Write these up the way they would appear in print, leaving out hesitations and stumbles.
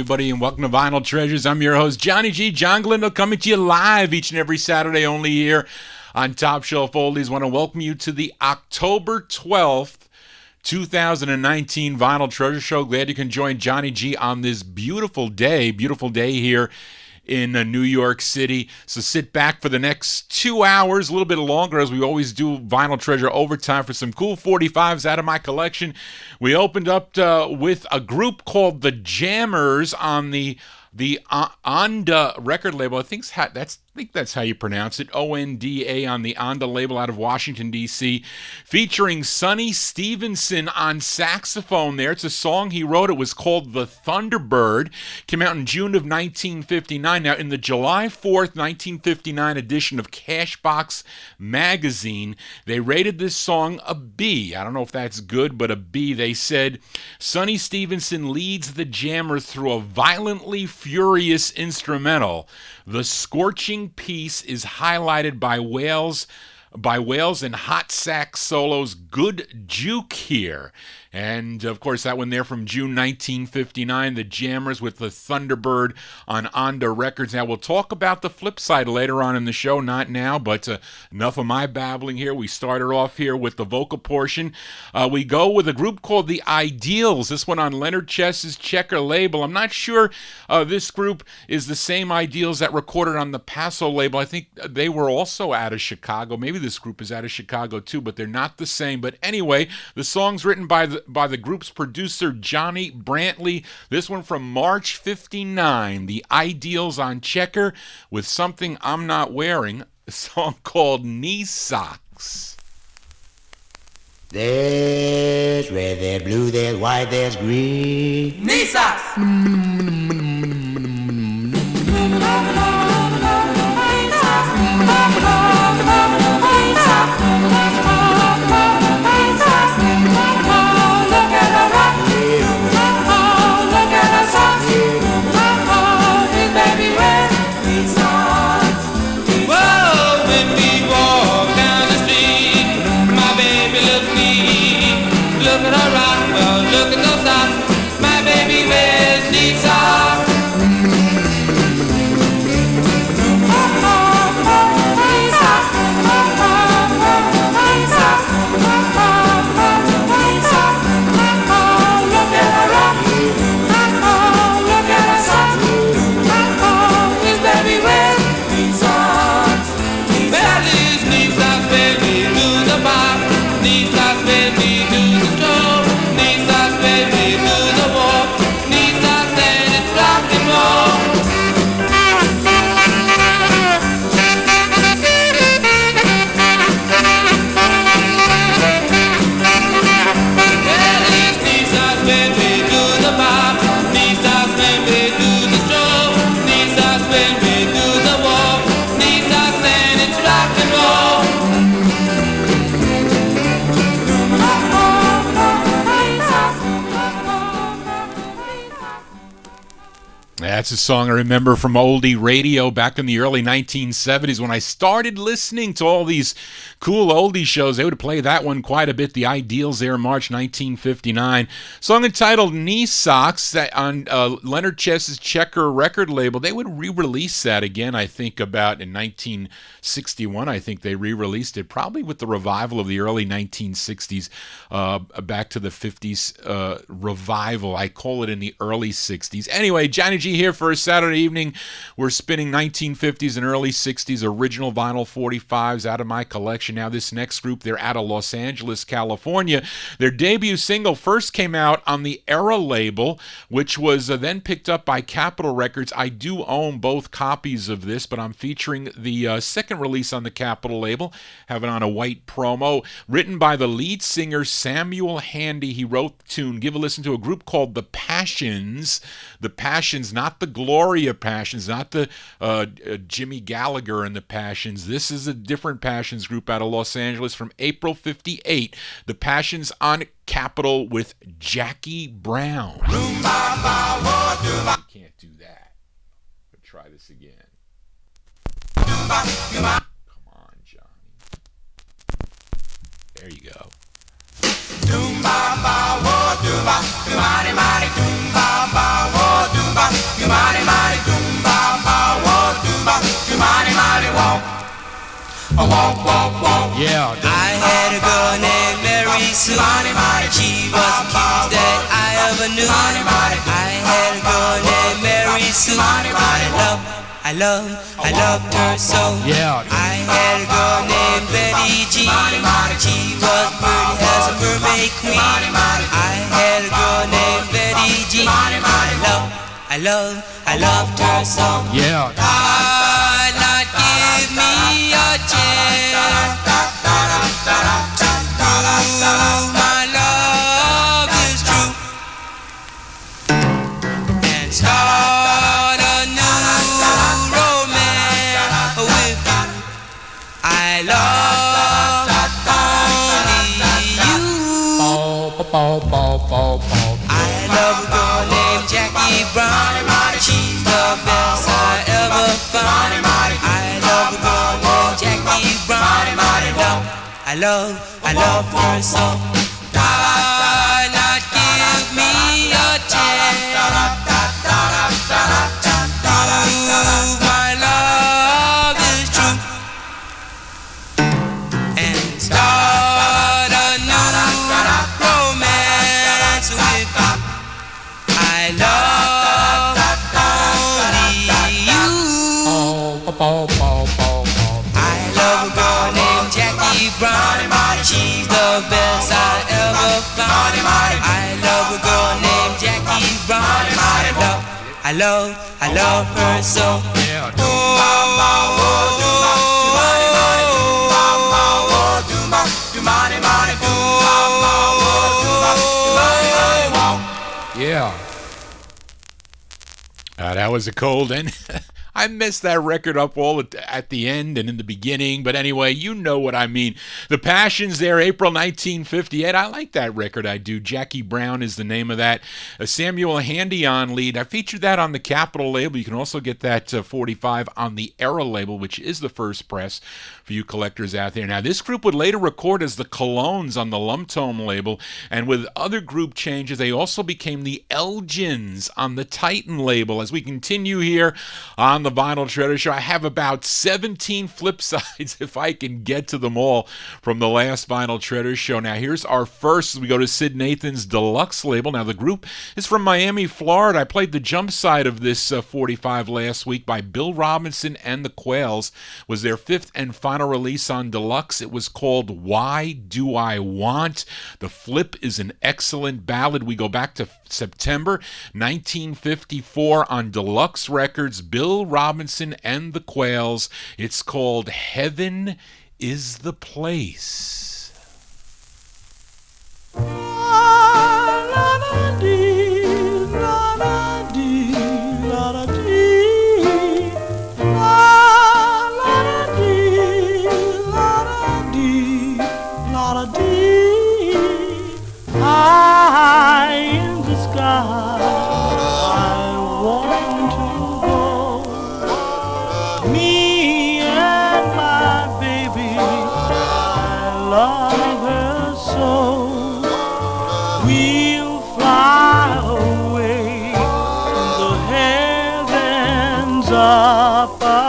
everybody, and welcome to Vinyl Treasures. I'm your host, Johnny G. John Glendale, coming to you live each and every Saturday only here on Top Shelf Oldies. Want to welcome you to the October 12th, 2019 Vinyl Treasure Show. Glad you can join Johnny G on this beautiful day here in New York City. So sit back for the next 2 hours, a little bit longer, as we always do Vinyl Treasure overtime, for some cool 45's out of my collection. We opened up with a group called the Jammers on the Onda record label. I think that's how you pronounce it. Onda on the Onda label out of Washington, D.C., featuring Sonny Stevenson on saxophone there. It's a song he wrote. It was called The Thunderbird. Came out in June of 1959. Now, in the July 4th, 1959 edition of Cashbox magazine, they rated this song a B. I don't know if that's good, but a B. They said, Sonny Stevenson leads the Jammers through a violently furious instrumental. The scorching piece is highlighted by wails and hot sax solos. Good juke here. And, of course, that one there from June 1959, the Jammers with the Thunderbird on Onda Records. Now, we'll talk about the flip side later on in the show, not now, but enough of my babbling here. We started off here with the vocal portion. We go with a group called the Ideals, this one on Leonard Chess's Checker label. I'm not sure this group is the same Ideals that recorded on the Paso label. I think they were also out of Chicago. Maybe this group is out of Chicago, too, but they're not the same. But anyway, the song's written by the group's producer, Johnny Brantley. This one from March 59, the Ideals on Checker, with Something I'm Not Wearing, a song called Knee Socks. There's red, there's blue, there's white, there's green. Knee socks! That's a song I remember from oldie radio back in the early 1970s when I started listening to all these cool oldie shows. They would play that one quite a bit. The Ideals there in March 1959. Song entitled Knee Socks on Leonard Chess's Checker record label. They would re-release that again, I think, about in 1961. I think they re-released it, probably with the revival of the early 1960s, back to the 50s revival. I call it in the early 60s. Anyway, Johnny G here for a Saturday evening. We're spinning 1950s and early 60s original vinyl 45s out of my collection. Now, this next group, they're out of Los Angeles, California. Their debut single first came out on the Era label, which was then picked up by Capitol Records. I do own both copies of this, but I'm featuring the second release on the Capitol label, having on a white promo, written by the lead singer Samuel Handy. He wrote the tune. Give a listen to a group called The Passions. The Passions, not the Gloria Passions, not the Jimmy Gallagher and the Passions. This is a different Passions group out of Los Angeles from April 58. The Passions on Capitol with Jackie Brown. You can't do that. But try this again. Come on, Johnny. There you go. Yeah. I had a girl named Mary Sue. She was the cutest that I ever knew. I had a girl named Mary Sue. I loved her so. Yeah. I had a girl named Betty G. She was pretty as a mermaid queen. I had a girl named Betty G. I loved her so. Yeah. Why not give me a chance to prove my love is true and start a new romance with you. I love only you. I love a girl named Jackie Brown. She's the best I ever found. I love a girl named Jackie Brown. I love her so. Why not give me a chance to prove my love is true and start a new romance with you. I love only you. I love a girl named Jackie Brown. She's the best I ever found. I love a girl named Jackie Brown. I love her so. Yeah. That was a cold end. I messed that record up all at the end and in the beginning, but anyway, you know what I mean. The Passions there, April 1958. I like that record, I do. Jackie Brown is the name of that. A Samuel Handy on lead. I featured that on the Capitol label. You can also get that 45 on the Era label, which is the first press for you collectors out there. Now, this group would later record as the Colognes on the Lumptone label, and with other group changes, they also became the Elgins on the Titan label. As we continue here on the Vinyl Treasure Show, I have about 17 flip sides, if I can get to them all, from the last Vinyl Treasure Show. Now, here's our first as we go to Sid Nathan's Deluxe label. Now, the group is from Miami, Florida. I played the jump side of this 45 last week by Bill Robinson and the Quails. It was their fifth and final release on Deluxe. It was called Why Do I Want? The flip is an excellent ballad. We go back to September 1954 on Deluxe Records, Bill Robinson and the Quails. It's called Heaven is the Place. High in the sky, I want to go. Me and my baby, I love her so. We'll fly away to the heavens up above.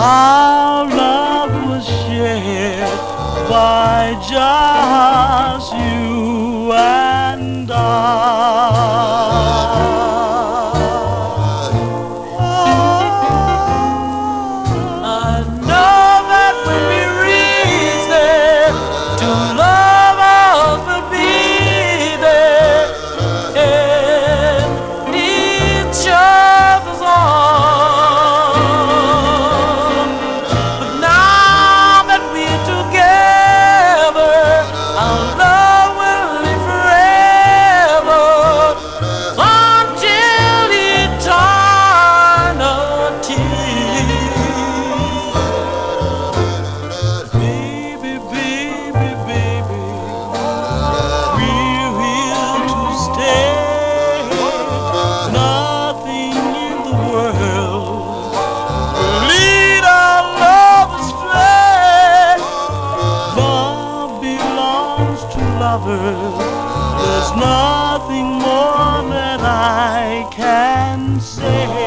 Our love was shared by just you and I. I know that when we reach there, to love us will be there in each other's arms. can say.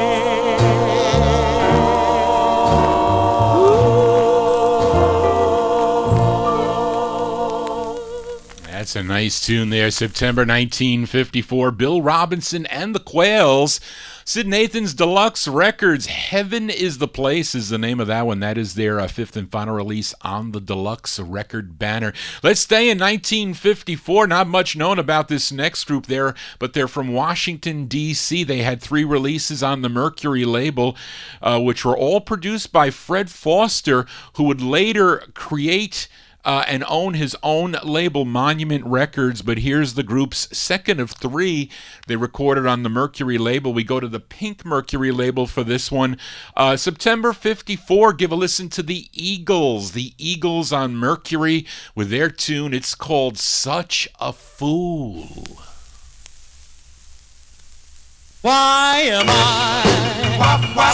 That's a nice tune there. September 1954, Bill Robinson and the Quails. Sid Nathan's Deluxe Records, Heaven is the Place is the name of that one. That is their fifth and final release on the Deluxe record banner. Let's stay in 1954. Not much known about this next group there, but they're from Washington, D.C. They had 3 releases on the Mercury label, which were all produced by Fred Foster, who would later create and own his own label, Monument Records. But here's the group's second of 3 they recorded on the Mercury label. We go to the Pink Mercury label for this one. September 54, give a listen to the Eagles. The Eagles on Mercury with their tune. It's called Such a Fool. Why am I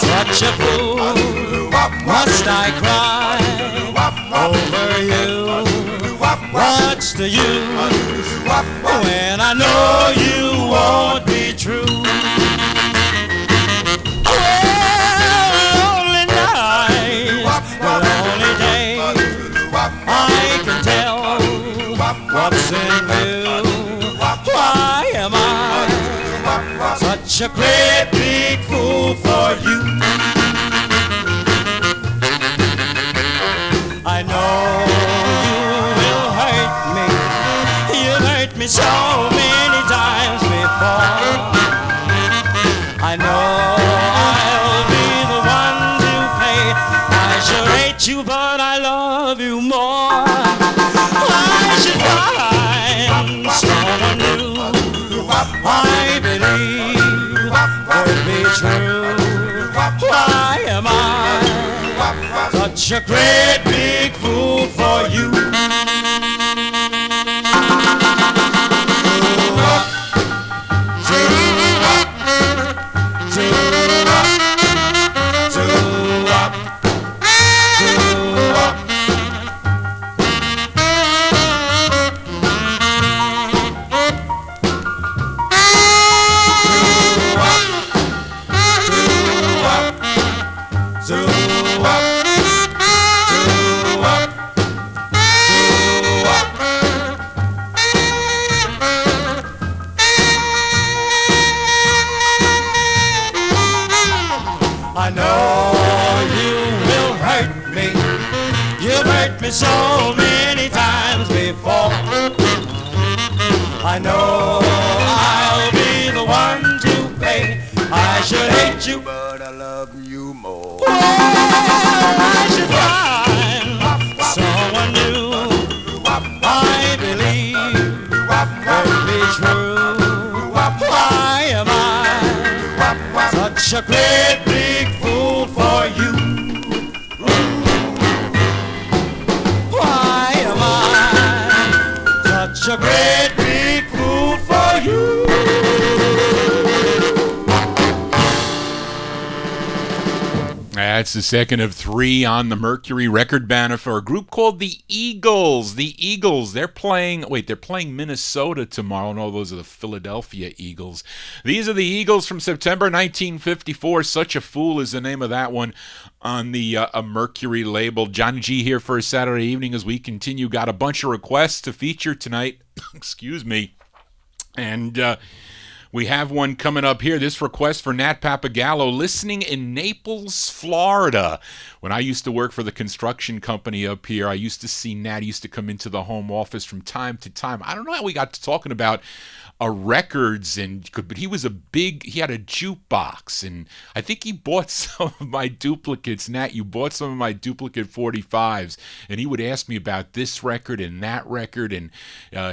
such a fool? Must I cry over you? What's the use when I know you won't be true? Lonely nights, lonely days, I can tell what's in you. Why am I such a great big fool for you? I know you will hurt me. You've hurt me so many times before. I know I'll be the one to pay. I shall hate you, but I love you more. I should find someone new. I believe would be true. Why am I such a great big fool for you? So many times before. I know I'll be the one to pay. I should hate you, but I love you more. Oh, I should find someone new. I believe will be true. Why am I such a great big fool for you? Such a great big fool for you. That's the second of 3 on the Mercury record banner for a group called the Eagles. The Eagles, they're playing Minnesota tomorrow. No, those are the Philadelphia Eagles. These are the Eagles from September 1954. Such a Fool is the name of that one on the Mercury label. Johnny G here for a Saturday evening as we continue. Got a bunch of requests to feature tonight. Excuse me. And we have one coming up here. This request for Nat Pappagallo, listening in Naples, Florida. When I used to work for the construction company up here, I used to see Nat. He used to come into the home office from time to time. I don't know how we got to talking about records, but he had a jukebox, and I think he bought some of my duplicates. Nat, you bought some of my duplicate 45's, and he would ask me about this record and that record, and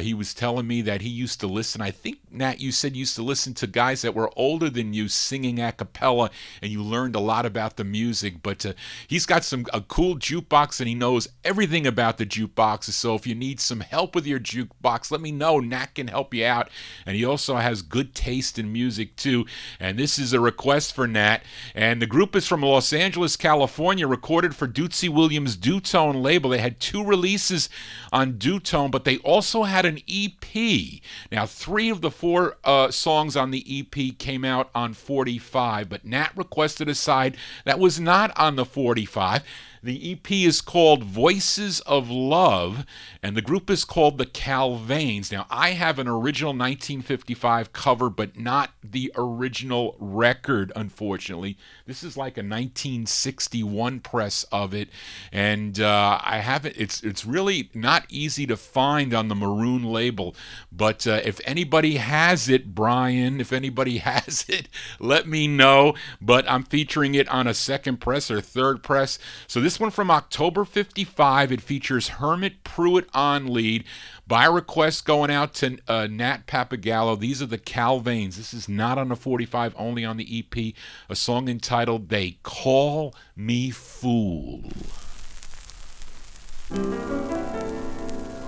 he was telling me that he used to listen. I think, Nat, you said you used to listen to guys that were older than you singing a cappella, and you learned a lot about the music. But he's got a cool jukebox, and he knows everything about the jukeboxes. So if you need some help with your jukebox, let me know. Nat can help you out. And he also has good taste in music, too. And this is a request for Nat. And the group is from Los Angeles, California, recorded for Dootsy Williams' Dutone label. They had 2 releases on Dutone, but they also had an EP. Now, 3 of the 4 songs songs on the EP came out on 45, but Nat requested a side that was not on the 45. The EP is called Voices of Love, and the group is called the Calvains. Now, I have an original 1955 cover, but not the original record, unfortunately. This is like a 1961 press of it, and I haven't. It's really not easy to find on the Maroon label, but if anybody has it, Brian, if anybody has it, let me know. But I'm featuring it on a second press or third press. So this one from October 55, it features Hermit Pruitt on lead. By request going out to Nat Pappagallo. These are the Calvains. This is not on the 45, only on the EP. A song entitled They Call Me Fool.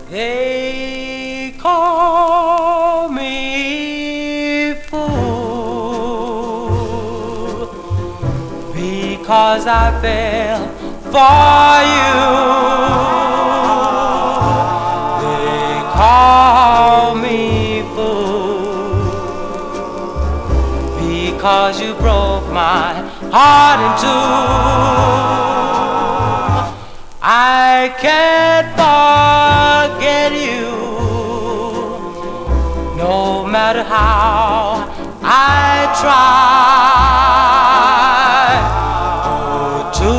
They call me fool because I fell for you. They call me fool because you broke my heart in two. I can't forget you, no matter how I try to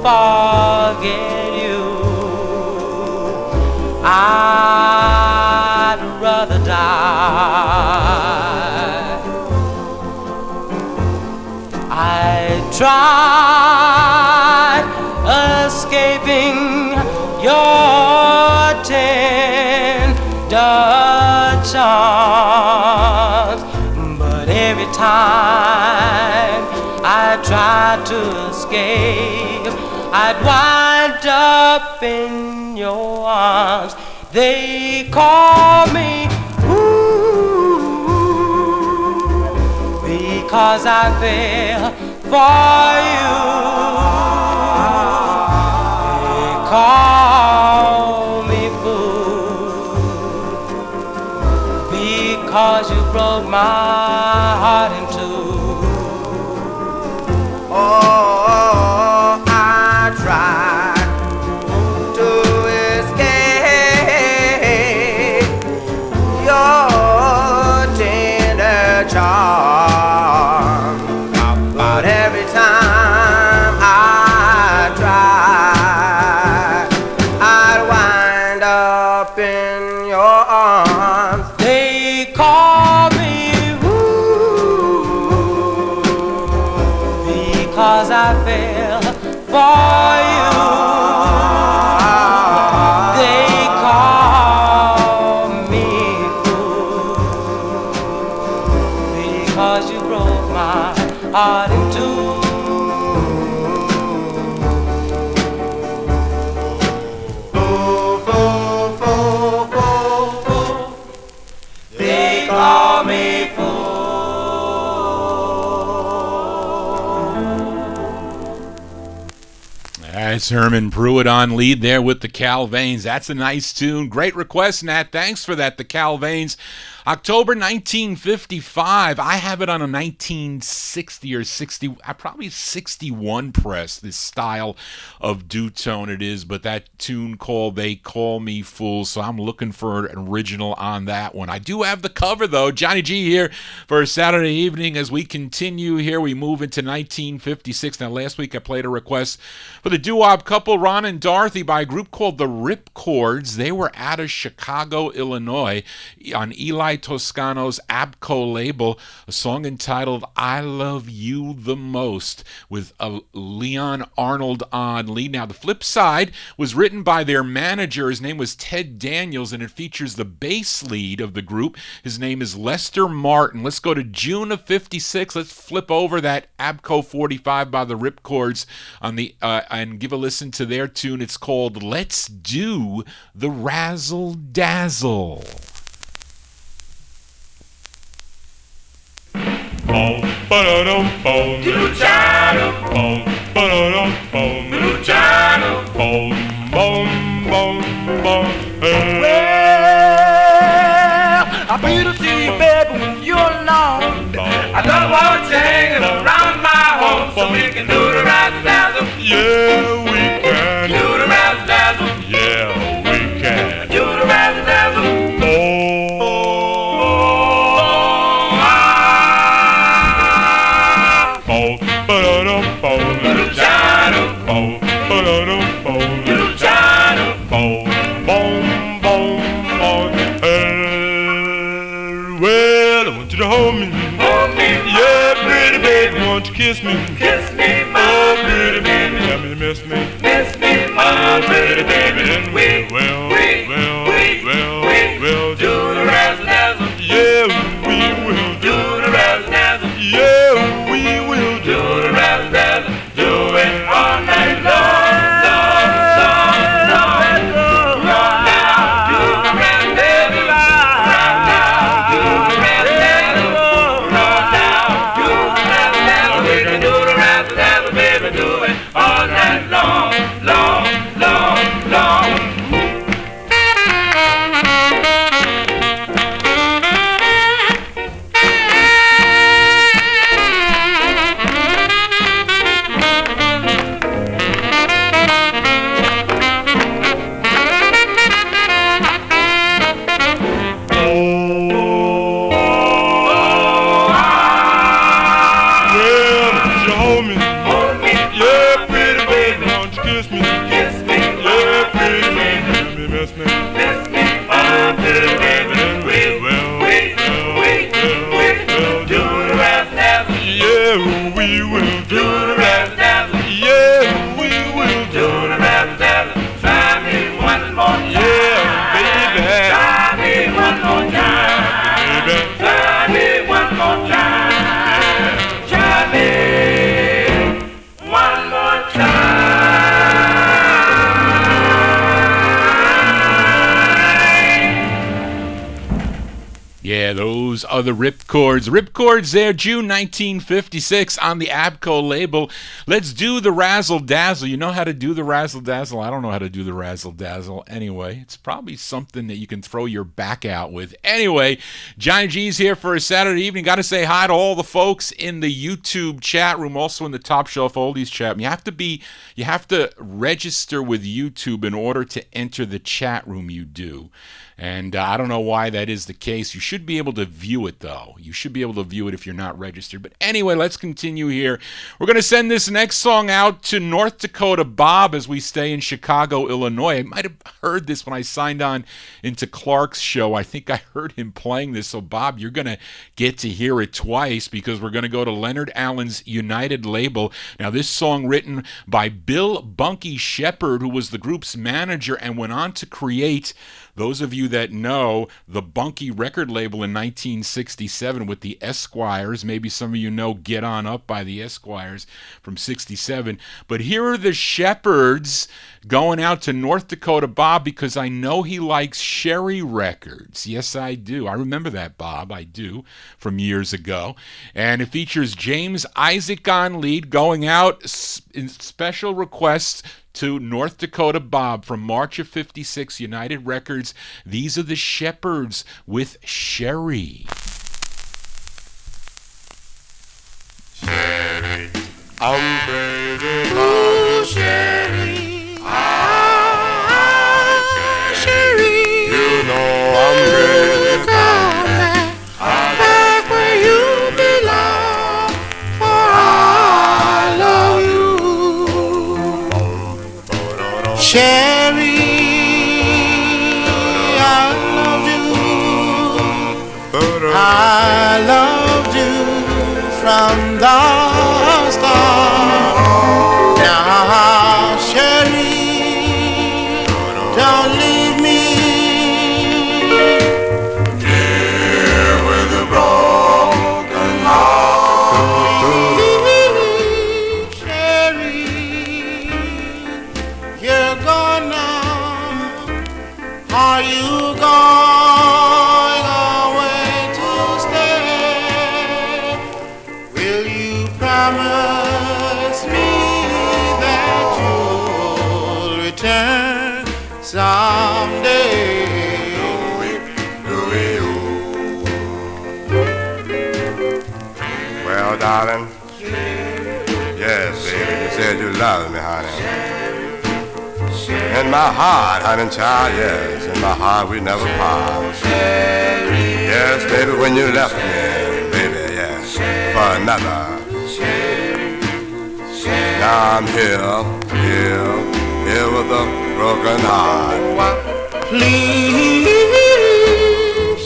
forget you. I'd rather die. I tried escaping your tender charms, but every time I tried to escape, I'd wind up in your arms. They call me ooh because I fell for you. Call me fool because you broke my heart in two. Oh, I tried to escape your tender charm, but every time I tried, I'd wind up in your arms. They call me ooh because I fell for you. They call me fool because you broke my heart in two. That's Herman Pruitt on lead there with the Calvains. That's a nice tune. Great request, Nat. Thanks for that. The Calvains. October 1955. I have it on a 1960 or 60, probably 61 press, this style of two-tone it is, but that tune called They Call Me Fool, so I'm looking for an original on that one. I do have the cover, though. Johnny G here for a Saturday evening as we continue here. We move into 1956. Now, last week I played a request for the doo-wop couple Ron and Dorothy by a group called the Ripcords. They were out of Chicago, Illinois, on Eli Toscano's Abco label, a song entitled I Love You the Most with Leon Arnold on lead. Now, the flip side was written by their manager. His name was Ted Daniels, and it features the bass lead of the group. His name is Lester Martin. Let's go to June of 56. Let's flip over that Abco 45 by the Ripcords on the and give a listen to their tune. It's called Let's Do the Razzle Dazzle. Boom, ba-da-dum, boom, Luciano, boom, ba-da-dum, boom, Luciano, boom, boom, boom, boom, hey. Well, I feel to see, baby, when you're not don't want you hanging around my home so we can do the razzle-dazzle. Yeah, we can. Do the razzle-dazzle. Yeah, we can. Do the razzle-dazzle. Well, I want you to hold me. Hold me, yeah, pretty baby, won't you kiss me? kiss me, my Oh, pretty baby, tell me you miss me. miss me, my Pretty baby, and we will do the razzle-dazzle. Yeah, we will Do the razzle-dazzle. Yeah, we will Do the razzle-dazzle. Do it all night long, long, long, long. Right now, do the razzle-dazzle. Right now, do the razzle-dazzle. Right now, do the razzle-dazzle. We can do the razzle-dazzle, baby. Do it all night long, long, long, long. Well, would you hold me? Hold me, Yeah, pretty baby, won't you kiss me? kiss me, Yeah, pretty baby, tell me you miss me. miss me, my pretty baby. We do the razzle-dazzle. Yeah, we will Do the razzle-dazzle. Yeah, we will Do the razzle-dazzle. Try me one more time. Yeah, baby, Try me one more time. baby. Try me one more time. Try me one more time. Yeah, those are the Ripcords. Ripcords there, June 1956 on the Abco label. Let's do the Razzle Dazzle. You know how to do the Razzle Dazzle? I don't know how to do the Razzle Dazzle anyway. It's probably something that you can throw your back out with. Anyway, Johnny G's here for a Saturday evening. Got to say hi to all the folks in the YouTube chat room, also in the Top Shelf Oldies chat room. You have to register with YouTube in order to enter the chat room. You do. And I don't know why that is the case. You should be able to view it, though. You should be able to view it if you're not registered. But anyway, let's continue here. We're going to send this next song out to North Dakota Bob as we stay in Chicago, Illinois. I might have heard this when I signed on into Clark's show. I think I heard him playing this. So, Bob, you're going to get to hear it twice because we're going to go to Leonard Allen's United label. Now, this song written by Bill Bunky Shepherd, who was the group's manager and went on to create, those of you that know, the Bunky record label in 1967 with the Esquires. Maybe some of you know Get On Up by the Esquires from 67. But here are the Shepherds going out to North Dakota Bob because I know he likes Sherry records. Yes, I do. I remember that, Bob. I do, from years ago. And it features James Isaac on lead going out in special requests to North Dakota Bob from March of 56, United Records. These are the Shepherds with Sherry. Sherry, I'm crazy about Sherry. Ah, Sherry, you know I'm crazy about that. I'm back where you belong, for I love you. Sherry, I loved you. I loved you from the start. Now, Sherry, don't leave me Here with a broken heart. Sherry, you're gone now. Are you going away to stay? Will you promise me that you'll return someday? Oh, darling. Yes, baby, you said you love me, honey. In my heart, honey child, yes, in my heart we never part. Yes, baby, when you left me, baby, yes, for another. Now I'm here with a broken heart. Please,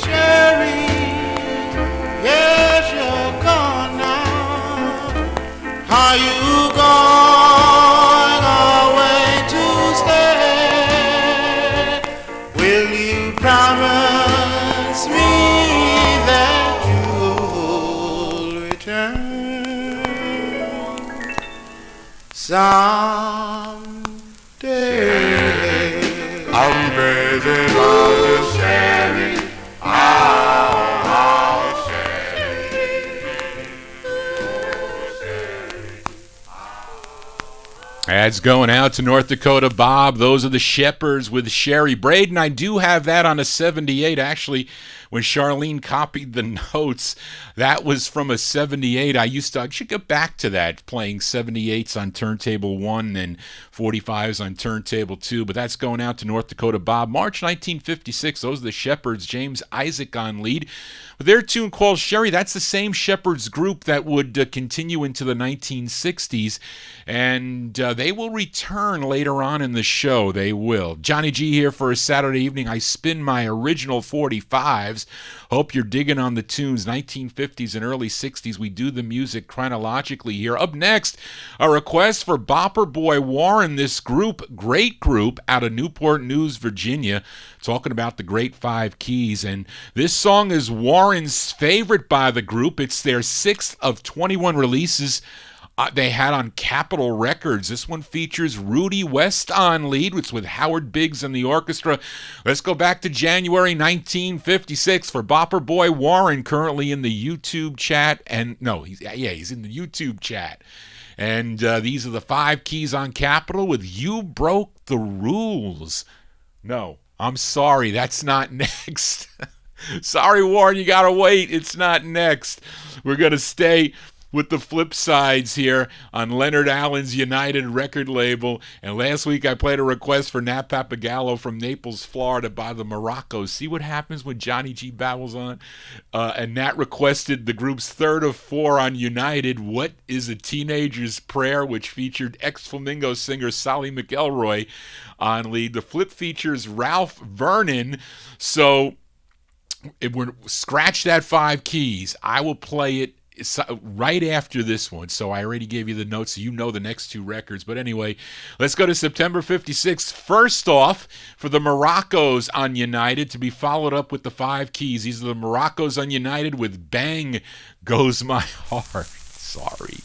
Sherry, yes, you're gone now. Are you going away to stay? Will you promise me that you'll return someday? I'm crazy about this Sherry. Oh, Ads going out to North Dakota Bob. Those are the Shepherds with Sherry Braden. I do have that on a 78. Actually, when Charlene copied the notes, that was from a 78. I should get back to that, playing 78s on turntable 1 and 45's on turntable 2. But that's going out to North Dakota Bob. March 1956, those are the Shepherds. James Isaac on lead. With their tune called Sherry, that's the same Shepherds group that would continue into the 1960s. And they will return later on in the show. They will. Johnny G here for a Saturday evening. I spin my original 45's. Hope you're digging on the tunes. 1950s and early 60s. We do the music chronologically here. Up next, a request for Bopper Boy Warren. This group, great group out of Newport News, Virginia, talking about the Great Five Keys. And this song is Warren's favorite by the group. It's their 6th of 21 releases they had on Capitol Records. This one features Rudy West on lead. It's with Howard Biggs and the orchestra. Let's go back to January 1956 for Bopper Boy Warren, currently in the YouTube chat. And no, he's in the YouTube chat. And these are the 5 keys on Capitol with You Broke the Rules. No, I'm sorry, that's not next. Sorry, Warren, you gotta wait. It's not next. We're gonna stay with the flip sides here on Leonard Allen's United record label. And last week I played a request for Nat Pappagallo from Naples, Florida by the Moroccos. See what happens when Johnny G babbles on? And Nat requested the group's 3rd of 4 on United, What is a Teenager's Prayer, which featured ex-Flamingo singer Solly McElroy on lead. The flip features Ralph Vernon. So scratch that 5 keys. I will play it right after this one, so I already gave you the notes, so you know the next 2 records. But anyway, let's go to September 56. First off, for the Moroccos on United, to be followed up with the 5 keys. These are the Moroccos on United with Bang Goes My Heart. Sorry.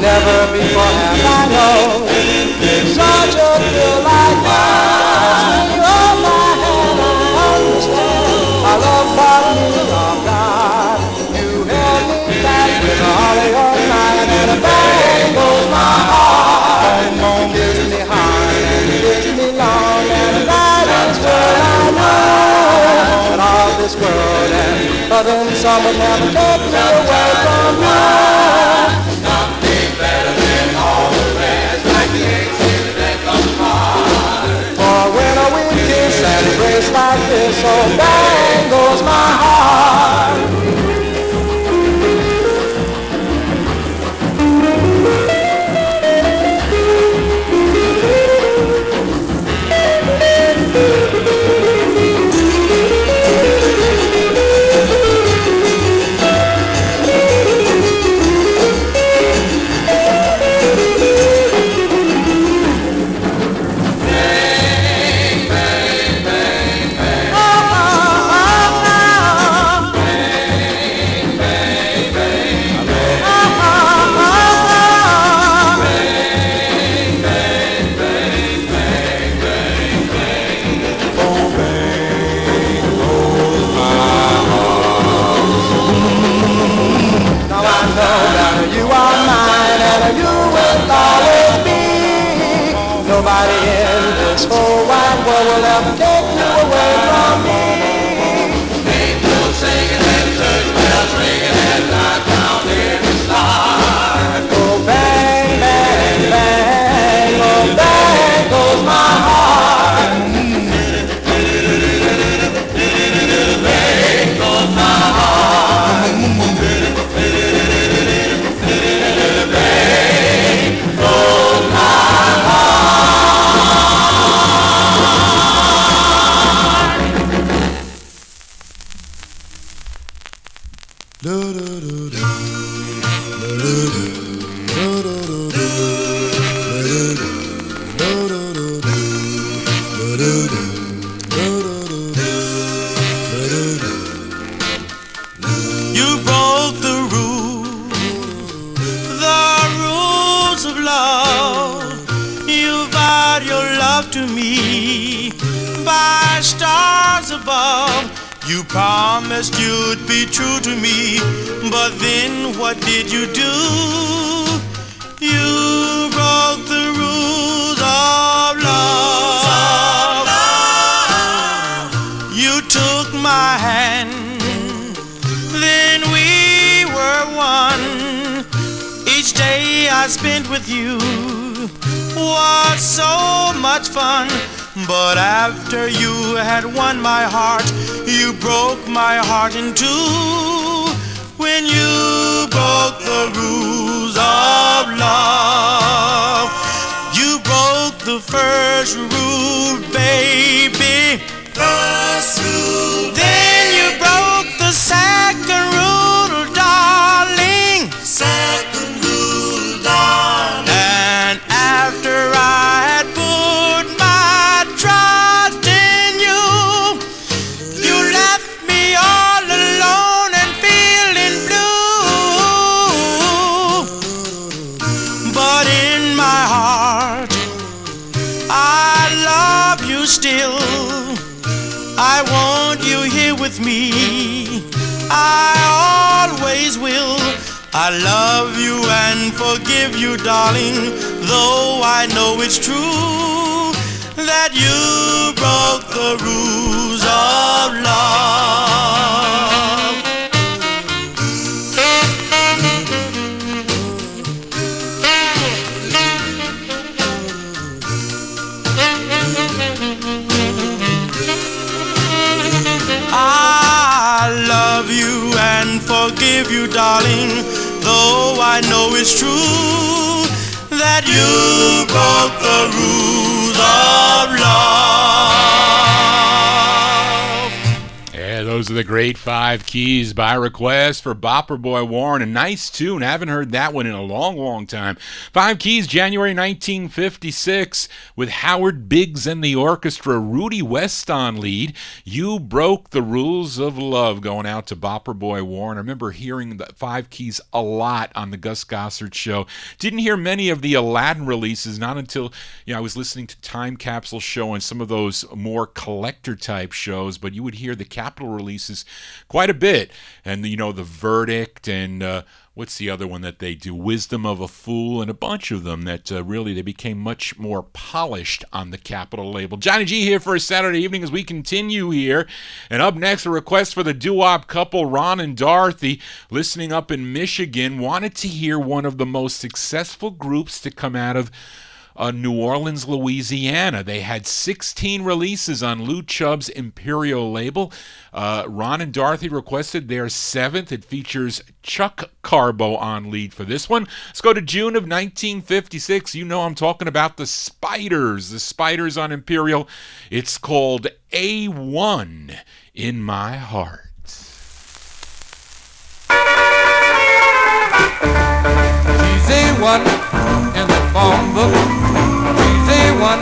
Never before have I known such a thrill like that. When you hold my hand, I understand. I love botany of God. You held me back with all of your might, and a bang goes my heart. You kissed me hard and you kissed me long, and that is what I know. And all this world and other than some would never take me away from you. Better than all the rest, like the eggs that come apart. For when a wind kiss and embrace like this, oh bang goes my heart. this whole wide world will ever take you away from me. Angels singing and church bells ringing and light down in the sky. Oh, bang, bang, bang, oh, bang goes my heart. Bang goes my heart. Bang goes my You broke the rules of love. You vowed your love to me by stars above. You promised you'd be true to me, but then what did you do? You broke the rules of love. You took my hand, then we were one. Each day I spent with you was so much fun. But after you had won my heart, you broke my heart in two. When you broke the rules of love, you broke the first rule, baby. First rule. Then you broke the second rule, darling. Second rule, darling. And after I had put my trust in you, you left me all alone and feeling blue. But in my heart, I love you still. I want you here with me. I always will. I love you and forgive you, darling, though I know it's true that you broke the rules of love. I love you and forgive you, darling, though I know it's true that you broke the rules of love. Yeah, those are the great 5 keys by request for Bopper Boy Warren. A nice tune. Haven't heard that one in a long, long time. 5 keys, January 1956, with Howard Biggs and the orchestra, Rudy West on lead. You Broke the Rules of Love, going out to Bopper Boy Warren. I remember hearing the 5 keys a lot on the Gus Gossard show. Didn't hear many of the Aladdin releases, not until I was listening to Time Capsule Show and some of those more collector type shows, but you would hear the Capitol releases quite a bit. And the Verdict and what's the other one that they do? Wisdom of a Fool, and a bunch of them that really they became much more polished on the Capitol label. Johnny G here for a Saturday evening as we continue here. And up next, a request for the doo-wop couple Ron and Dorothy, listening up in Michigan, wanted to hear one of the most successful groups to come out of New Orleans, Louisiana. They had 16 releases on Lou Chubb's Imperial label. Ron and Dorothy requested their 7th. It features Chuck Carbo on lead for this one. Let's go to June of 1956. You know I'm talking about the Spiders. The Spiders on Imperial. It's called A1 in My Heart. She's A1 in the phone book. She's A1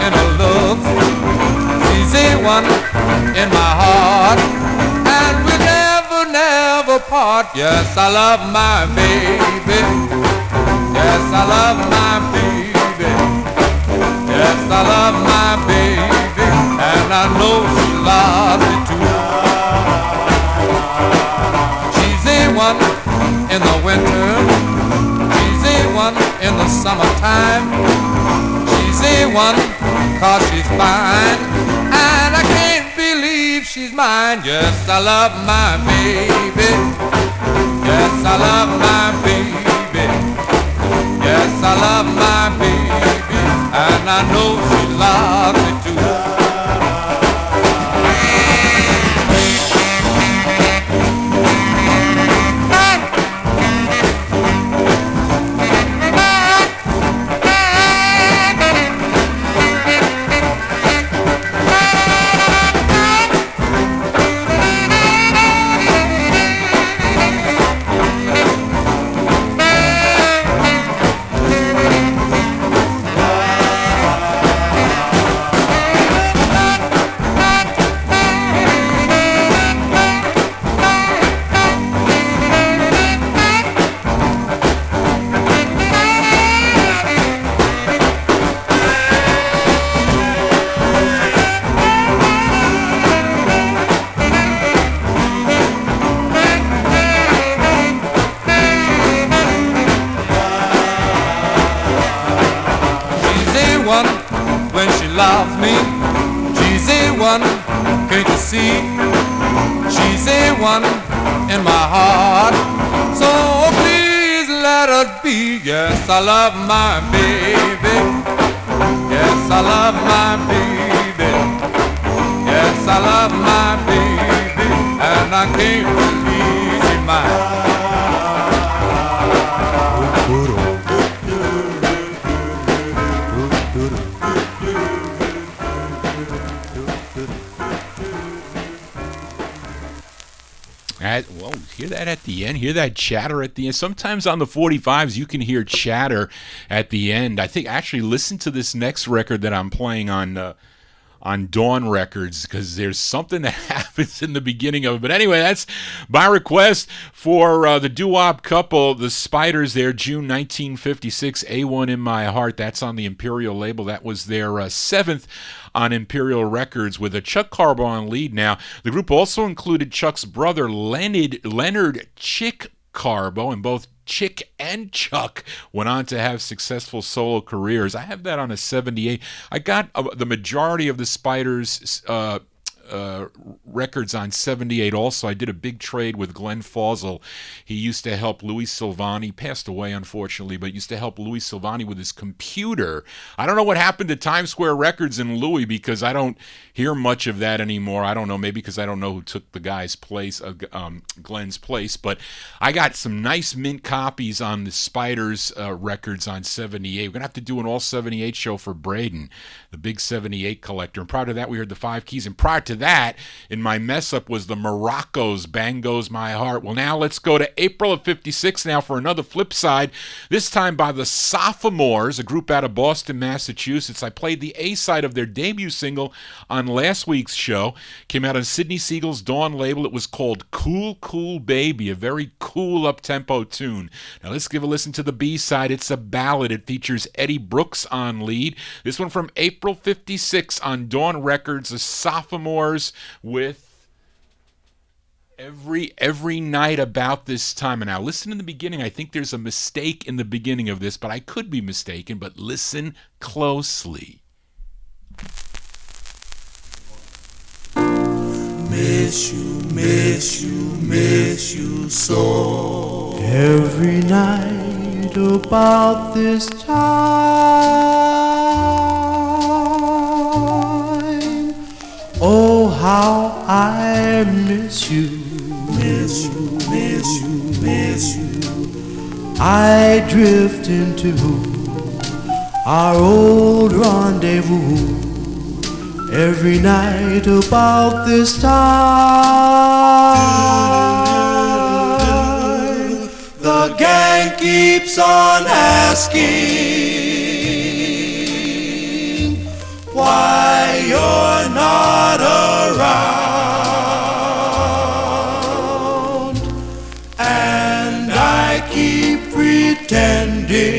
in her looks. She's A1 in my heart. And we'll never, never part. Yes, I love my baby. Yes, I love my baby. Yes, I love my baby. And I know she loves me too. She's A1 in the winter. She's A1 in the summertime. She's A1 'cause she's fine, and I can't believe she's mine. Yes, I love my baby. Yes, I love my baby. Yes, I love my baby, and I know she loves me too. When she loves me, she's A1, can't you see? She's A1 in my heart, so please let her be. Yes, I love my baby. Yes, I love my baby. Yes, I love my baby, and I can't believe she's mine. Well, hear that at the end. Hear that chatter at the end. Sometimes on the 45's, you can hear chatter at the end. I think actually listen to this next record that I'm playing on Dawn Records, because there's something that happens in the beginning of it. But anyway, that's my request for the doo-wop couple, the Spiders, there, June 1956, A1 in My Heart. That's on the Imperial label. That was their seventh on Imperial Records with a Chuck Carbo on lead. Now, the group also included Chuck's brother, Leonard Chick Carbo, and both Chick and Chuck went on to have successful solo careers. I have that on a 78. I got the majority of the Spiders records on 78 also. I did a big trade with Glenn Fawzell. He used to help Louis Silvani, passed away unfortunately, but used to help Louis Silvani with his computer. I don't know what happened to Times Square Records and Louis, because I don't hear much of that anymore. I don't know, maybe because I don't know who took the guy's place, Glenn's place, but I got some nice mint copies on the Spiders records on 78. We're going to have to do an all 78 show for Braden, the big 78 collector. And prior to that, we heard the Five Keys, and prior to that, in my mess up, was the Moroccos, Bang Goes My Heart. Well, now let's go to April of 56 now for another flip side, this time by the Sophomores, a group out of Boston, Massachusetts. I played the A-side of their debut single on last week's show. Came out on Sidney Siegel's Dawn label. It was called Cool Cool Baby, a very cool up-tempo tune. Now let's give a listen to the B-side. It's a ballad. It features Eddie Brooks on lead. This one from April 56 on Dawn Records, the Sophomores with Every Night About This Time. And now listen in the beginning. I think there's a mistake in the beginning of this, but I could be mistaken, but listen closely. Miss you so. Every night about this time, oh how I miss you. I drift into our old rendezvous. Every night about this time, the gang keeps on asking why you're not around, and I keep pretending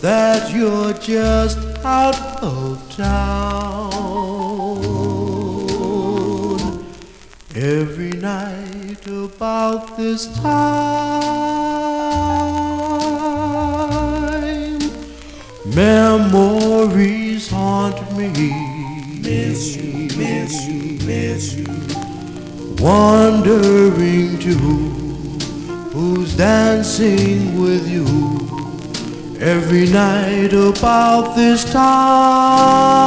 that you're just out of town. Every night about this time, Memories haunt me. Miss you. Wondering to who's dancing with you every night about this time.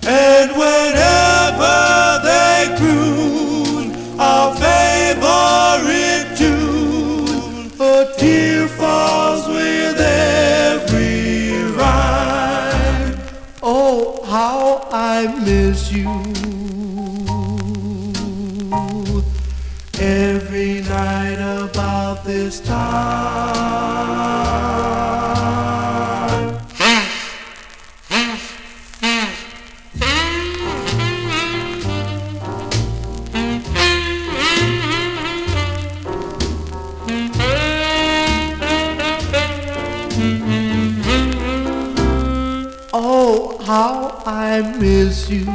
And whenever they croon our favorite tune, a tear falls with every rhyme. Oh, how I miss you every night about this time. Oh, how I miss you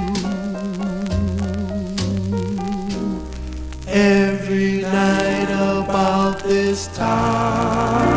every night about this time.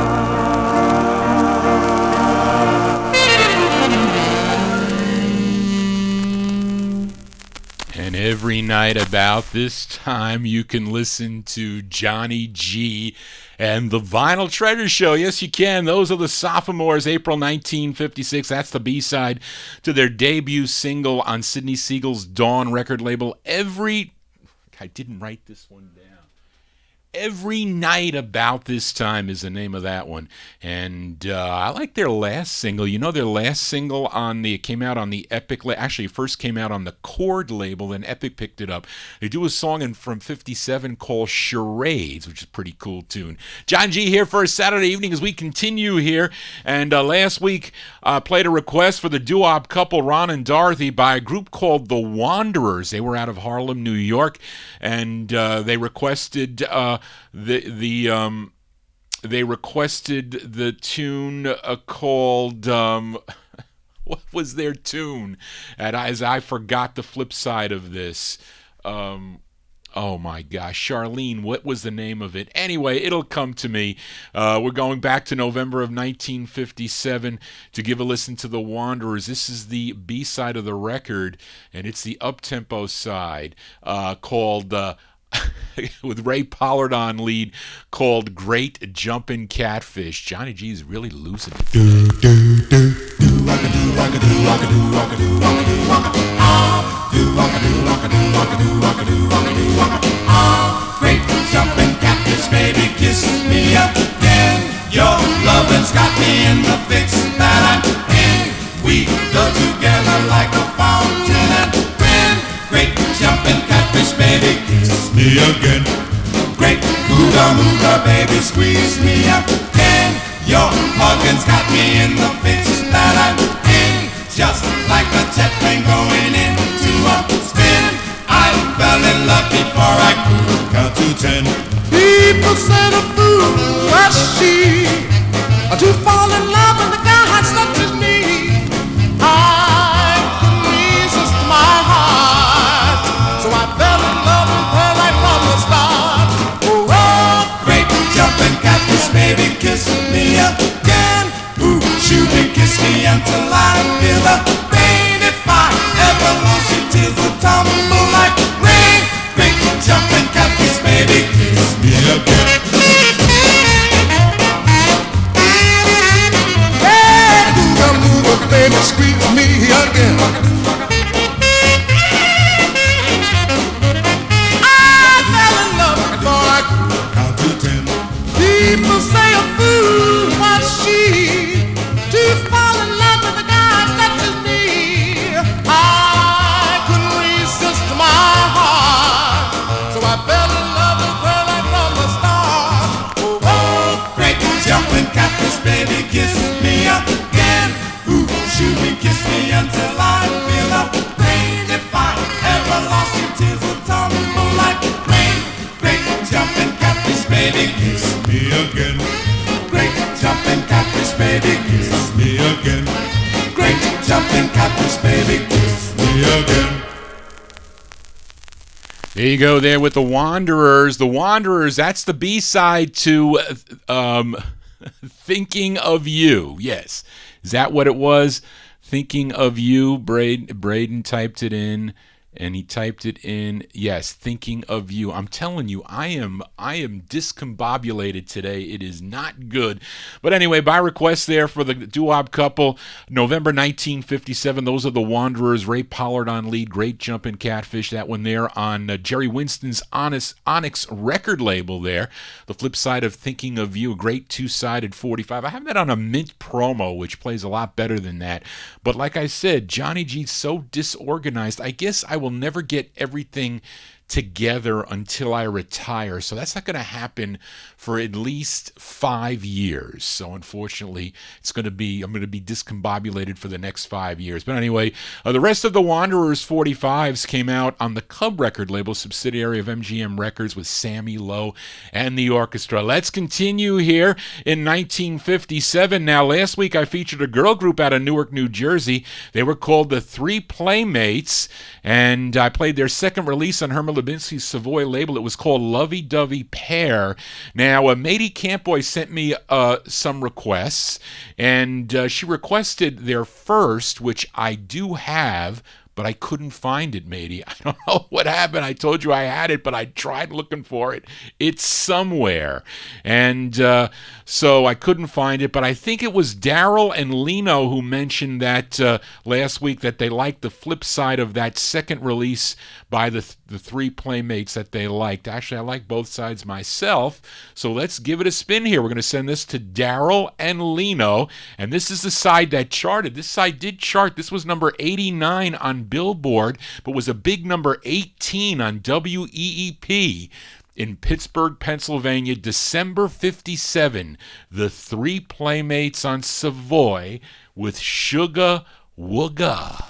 And every night about this time, you can listen to Johnny G and the Vinyltreasure Show. Yes, you can. Those are the Sophomores, April 1956. That's the B-side to their debut single on Sidney Siegel's Dawn record label. I didn't write this one down. Every Night About This Time is the name of that one. And I like their last single. You know, their last single came out on the Epic, actually first came out on the Chord label, then Epic picked it up. They do a song from 57 called Charades, which is a pretty cool tune. John G here for a Saturday evening as we continue here. And last week played a request for the doo-wop couple Ron and Dorothy by a group called The Wanderers. They were out of Harlem, New York, and they requested they requested the tune called what was their tune? And as I forgot the flip side of this. Oh my gosh, Charlene, what was the name of it? Anyway, it'll come to me. We're going back to November of 1957 to give a listen to The Wanderers. This is the B-side of the record, and it's the up-tempo side called with Ray Pollard on lead, called Great Jumpin' Catfish. Johnny G is really losing it. Great jumpin' catfish, baby, kiss me again. Your lovin's got me in the fix that I'm in. We go together like a fountain and wind. Great jumpin' catfish, baby, kiss me again. Great mooga, baby, squeeze me again. Your huggin's got me in the fix that I'm in. Just like a jet plane going into a spin. I fell in love before I could count to 10. People say the fool was she to fall in love with a guy such as me. I couldn't resist my heart, so I fell in love with her right from the start. Oh, great jumping catfish, baby, kiss me again. Ooh, shoot me, kiss me until I feel the pain. If I ever lost you, tears will tumble like rain. Great jumping catfish, baby, kiss me again. Hey, move, baby, squeeze me again. I fell in love before I could Count to 10. People say a fool was she to fall in love with a guy such as me. I couldn't resist my heart, so I fell in love with her right from the start. Oh, great jumping catfish, baby, kiss me again. Ooh, shoot me, kiss me until I feel the pain. If I ever lost you, tears will tumble like rain. Great jumping catfish, baby, kiss me again. Great jumping catfish, baby, kiss me again. Great jumping catfish, baby, kiss me again. There you go there with the Wanderers. The Wanderers, that's the B-side to Thinking of You. Yes. Is that what it was? Thinking of You. Braden typed it in. And he typed it in, yes, Thinking of You. I'm telling you, I am discombobulated today. It is not good. But anyway, by request there for the doo-wop couple, November 1957, those are the Wanderers. Ray Pollard on lead, Great Jumpin' Catfish. That one there on Jerry Winston's Onyx record label there. The flip side of Thinking of You, a great two-sided 45. I have that on a Mint promo, which plays a lot better than that. But like I said, Johnny G's so disorganized. I guess I will never get everything together until I retire. So that's not going to happen for at least 5 years. So unfortunately, I'm going to be discombobulated for the next 5 years. But anyway, the rest of the Wanderers 45's came out on the Cub record label, subsidiary of MGM Records, with Sammy Lowe and the orchestra. Let's continue here in 1957. Now, last week I featured a girl group out of Newark, New Jersey. They were called the Three Playmates, and I played their second release on Herman Lubinsky's Savoy label. It was called Lovey Dovey Pair. Now, Matey Campboy sent me some requests, and she requested their first, which I do have, but I couldn't find it, Matey. I don't know what happened. I told you I had it, but I tried looking for it. It's somewhere. And so I couldn't find it, but I think it was Daryl and Lino who mentioned that last week, that they liked the flip side of that second release by the Three Playmates that they liked. Actually, I like both sides myself, so let's give it a spin here. We're going to send this to Daryl and Lino, and this is the side that charted. This side did chart. This was number 89 on Billboard, but was a big number 18 on WEEP in Pittsburgh, Pennsylvania, December 57. The Three Playmates on Savoy with Sugar Wooga.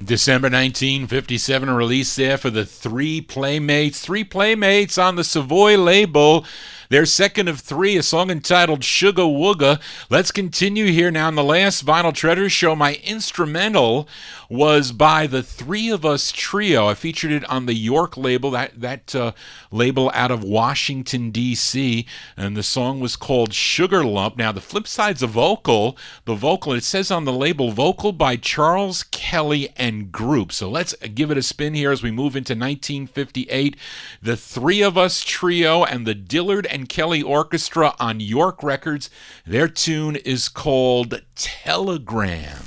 December 1957, a release there for the Three Playmates. Three Playmates on the Savoy label. Their second of three, a song entitled Sugar Wooga. Let's continue here now. In the last Vinyl Treasure Show, my instrumental was by the Three of Us Trio. I featured it on the York label, that label out of Washington, D.C., and the song was called Sugar Lump. Now, the flip side's a vocal. The vocal, it says on the label, vocal by Charles Kelly and Group. So let's give it a spin here as we move into 1958. The Three of Us Trio and the Dillard and Kelly Orchestra on York Records. Their tune is called Telegram.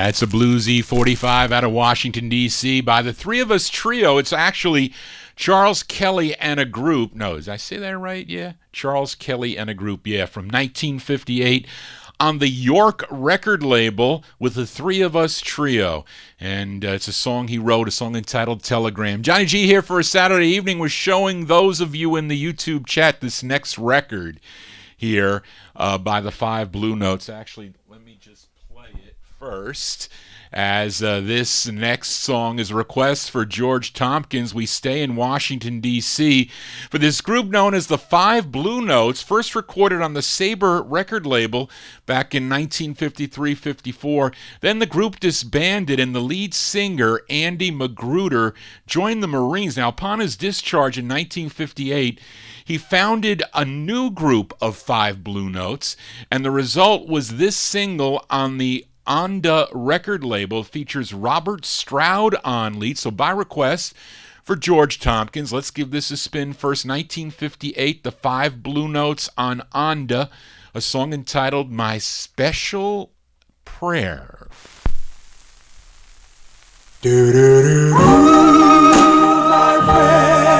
It's a bluesy 45 out of Washington, D.C. by the Three of Us Trio. It's actually Charles Kelly and a Group. No, did I say that right? Yeah. Charles Kelly and a Group, yeah, from 1958 on the York record label with the Three of Us Trio. And it's a song he wrote, a song entitled Telegram. Johnny G here for a Saturday evening was showing those of you in the YouTube chat this next record here by the Five Blue Notes. Actually, let me just play it first, as this next song is a request for George Tompkins. We stay in Washington, D.C. for this group known as the Five Blue Notes, first recorded on the Sabre record label back in 1953-54. Then the group disbanded, and the lead singer, Andy Magruder, joined the Marines. Now, upon his discharge in 1958, he founded a new group of Five Blue Notes, and the result was this single on the Onda record label. Features Robert Stroud on lead. So by request for George Tompkins, let's give this a spin. First, 1958, the Five Blue Notes on Onda, a song entitled My Special Prayer. Do-do-do-do, my prayer,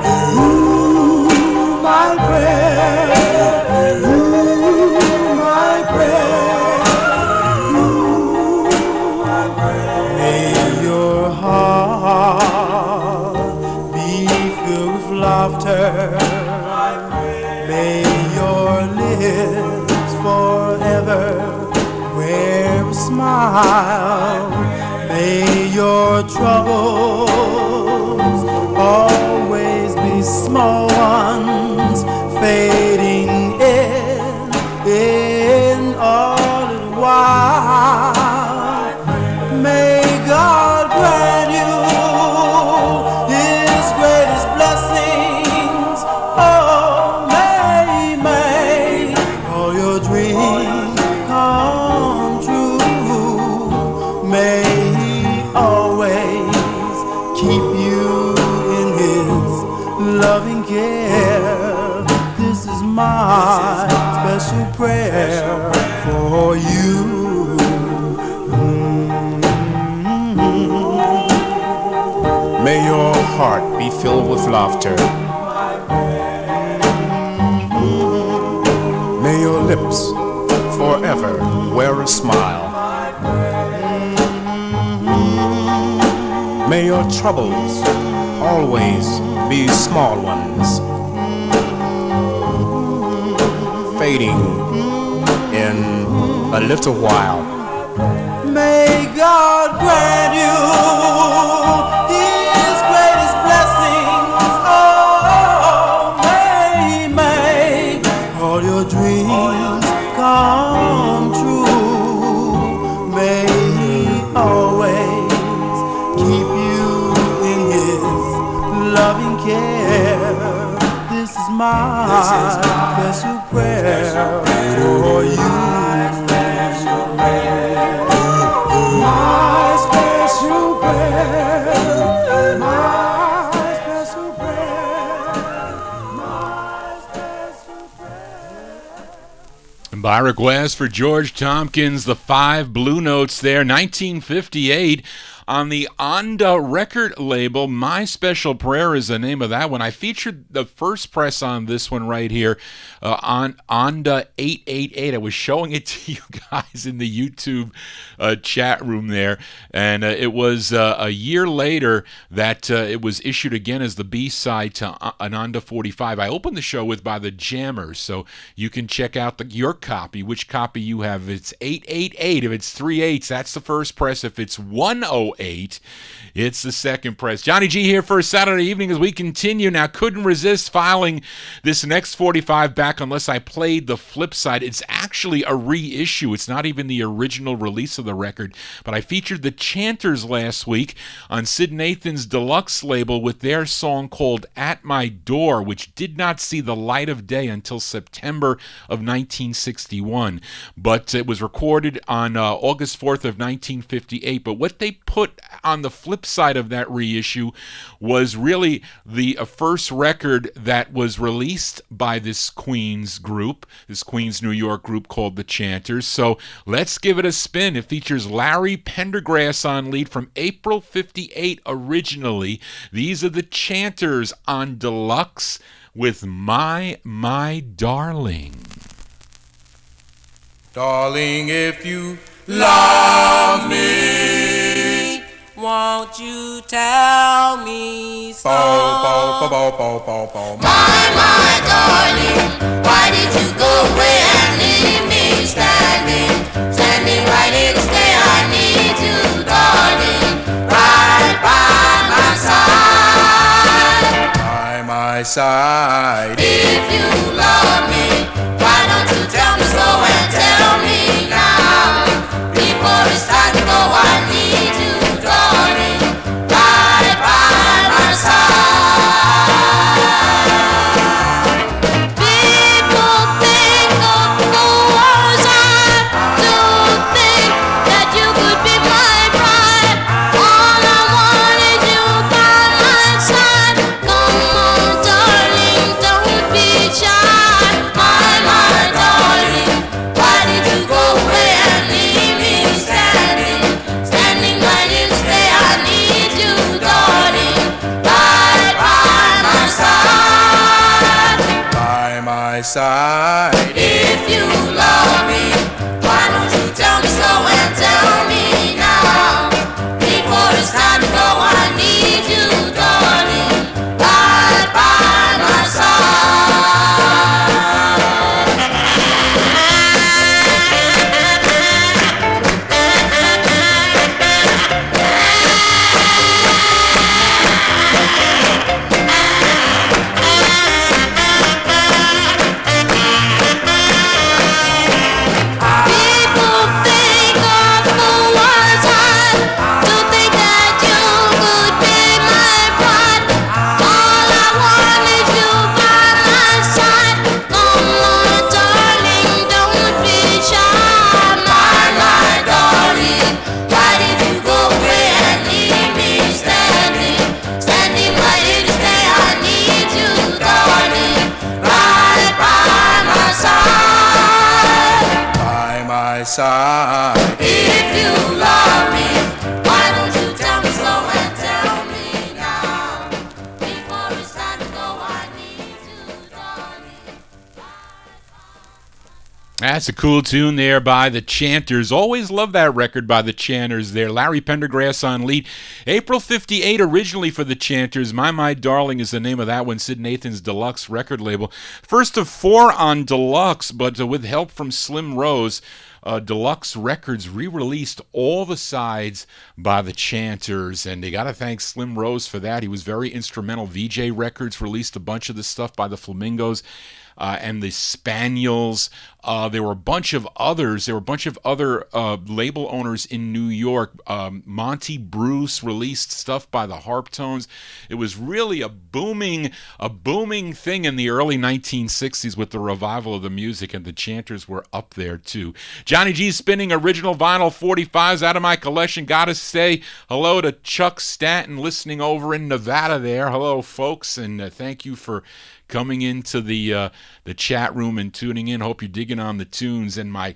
do my prayer, do my prayer. May your heart be filled with laughter. May your lips forever wear a smile. your troubles always be small ones, fading in all the while. May God grant you His greatest blessings. Oh, may all your dreams come true. May He always keep you in His loving care. This is my special prayer for you. May your heart be filled with laughter. May your lips forever wear a smile. May your troubles always be small ones, fading in a little while. May God grant you His greatest blessings. Oh, may all your dreams come true. May He always keep you in His loving care. This is my special prayer for you. My special prayer, my special prayer, my special prayer. And by request for George Tompkins, the 5 Blue Notes there, 1958. On the Onda record label, My Special Prayer is the name of that one. I featured the first press on this one right here on Onda 888. I was showing it to you guys in the YouTube chat room there. And it was a year later that it was issued again as the B-side to an Onda 45. I opened the show with By the Jammers, so you can check out your copy, which copy you have. If it's 888. If it's 3/8, that's the first press. If it's 108, it's the second press. Johnny G here for a Saturday evening as we continue. Now, couldn't resist filing this next 45 back unless I played the flip side. It's actually a reissue. It's not even the original release of the record, but I featured the Chanters last week on Sid Nathan's deluxe label with their song called At My Door, which did not see the light of day until September of 1961, but it was recorded on August 4th of 1958. But what they put on the flip side of that reissue was really the first record that was released by this Queens group, this Queens, New York group called the Chanters. So let's give it a spin. It features Larry Pendergrass on lead from April 58 originally. These are the Chanters on deluxe with My Darling. Darling, if you love me, won't you tell me so? My darling, why did you go away and leave me standing right here to stay? I need you, darling, right by my side. If you love me, why don't you tell me so and tell me now? Before it's time to go, I need you, darling, right by my side. People think of fools, I do think that you could be my bride. All I want is you by my side. Come on, darling, don't be shy. My darling, why did you go away and leave me standing right here to stay? I need you, darling, right by my side. If you love me, why don't you tell me so and tell me now? Before it's time to go, I need you, darling, right by my side. side. If you love me, why don't you tell me so and tell me now? Before it's time to go, I need you, darling. That's a cool tune there by the Chanters. Always love that record by the Chanters there. Larry Pendergrass on lead. April 58 originally for the Chanters. My Darling is the name of that one, Sid Nathan's Deluxe record label. First of 4 on Deluxe, but with help from Slim Rose, Deluxe Records re-released all the sides by the Chanters, and they got to thank Slim Rose for that. He was very instrumental. VJ Records released a bunch of the stuff by the Flamingos and the Spaniels. There were a bunch of others. There were a bunch of other label owners in New York. Monty Bruce released stuff by the Harptones. It was really a booming thing in the early 1960s with the revival of the music, and the Chanters were up there too. Johnny G's spinning original vinyl 45's out of my collection. Gotta say hello to Chuck Stanton listening over in Nevada there. Hello, folks, and thank you for coming into the chat room and tuning in. Hope you're digging on the tunes and my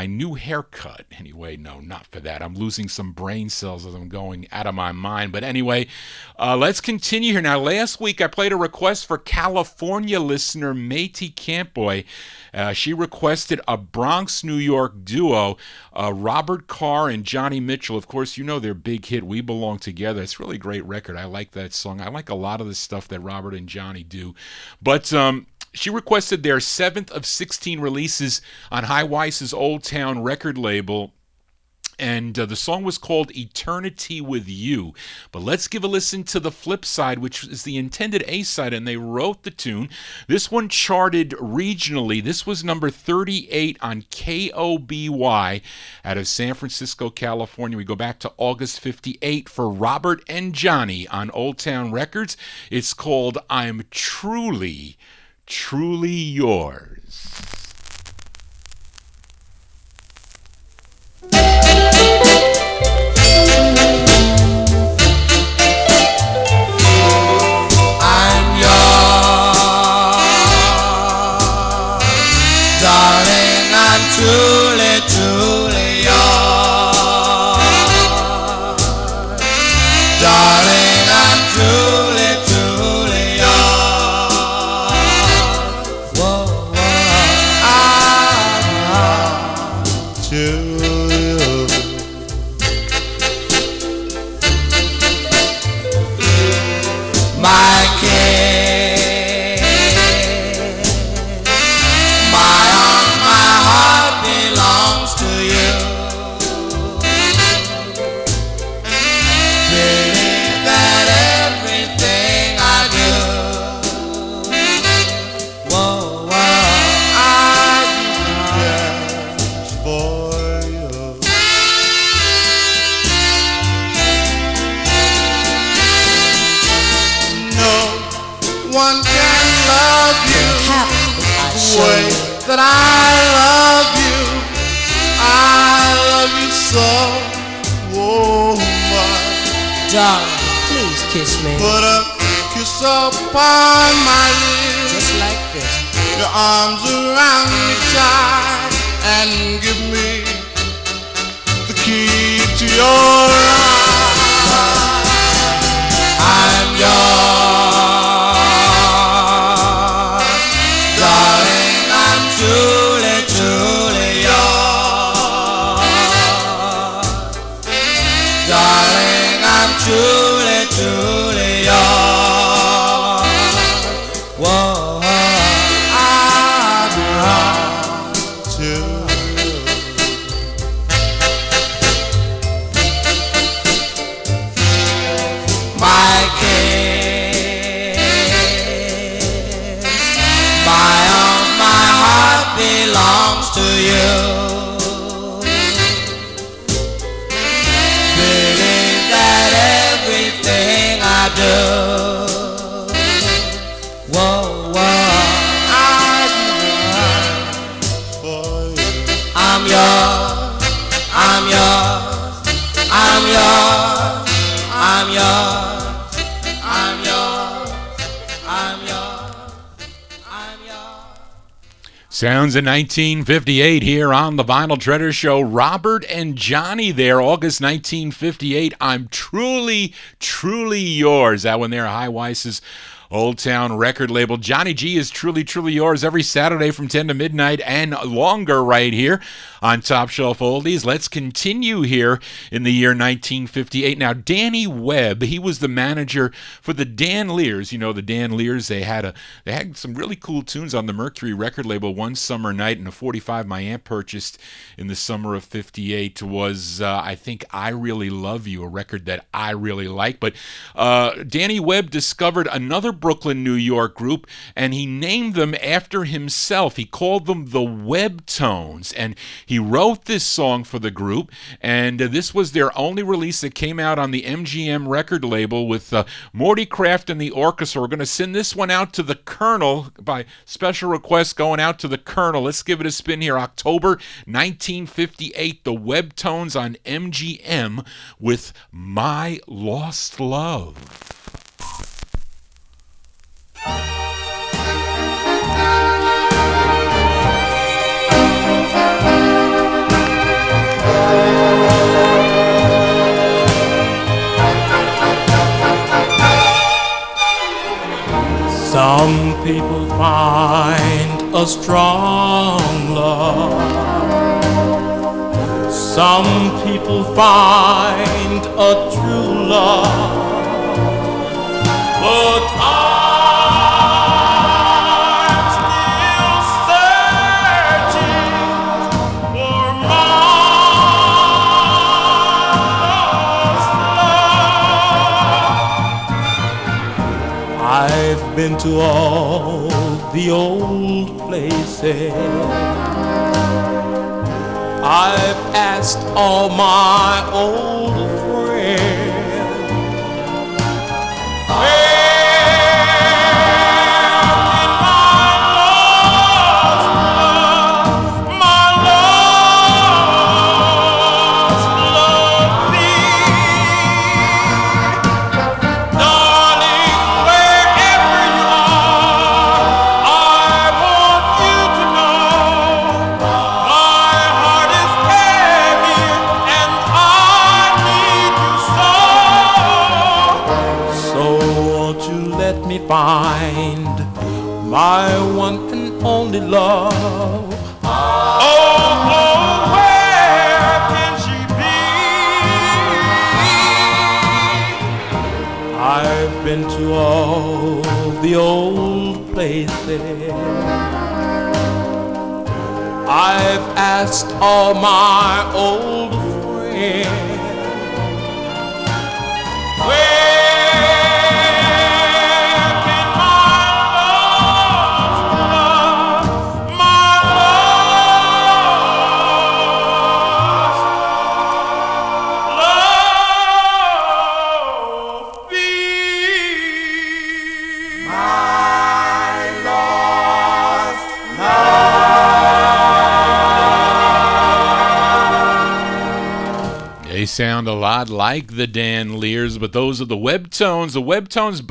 new haircut. Anyway, no, not for that. I'm losing some brain cells as I'm going out of my mind. But anyway, let's continue here. Now, last week I played a request for California listener Métis Campboy. She requested a Bronx, New York duo, Robert Carr and Johnny Mitchell. Of course, you know their big hit, We Belong Together. It's a really great record. I like that song. I like a lot of the stuff that Robert and Johnny do. But she requested their 7th of 16 releases on High Weiss's Old Town record label. And the song was called Eternity With You. But let's give a listen to the flip side, which is the intended A-side, and they wrote the tune. This one charted regionally. This was number 38 on KOBY out of San Francisco, California. We go back to August 58 for Robert and Johnny on Old Town Records. It's called I'm Truly, Truly Yours. Truly, truly yours. Darling, I'm truly, truly yours. Whoa, whoa, I'm to you. My king, my arm, my heart belongs to you. Believe that everything I do, whoa, whoa, I do just for you. No one can love you the way that I love you. I love you so, oh my. Darling, please kiss me. Put a kiss upon my lips, just like this. Your arms around me tight, and give me the key to your life. I'm yours, darling. I'm truly, truly yours. Darling, I'm truly, truly yours. Whoa, I belong to you. My kiss, my arm, my heart belongs to you. Believe that everything I do, whoa, whoa, I do for you. I'm yours, I'm yours, I'm yours, I'm yours, I'm yours, I'm yours, I'm yours. Sounds of 1958 here on the Vinyltreasure Show. Robert and Johnny there, August 1958. I'm truly, truly yours. That one there, High Weiss's Old Town record label. Johnny G is truly, truly yours every Saturday from 10 to midnight and longer right here on Top Shelf Oldies. Let's continue here in the year 1958. Now, Danny Webb, he was the manager for the Dan Lears. You know, the Dan Lears, they had some really cool tunes on the Mercury record label. One Summer Night, and a 45 my aunt purchased in the summer of 58 was, I think, I Really Love You, a record that I really like. But Danny Webb discovered another Brooklyn, New York group, and he named them after himself. He called them the Webtones, and he wrote this song for the group, and this was their only release that came out on the MGM record label with Morty Kraft and the orchestra. We're going to send this one out to the Colonel by special request, going out to the Colonel. Let's give it a spin here. October 1958, the Webtones on MGM with My Lost Love. Some people find a strong love. Some people find a true love. But I'm still searching for my lost love. I've been to all the old places. I've asked all my old friends. Find my one and only love. Oh, where can she be? I've been to all the old places. I've asked all my old friends. They sound a lot like the Dan Lears, but those are the Webtones. The Webtones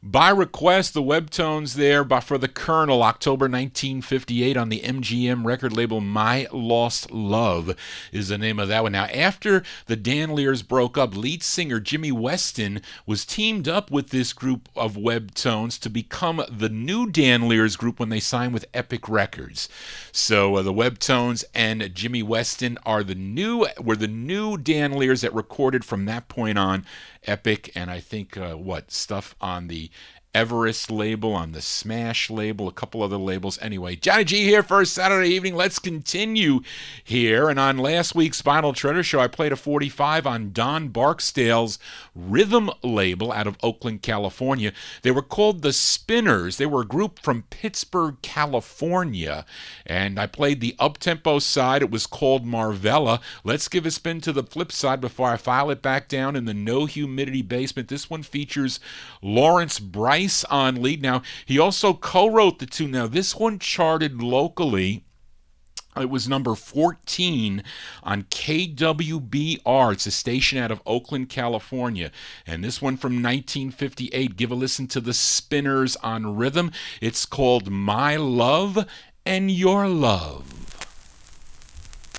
by request, the Webtones there for the Colonel, October 1958 on the MGM record label. My Lost Love is the name of that one. Now, after the Dan Lears broke up, lead singer Jimmy Weston was teamed up with this group of Webtones to become the new Dan Lears group when they signed with Epic Records. So the Webtones and Jimmy Weston were the new Dan Lears that recorded from that point on Epic, and I think stuff on the Everest label, on the Smash label, a couple other labels. Anyway, Johnny G here for a Saturday evening. Let's continue here. And on last week's Vinyltreasure Show, I played a 45 on Don Barksdale's Rhythm label out of Oakland, California. They were called the Spinners. They were a group from Pittsburgh, California. And I played the up-tempo side. It was called Marvella. Let's give a spin to the flip side before I file it back down in the no humidity basement. This one features Lawrence Bryce on lead. Now, he also co-wrote the tune. Now, this one charted locally. It was number 14 on KWBR. It's a station out of Oakland, California. And this one from 1958. Give a listen to the Spinners on Rhythm. It's called My Love and your love.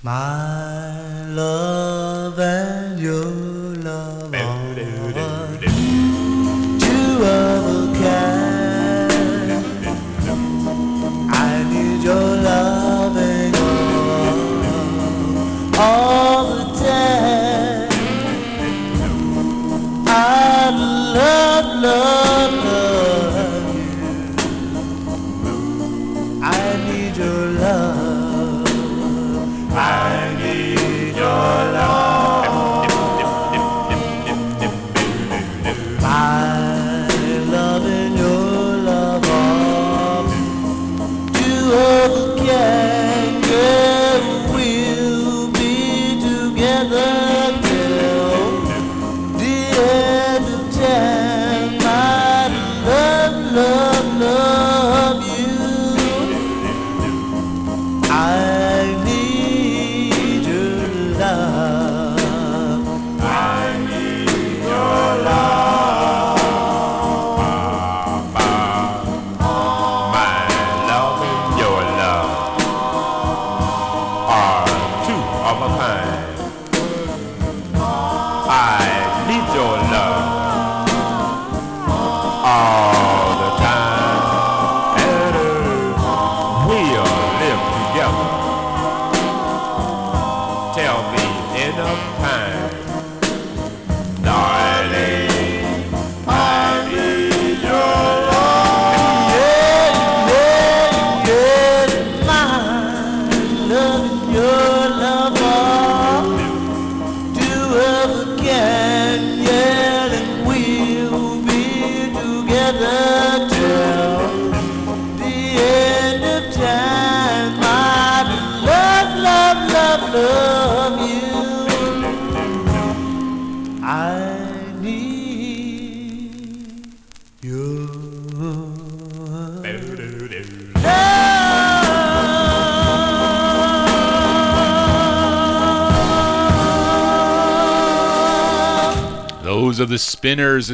My love and your love are two of a kind. I need your love and your love all the time. I love, love, love you. I need your love. I need your love. My love and your love are two of a kind. Yeah, we'll be together till the end of time. I love, love, love you. I need your love. I need your love. My love and your love are two of a kind. I need your love all the time, and we'll live together till the end of time. Darling, I need your love. Yeah, yeah, my love and your love are two of a kind. Yeah, and we'll be together till the end of time. I love, love, love, love you. I need your Those are the Spinners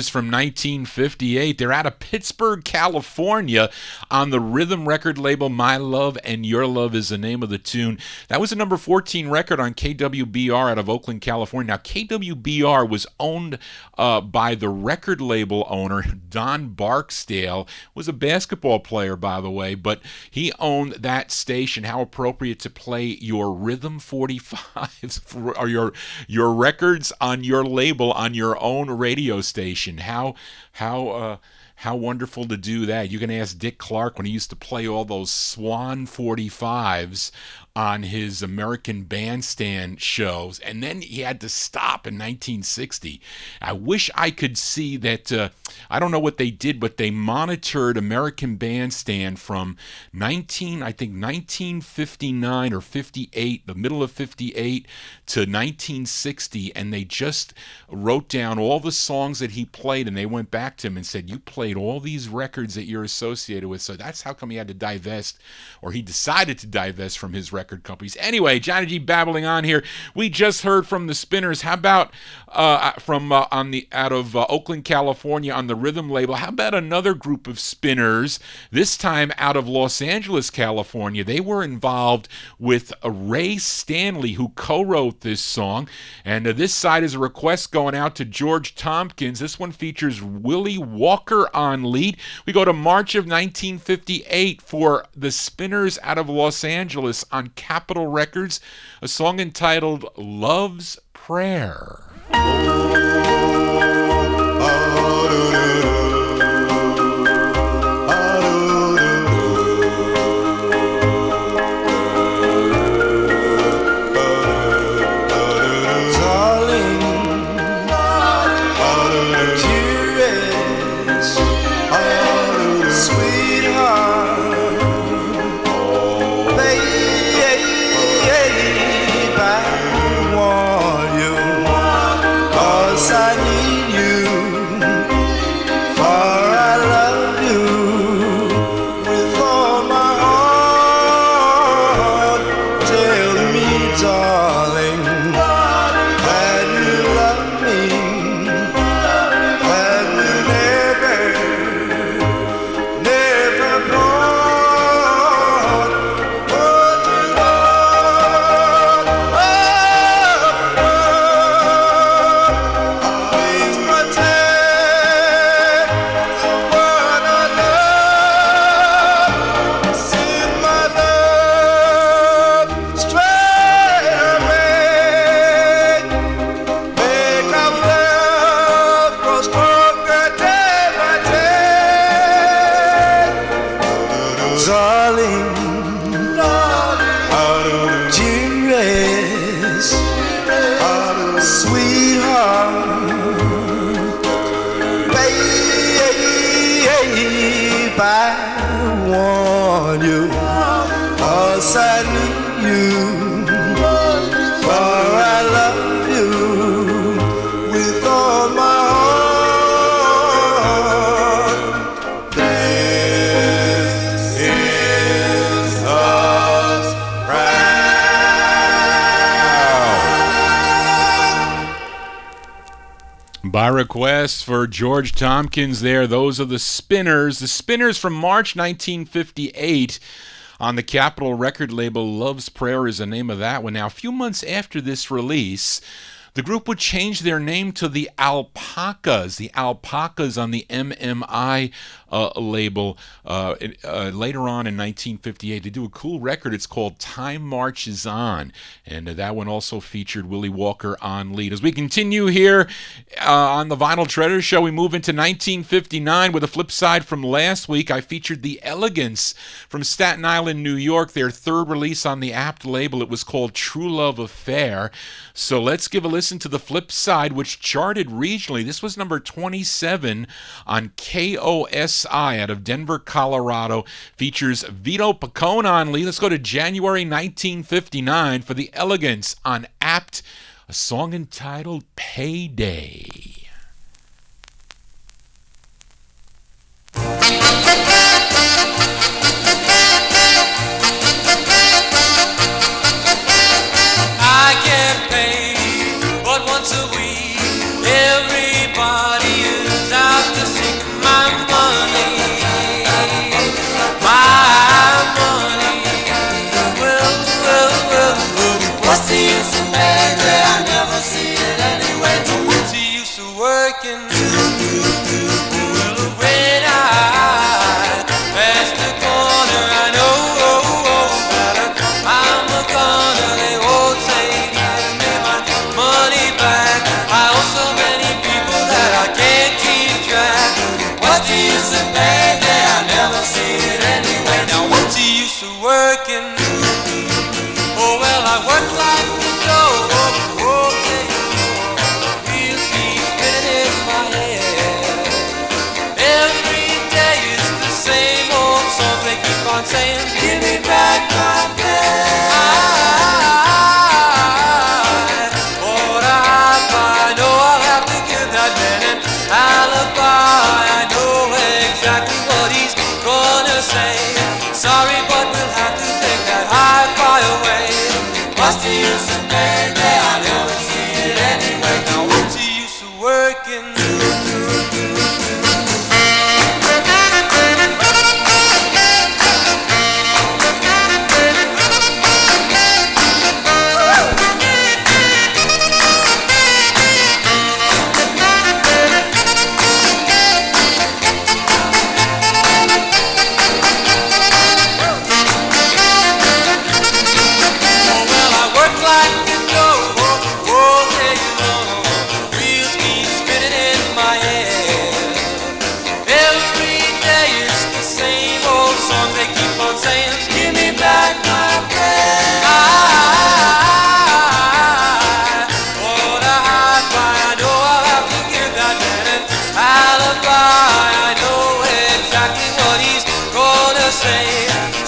from 1958. They're out of Pittsburgh, California, on the rhythm record label My Love and Your Love is the name of the tune. That was a number 14 record on KWBR out of Oakland, California. Now, KWBR was owned by the record label owner, Don Barksdale. Was a basketball player, by the way, but he owned that station. How appropriate to play your rhythm 45s or your records on your label on your own radio station. How wonderful to do that. You can ask Dick Clark when he used to play all those Swan 45's on his American Bandstand shows, and then he had to stop in 1960. I wish I could see that. I don't know what they did, but they monitored American Bandstand from 1959 or 58, the middle of 58 to 1960, and they just wrote down all the songs that he played, and they went back to him and said, you played all these records that you're associated with, so that's how come he had to divest, or he decided to divest from his record companies. Anyway, Johnny G babbling on here. We just heard from the Spinners. How about out of Oakland, California, on the rhythm label? How about another group of Spinners? This time out of Los Angeles, California. They were involved with Ray Stanley, who co-wrote this song. And this side is a request going out to George Tompkins. This one features Willie Walker on lead. We go to March of 1958 for the Spinners out of Los Angeles on Capitol Records, a song entitled Love's Prayer. Call I want you, 'cause I need you, for I love you with all my heart. This is God's By request for George Tompkins there, those are the Spinners. The Spinners from March 1958 on the Capitol record label. Love's Prayer is the name of that one. Now, a few months after this release, the group would change their name to the Alpacas. The Alpacas on the MMI label later on in 1958. They do a cool record. It's called Time Marches On. And that one also featured Willie Walker on lead. As we continue here on the Vinyltreasure Show, we move into 1959 with a flip side from last week. I featured the Elegance from Staten Island, New York, their third release on the Apt label. It was called True Love Affair. So let's give a listen to the flip side, which charted regionally. This was number 27 on KOSI out of Denver, Colorado. Features Vito Pacone on lead. Let's go to January 1959 for the Elegance on Apt, a song entitled Payday. I get paid, but once a week, everybody is out to seek my money. My money. Well, what's the use of baby? I never see it anyway. What's the use of working? Well, when I pass the corner, I know that I'm a goner. They won't say give me my money back. I owe so many people that I can't keep track. What's the use of baby? I never see it anyway. Now what's the use of working? Oh well, I work like the dough. Okay, wheels keep spinning in my head. Every day is the same old song. They keep on saying, give me back my pay. I know I'll have to give that man an alibi. I know exactly what he's gonna say. Sorry, but we'll have to take that hi-fi away. What's the use of baby? I never see it anyway. Now what's the use of working?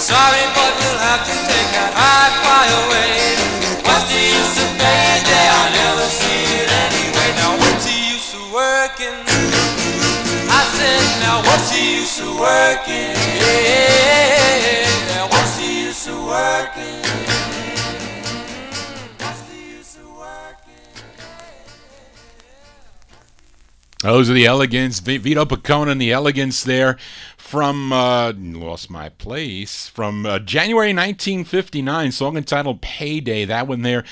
Sorry, but we'll have to take that hi-fi away. What's the use of payday? I never see it anyway. Now what's the use of working? I said, now what's the use of working? Yeah, now what's the use of working? What's the use of working? Those are the Elegance, Vito Pacone and the Elegance there from, lost my place, from January 1959, song entitled Payday. That one there,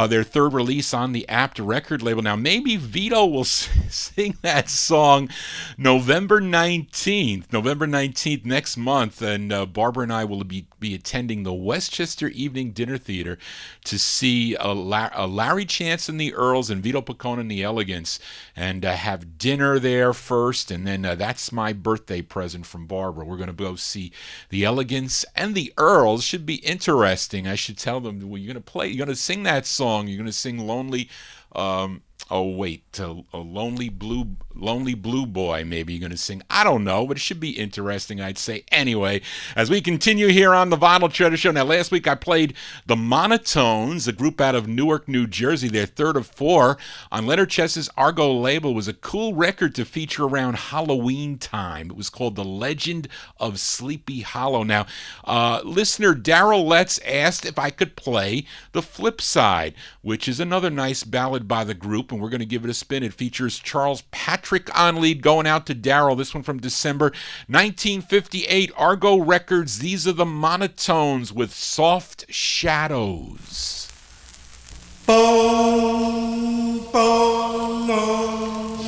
their third release on the Apt record label. Now, maybe Vito will sing that song November 19th, next month, and Barbara and I will be attending the Westchester Evening Dinner Theater to see Larry Chance and the Earls and Vito Pacone and the Elegance, and have dinner there first, and then that's my birthday present from Barbara. We're going to go see the Elegance and the Earls. Should be interesting. I should tell them, well, you're going to sing that song. You're going to sing Lonely, a Lonely Blue Lonely Blue Boy, maybe you're going to sing. I don't know, but it should be interesting, I'd say. Anyway, as we continue here on the Vinyltreasure Show. Now, last week I played the Monotones, a group out of Newark, New Jersey. Their third of four on Leonard Chess's Argo label. Was a cool record to feature around Halloween time. It was called The Legend of Sleepy Hollow. Now, listener Daryl Letts asked if I could play the flip side, which is another nice ballad by the group, and we're going to give it a spin. It features Charles Patrick on lead, going out to Daryl. This one from December 1958, Argo Records. These are the Monotones with Soft Shadows. Boom, boom, boom.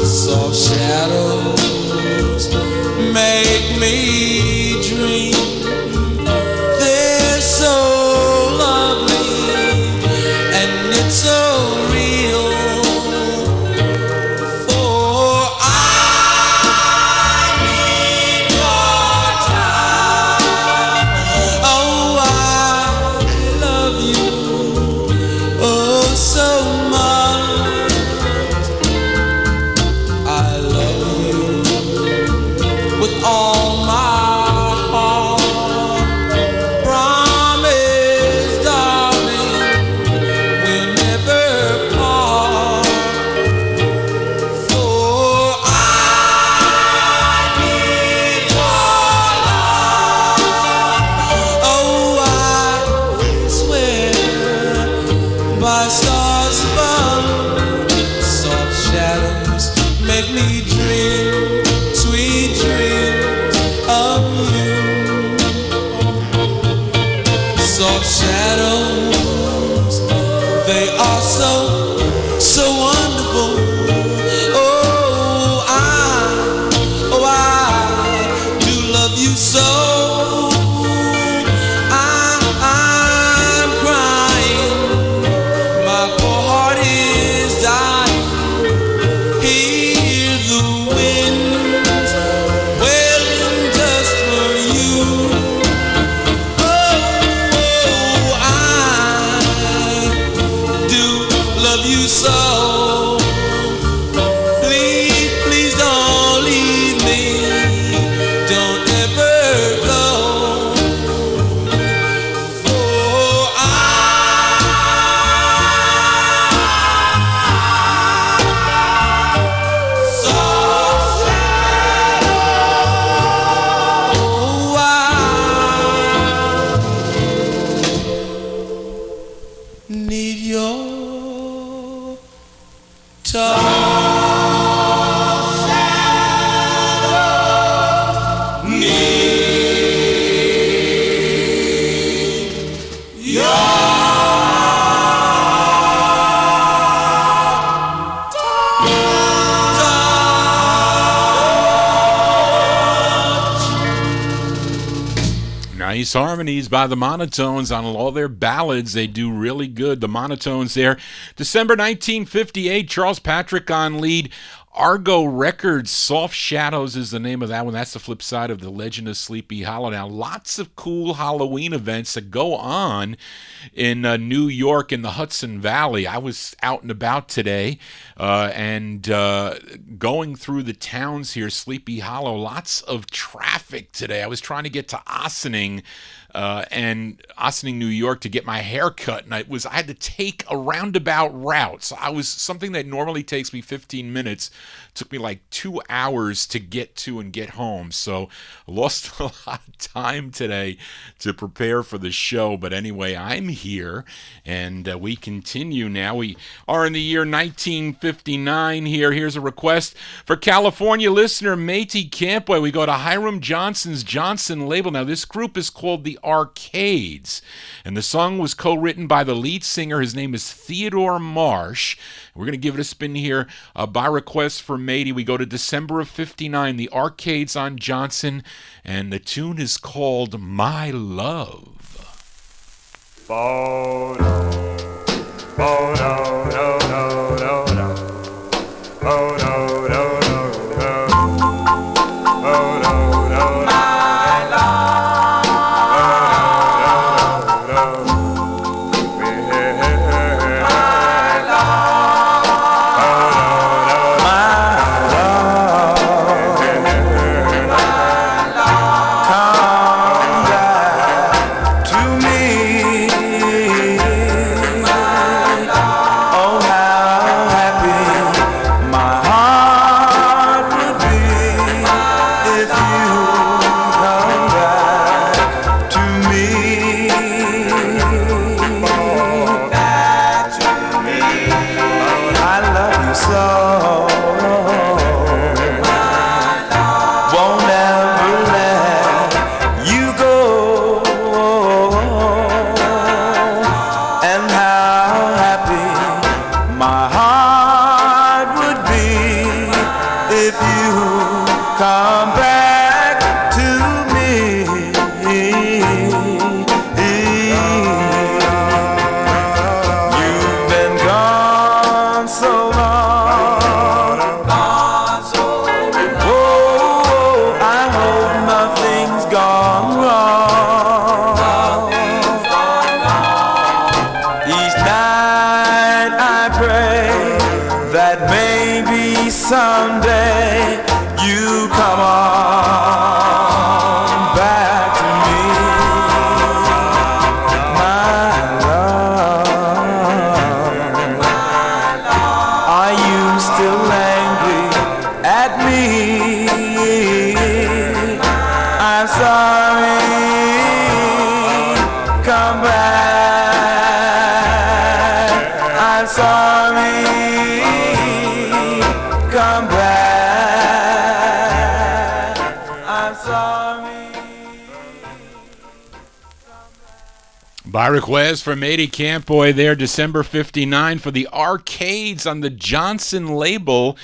Soft shadows make me dream. They're so lovely and it's so real. For I need your time. Oh, I love you oh so much. I love you with all my heart. Promise, darling, we'll never part. For I need your love. Oh, I swear by stars above, soft shadows make me dream, sweet dreams of you. Soft shadows, they are so wonderful. Oh, I do love you so. I'm crying, my poor heart is dying. Hear the winds wailing just for you. Oh, I do love you so. Please, please don't leave me. Don't ever go. For I soft shadow. Oh, I need your touch. Need your Nice harmonies by the Monotones on all their ballads. They do really good. The Monotones there. December 1958, Charles Patrick on lead. Argo Records, Soft Shadows is the name of that one. That's the flip side of The Legend of Sleepy Hollow. Now, lots of cool Halloween events that go on in New York in the Hudson Valley. I was out and about today and going through the towns here, Sleepy Hollow. Lots of traffic today. I was trying to get to Ossining, New York, to get my hair cut, and I had to take a roundabout route. So something that normally takes me 15 minutes took me like 2 hours to get to and get home. So I lost a lot of time today to prepare for the show. But anyway, I'm here, and we continue now. We are in the year 1959 here. Here's a request for California listener Matey Campway. We go to Hiram Johnson's Johnson label. Now, this group is called the Arcades, and the song was co-written by the lead singer. His name is Theodore Marsh. We're going to give it a spin here by request for Matey. We go to December of 59, the Arcades on Johnson, and the tune is called My Love. My love. By request from Eddie Campboy there, December 59 for the Arcades on the Johnson label.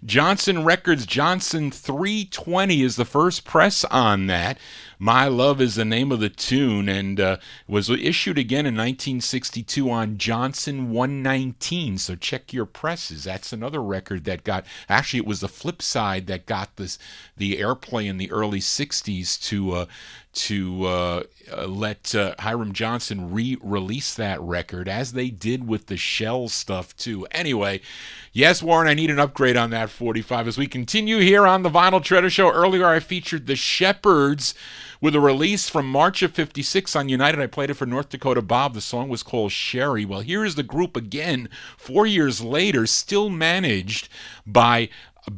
Johnson Records, Johnson 320 is the first press on that. My Love is the name of the tune, and was issued again in 1962 on Johnson 119, so check your presses. That's another record that got, actually it was the flip side that got the airplay in the early 60s to let Hiram Johnson re-release that record, as they did with the Shell stuff too. Anyway, yes, Warren, I need an upgrade on that 45. As we continue here on the Vinyltreasure Show, earlier I featured the Shepherds with a release from March of 56 on United. I played it for North Dakota Bob. The song was called Sherry. Well, here is the group again, 4 years later, still managed by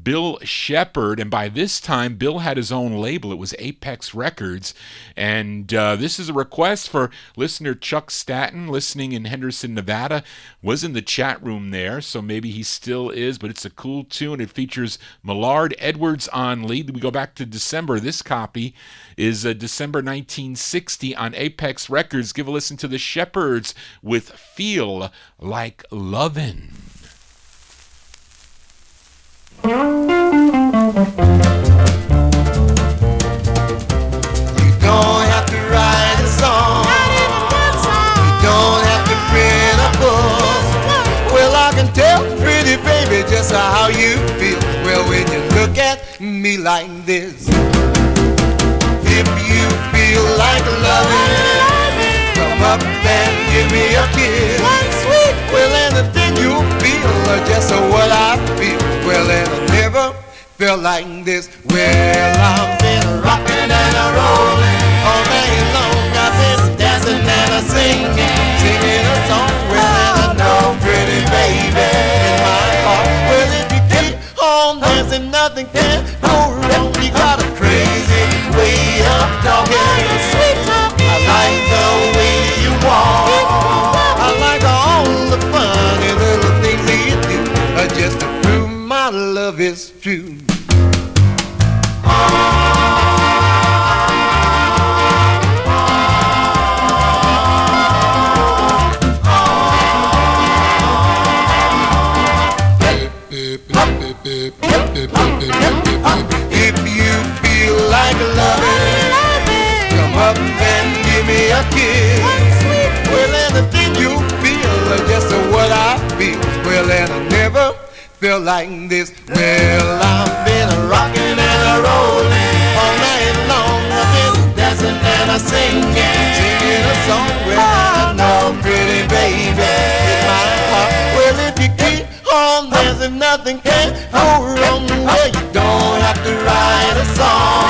Bill Shepard, and by this time Bill had his own label. It was Apex Records, and this is a request for listener Chuck Staten, listening in Henderson, Nevada. Was in the chat room there, so maybe he still is, but it's a cool tune. It features Millard Edwards on lead. We go back to December. This copy is December 1960 on Apex Records. Give a listen to the Shepherds with Feel Like Lovin'. You don't have to write a song. You don't have to print a book. Well, I can tell, pretty baby, just how you feel. Well, when you look at me like this, if you feel like loving, come up and give me a kiss. Well, anything you feel, just what I feel. Well, and I never felt like this. Well, I've been rocking and a rolling all day long. I've been dancing and a singing a song. Well, and I know, pretty baby, in my heart. Well, if you keep on dancing, nothing can go wrong. You got a crazy way of talking. I like the way you walk. I like all the funny little things that you do, just to prove my love is true. If you feel like loving, come up and give me a kiss. Well, anything you feel, just what I feel. Well, and I never felt like this. Well, I've been rocking and a rolling all night long. I've been dancing and a singing a song. Well, I know, pretty baby, in my heart. Well, if you keep on dancing, nothing can go wrong. Well, you don't have to write a song.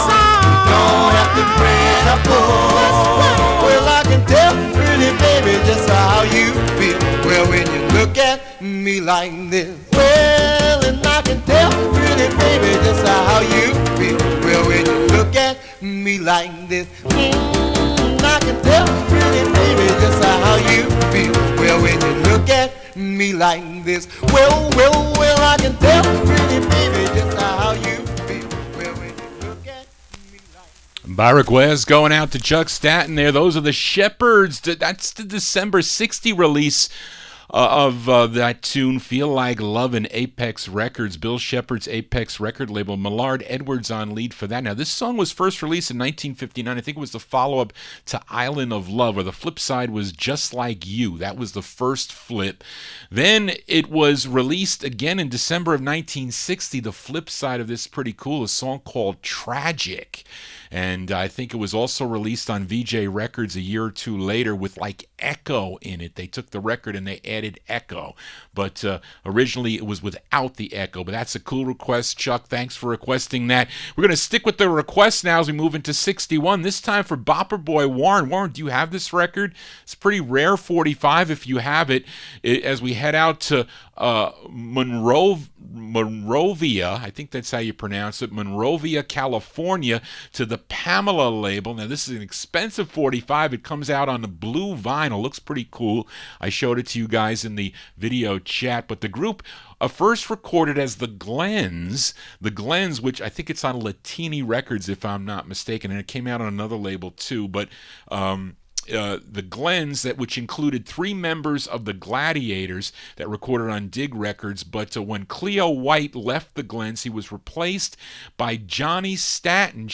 You don't have to print a book. Well, I can tell, pretty baby, just how you feel. Well, when you look at me like this, well, and I can tell, pretty baby, just how you feel. Well, when you look at me like this, I can tell, pretty baby, just how you feel. Well, when you look at me like this, well, I can tell, pretty baby, just how you feel. Well, when you look at me like. By request, going out to Chuck Staten there. Those are the Shepherds. That's the December 60 release of that tune, Feel Like Lovin', Apex Records, Bill Shepard's Apex record label. Millard Edwards on lead for that. Now, this song was first released in 1959. I think it was the follow-up to Island of Love, or the flip side was Just Like You. That was the first flip. Then it was released again in December of 1960. The flip side of this is pretty cool, a song called Tragic. And I think it was also released on VJ Records a year or two later with like echo in it. They took the record and they added echo. But originally it was without the echo. But that's a cool request, Chuck. Thanks for requesting that. We're going to stick with the request now as we move into 61. This time for Bopper Boy Warren. Warren, do you have this record? It's a pretty rare 45 if you have it. As we head out to Monrovia, I think that's how you pronounce it, Monrovia, California, to the Pamela label. Now, this is an expensive 45. It comes out on the blue vinyl. Looks pretty cool. I showed it to you guys in the video chat, but the group first recorded as the Glens, which I think it's on Latini Records, if I'm not mistaken, and it came out on another label too, but the Glens, which included 3 members of the Gladiators that recorded on Dig Records. But when Cleo White left the Glens, he was replaced by Johnny Staton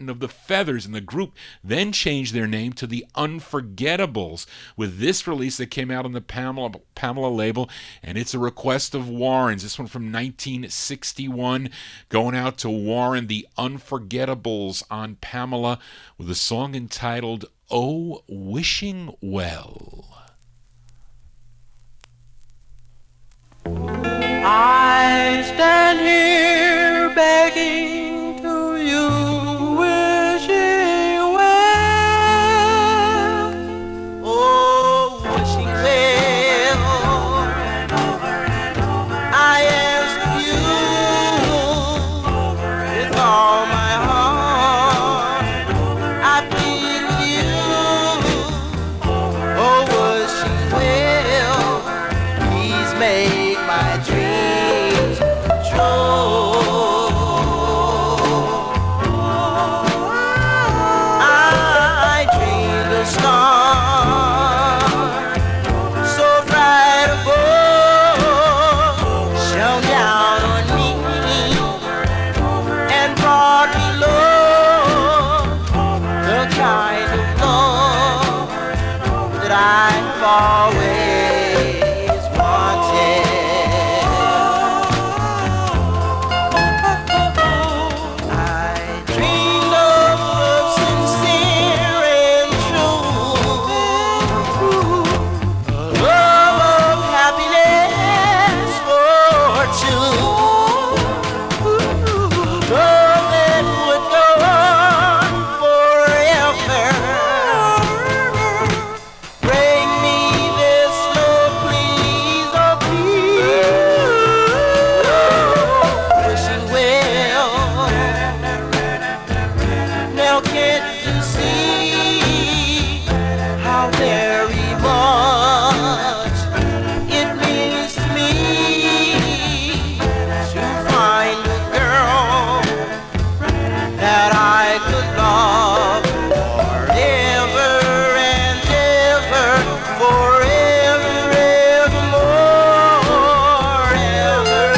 of the Feathers, and the group then changed their name to the Unforgettables with this release that came out on the Pamela label, and it's a request of Warren's. This one from 1961, going out to Warren, the Unforgettables on Pamela, with a song entitled "Oh, Wishing Well." I stand here begging to you, wishing well. Oh, wishing well. I ask you with all my heart. I plead with you. Oh, wishing well. Please make my dreams true. I dreamed a star so bright above shone down on me and brought me love, the kind of love that I've always wanted. I dreamed of love sincere and true, a love of happiness for two, love that would go on forever. Bring me this love, please, oh please. Wishing well. Now can't you see how very much it means to me to find a girl that I could love forever and ever, forever, evermore, ever,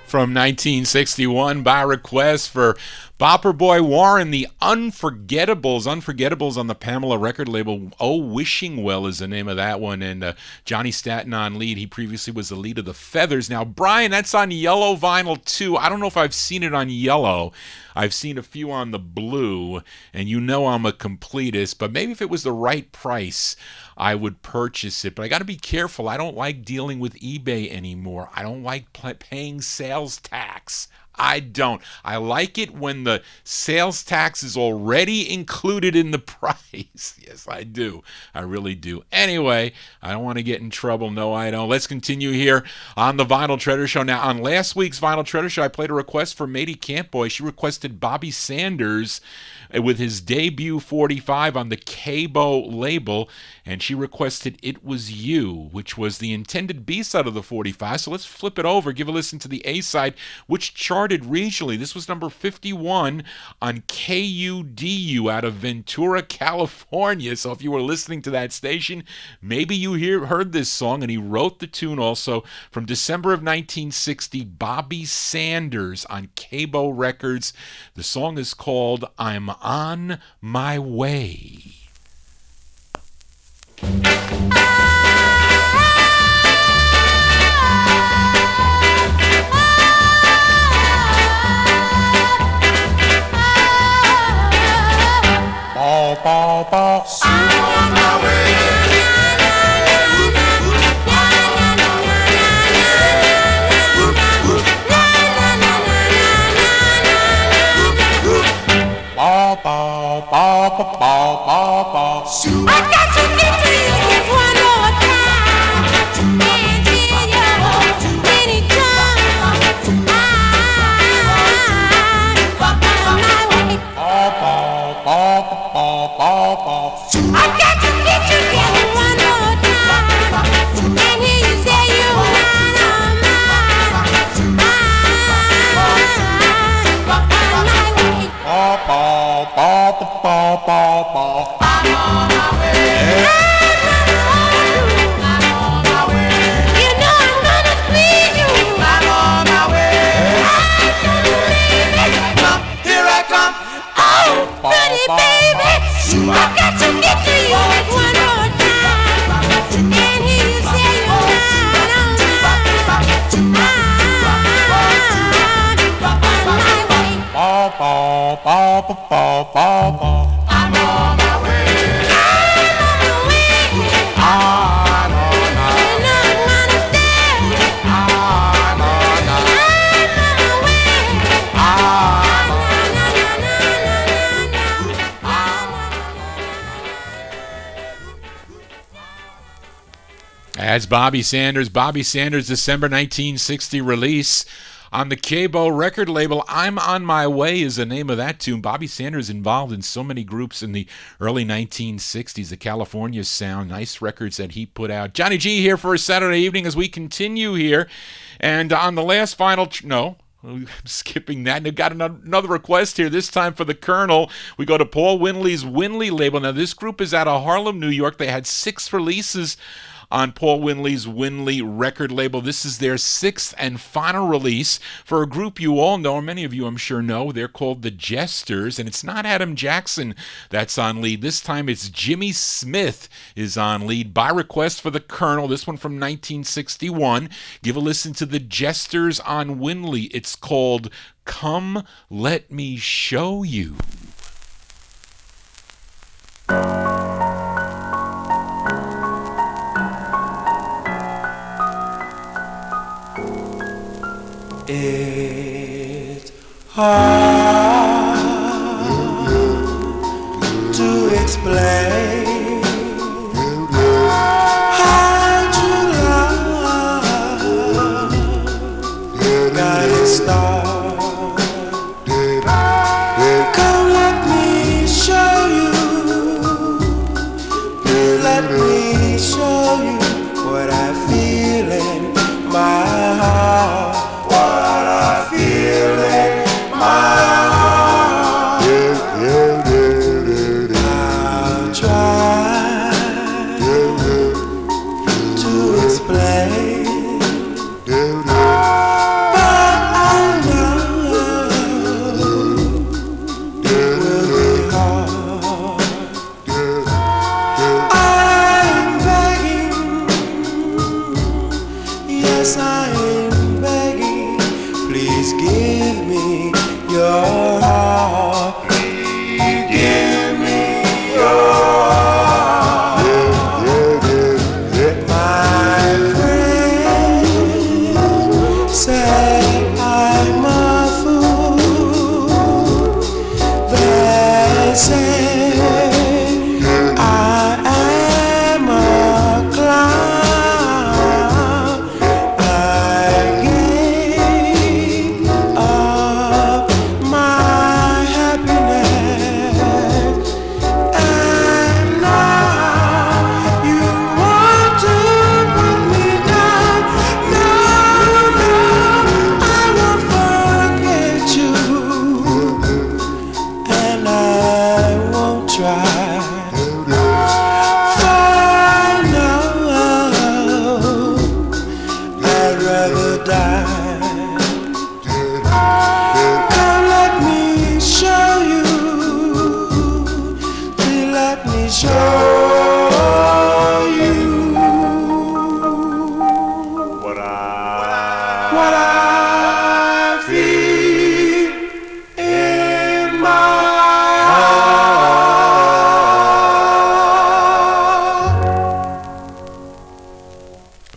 From 1961 by request for Bopper Boy Warren, the Unforgettables on the Pamela record label. Oh, Wishing Well is the name of that one, and Johnny Staton on lead. He previously was the lead of the Feathers. Now, Brian, that's on yellow vinyl too. I don't know if I've seen it on yellow. I've seen a few on the blue, and you know I'm a completist, but maybe if it was the right price, I would purchase it. But I got to be careful. I don't like dealing with eBay anymore. I don't like paying sales tax. I don't. I like it when the sales tax is already included in the price. Yes, I do. I really do. Anyway, I don't want to get in trouble. No, I don't. Let's continue here on the Vinyl Treasure Show. Now, on last week's Vinyl Treasure Show, I played a request for Matey Campboy. She requested Bobby Sanders with his debut 45 on the Cabo label, and she requested It Was You, which was the intended B-side of the 45. So let's flip it over, give a listen to the A-side, which charted regionally. This was number 51 on KUDU out of Ventura, California. So if you were listening to that station, maybe you heard this song, and he wrote the tune also. From December of 1960, Bobby Sanders on Cabo Records. The song is called I'm On My Way. Ball, ball, ball. I'm on my way. Ball, ball, ball, ball, ball, ball. I got to get to you. That's Bobby Sanders. Bobby Sanders' December 1960 release on the Cabo record label. I'm on My Way is the name of that tune. Bobby Sanders involved in so many groups in the early 1960s. The California Sound, nice records that he put out. Johnny G here for a Saturday evening as we continue here. And on the last final, I'm skipping that. And I've got another request here, this time for the Colonel. We go to Paul Winley's Winley label. Now, this group is out of Harlem, New York. They had 6 releases on Paul Winley's Winley record label. This is their 6th and final release for a group you all know, or many of you I'm sure know. They're called the Jesters, and it's not Adam Jackson that's on lead. This time it's Jimmy Smith is on lead by request for the Colonel. This one from 1961. Give a listen to the Jesters on Winley. It's called Come Let Me Show You. It's hard to explain how true love got its start. Come let me show you. Let me show you what I feel in my heart. I'll try to explain, but I know it will be hard. I'm begging, yes I'm begging, please give me your heart. Please give me your heart. My friend said I'm a fool. They say I am a clown. I gave up my happiness, and now you want to put me down. No, I won't forget you, and I won't try. For now, I'd rather die. Come let me show you. Please let me show you what I feel in my heart.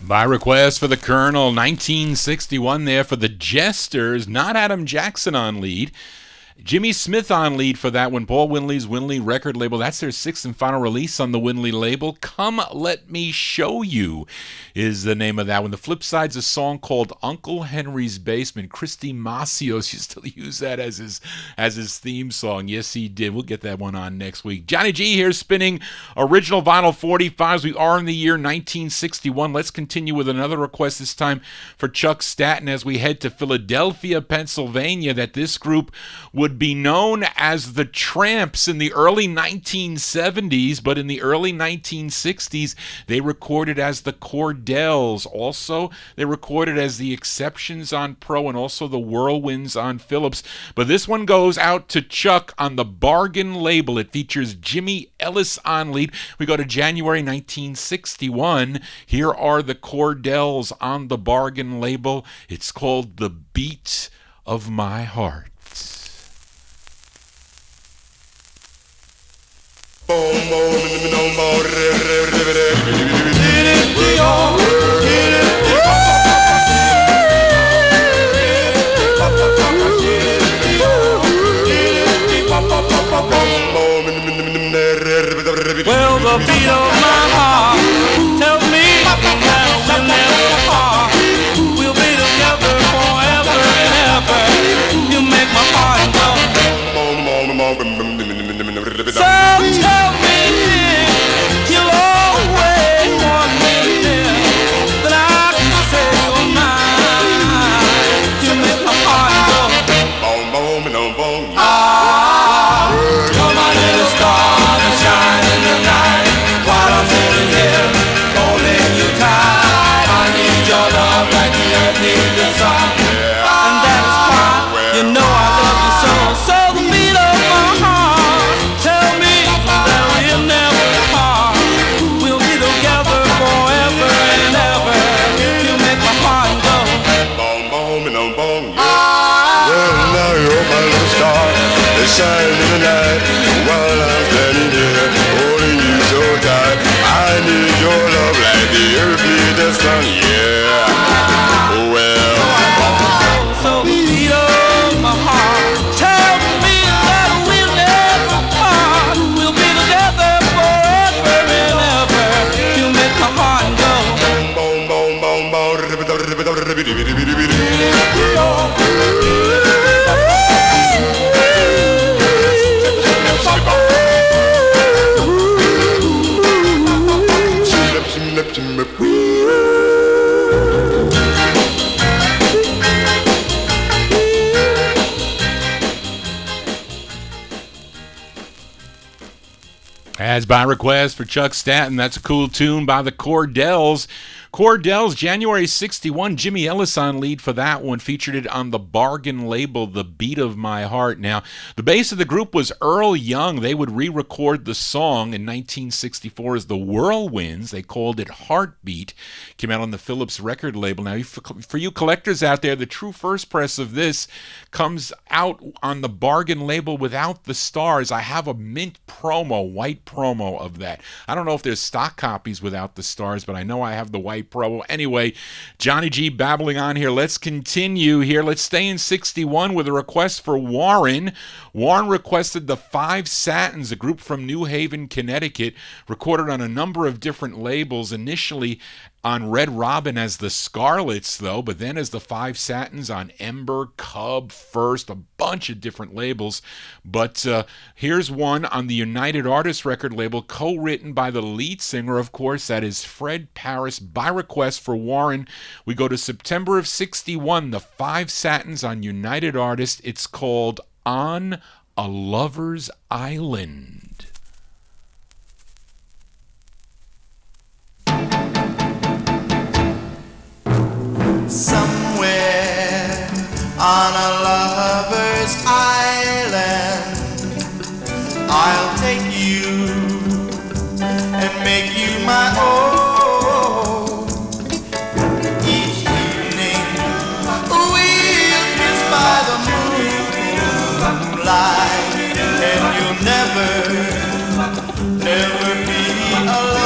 By request for the Colonel, 1961 there for the Jesters, not Adam Jackson on lead. Jimmy Smith on lead for that one. Paul Winley's Winley record label. That's their 6th and final release on the Winley label. Come Let Me Show You is the name of that one. The flip side's a song called Uncle Henry's Basement. Christy Macios used to use that as his theme song. Yes, he did. We'll get that one on next week. Johnny G here spinning original vinyl 45's. We are in the year 1961. Let's continue with another request, this time for Chuck Staton, as we head to Philadelphia, Pennsylvania, that this group would be known as the Tramps in the early 1970s, but in the early 1960s, they recorded as the Kordells. Also, they recorded as the Exceptions on Pro and also the Whirlwinds on Philips. But this one goes out to Chuck on the Bargain label. It features Jimmy Ellis on lead. We go to January 1961. Here are the Kordells on the Bargain label. It's called The Beat of My Heart. Well, the beat of my heart tells me that As by request for Chuck Staton, that's a cool tune by the Kordells. Kordells, January 61, Jimmy Ellis on lead for that one, featured it on the bargain label, The Beat of My Heart. Now, the bass of the group was Earl Young. They would re-record the song in 1964 as the Whirlwinds. They called it Heartbeat. Came out on the Philips record label. Now, for you collectors out there, the true first press of this comes out on the bargain label without the stars. I have a mint promo, white promo of that. I don't know if there's stock copies without the stars, but I know I have the white promo. Anyway, Johnny G babbling on here. Let's continue here. Let's stay in 61 with a request for Warren. Warren requested the Five Satins, a group from New Haven, Connecticut, recorded on a number of different labels, initially on Red Robin as the Scarlets, though, but then as the Five Satins on Ember, Cub, First, a bunch of different labels. But here's one on the United Artists record label, co-written by the lead singer, of course, that is Fred Paris. By request for Warren, we go to September of 61, the Five Satins on United Artists. It's called On a Lover's Island. Somewhere on a lover's island, I'll take you and make you my own. Each evening we'll kiss by the moonlight, and you'll never be alone.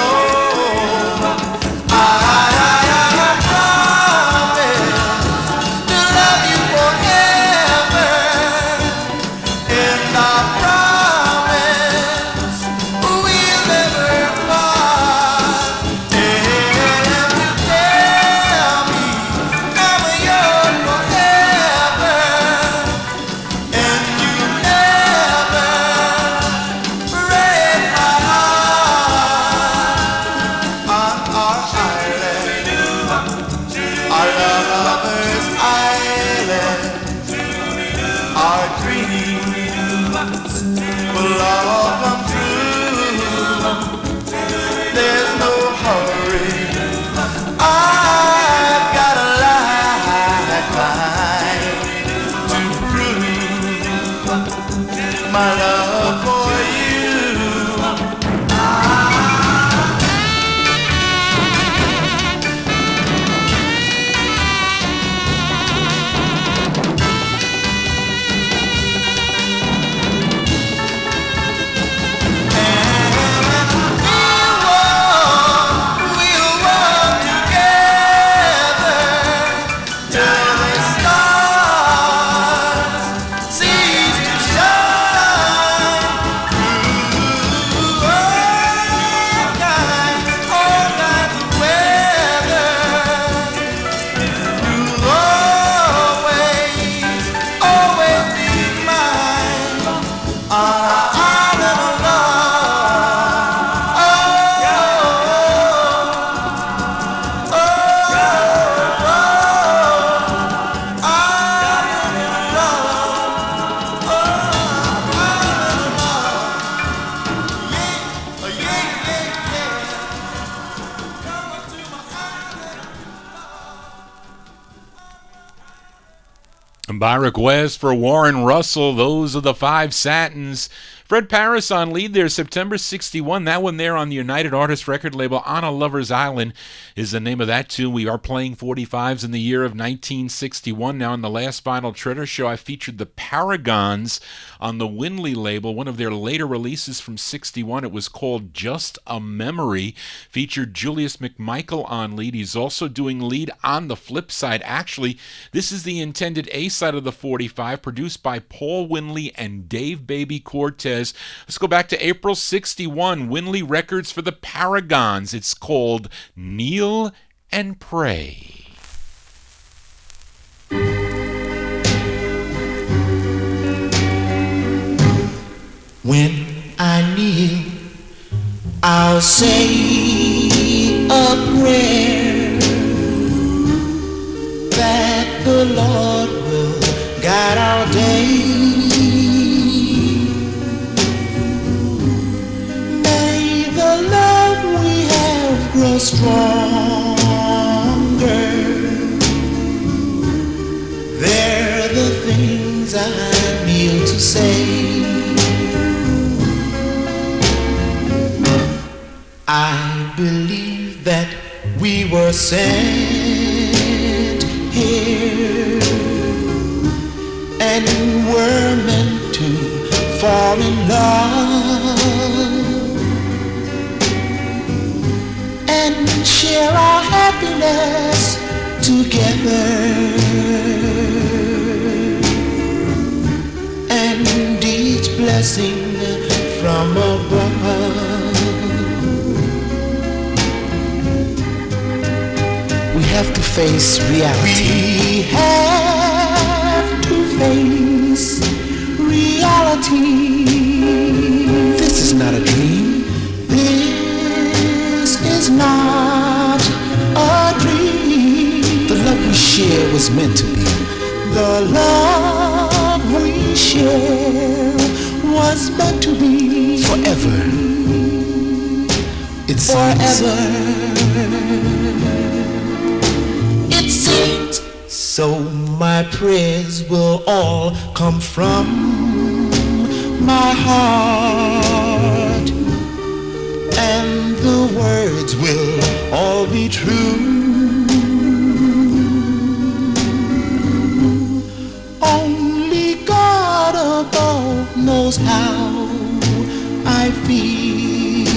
By request for Warren Russell, those are the Five Satins. Fred Paris on lead there, September 61. That one there on the United Artists record label, On a Lover's Island, is the name of that tune. We are playing 45's in the year of 1961. Now, in the last Vinyl Treasure Show, I featured the Paragons on the Winley label, one of their later releases from 61. It was called Just a Memory. Featured Julius McMichael on lead. He's also doing lead on the flip side. Actually, this is the intended A-side of the 45, produced by Paul Winley and Dave Baby Cortez. Let's go back to April 61. Winley Records for the Paragons. It's called Kneel and Pray. I'll say a prayer that the Lord will guide our day. May the love we have grow stronger. They're the things I kneel to say. I believe that we were sent here and were meant to fall in love and share our happiness together. And each blessing from above. We have to face reality. We have to face reality. This is not a dream. This is not a dream. The love we share was meant to be. The love we share was meant to be forever. It's forever. It seems so. My prayers will all come from my heart, and the words will all be true. Knows how I feel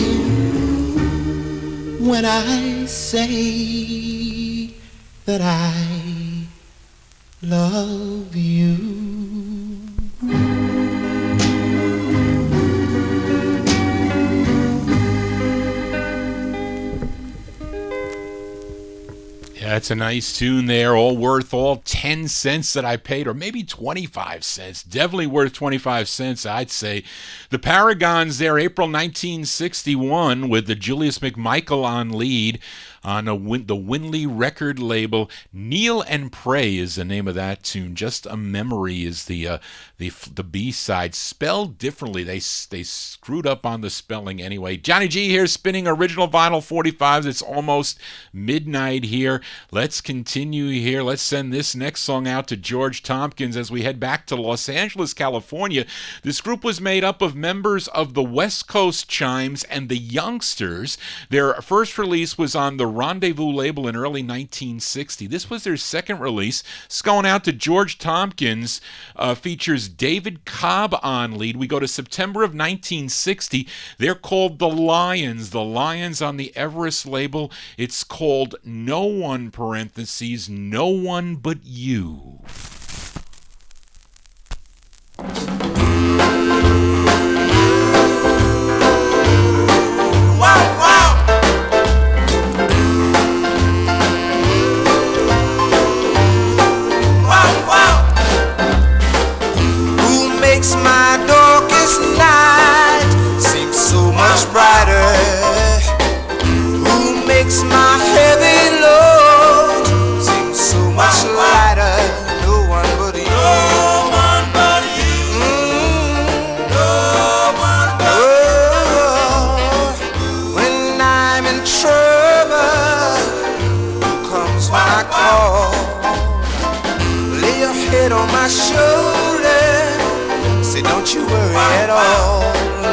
when I say that I love you. That's a nice tune there, all worth all 10 cents that I paid, or maybe 25 cents. Definitely worth 25 cents, I'd say. The Paragons there, April 1961, with the Julius McMichael on lead on the Winley record label. Kneel and Pray is the name of that tune. Just a Memory is the B-side. Spelled differently. They screwed up on the spelling anyway. Johnny G here, spinning original vinyl 45s. It's almost midnight here. Let's continue here. Let's send this next song out to George Tompkins as we head back to Los Angeles, California. This group was made up of members of the West Coast Chimes and the Youngsters. Their first release was on the Rendevouz label in early 1960. This was their second release. It's going out to George Tompkins. Features David Cobb on lead. We go to September of 1960. They're called the Lions. The Lions on the Everest label. It's called No One, parentheses, No One But You. Makes my darkest night seem so much brighter. Who makes my heavy load seem so much lighter? No one but you. No one but you. No one but you. When I'm in trouble, who comes when I call? Lay your head on my shoulder. Say, don't you worry at all.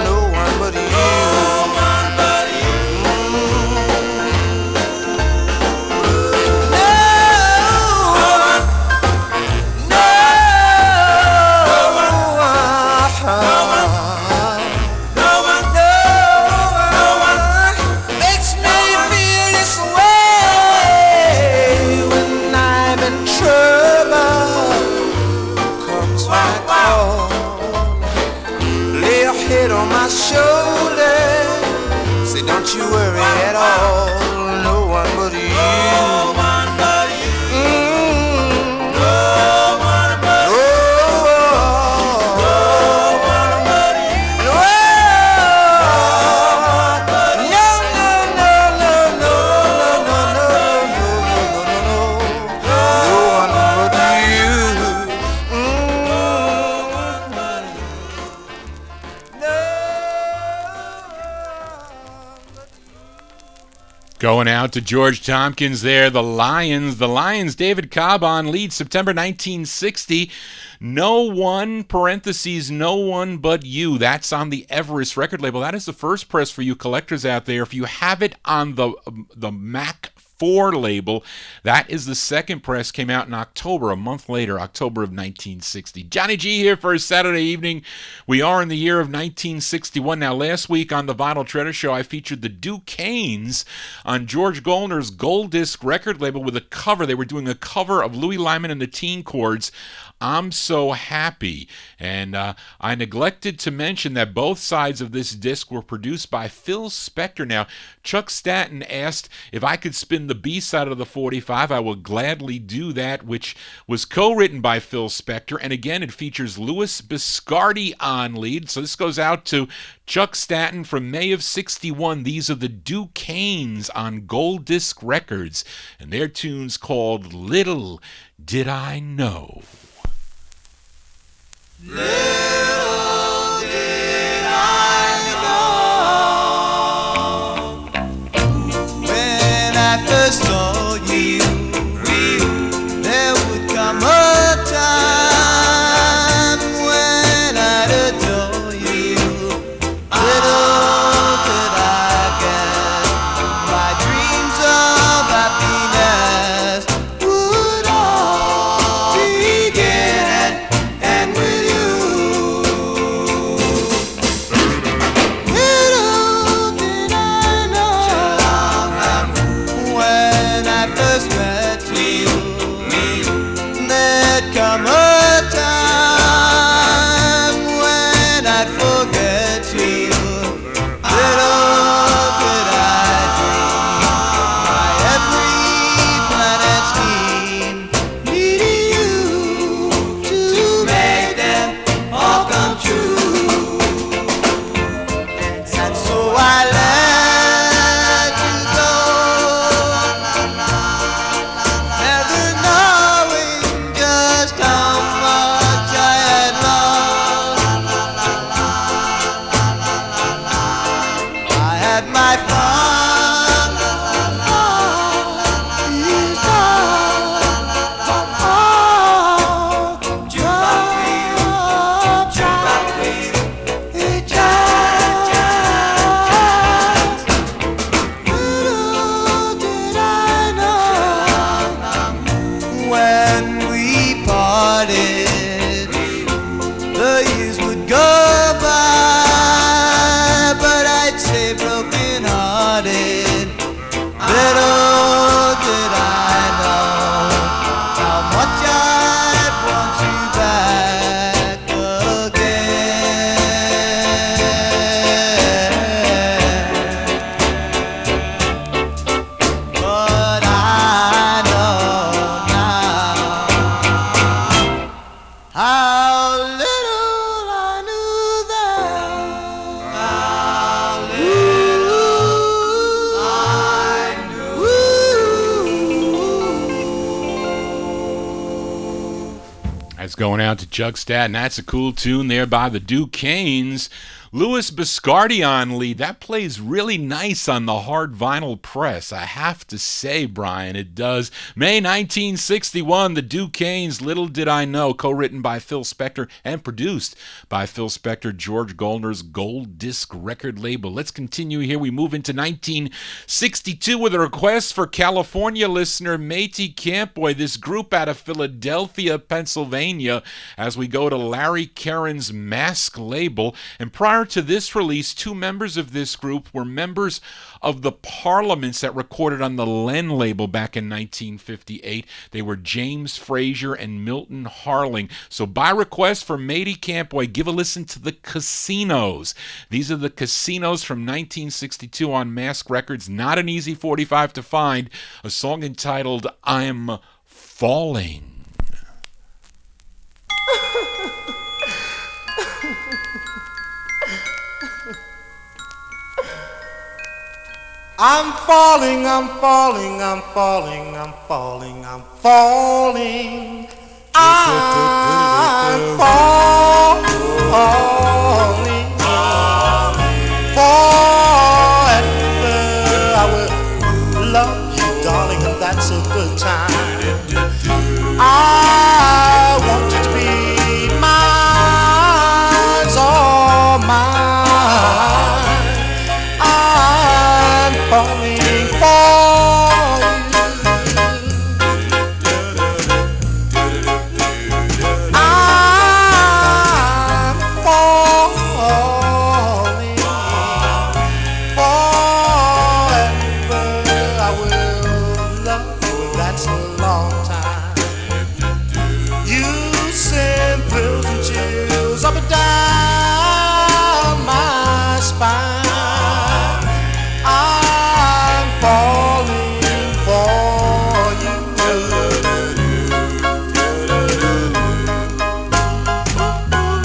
No one but you. No one but you. No one. No one. No one. No one makes me feel this way when I'm in trouble. Comes when I call. Head on my shoulder. Say, don't you worry at all. No one but you. No one but you. No one but you. No one but you. No one but you. Going out to George Tompkins there, the Lions. The Lions, David Cobb on lead, September 1960. No one, parentheses, no one but you. That's on the Everest record label. That is the first press for you collectors out there. If you have it on the Mac 4 label, that is the second press, came out in October, a month later, October of 1960. Johnny G here for a Saturday evening. We are in the year of 1961. Now, last week on the Vinyltreasure Show, I featured the Duquesnes on George Goldner's Gold Disc record label with a cover. They were doing a cover of Louis Lyman and the Teen Chords, I'm So Happy. And I neglected to mention that both sides of this disc were produced by Phil Spector. Now, Chuck Staton asked if I could spin the B-side of the 45. I will gladly do that, which was co-written by Phil Spector. And again, it features Louis Biscardi on lead. So this goes out to Chuck Staton from May of 61. These are the Duquesnes on Gold Disc Records. And their tune's called Little Did I Know. Little did I know when I first saw you, there would come a time when I'd adore you. Little did I guess my dreams of happiness would all begin and with you. Little did I know when I first met you, there'd come a time when I'd forget you. Little did I dream my every planet scheme needing you to make them all come true. And so I let you go, never knowing just how much I had lost. I had my fun, these little did I know when we parted, the years would go by, but I'd stay broken hearted. Little did I know how much I'd want you back again. But I know now how little I knew then. How little I knew. That's going out to Chuck Staton. That's a cool tune there by the Duquesnes. Louis Biscardi on lead. That plays really nice on the hard vinyl press. I have to say, Brian, it does. May 1961, the Duquesnes, Little Did I Know, co-written by Phil Spector and produced by Phil Spector, George Goldner's Gold Disc record label. Let's continue here. We move into 1962 with a request for California listener Matey Campboy, this group out of Philadelphia, Pennsylvania, as we go to Larry Caron's Mask label. And prior to this release, two members of this group were members of the Parliaments that recorded on the Len label back in 1958. They were James Frazier and Milton Harling. So by request from Matey Campboy, give a listen to the Casinos. These are the Casinos from 1962 on Mask Records. Not an easy 45 to find. A song entitled I'm Falling. I'm falling, I'm falling, I'm falling, I'm falling, I'm falling. I'm falling. Forever I will that's a good time. I want you to be mine, all mine. I'm falling for you. I'm falling forever. I will love you, that's a long time. You send thrills and chills up and down my spine. I'm falling for you.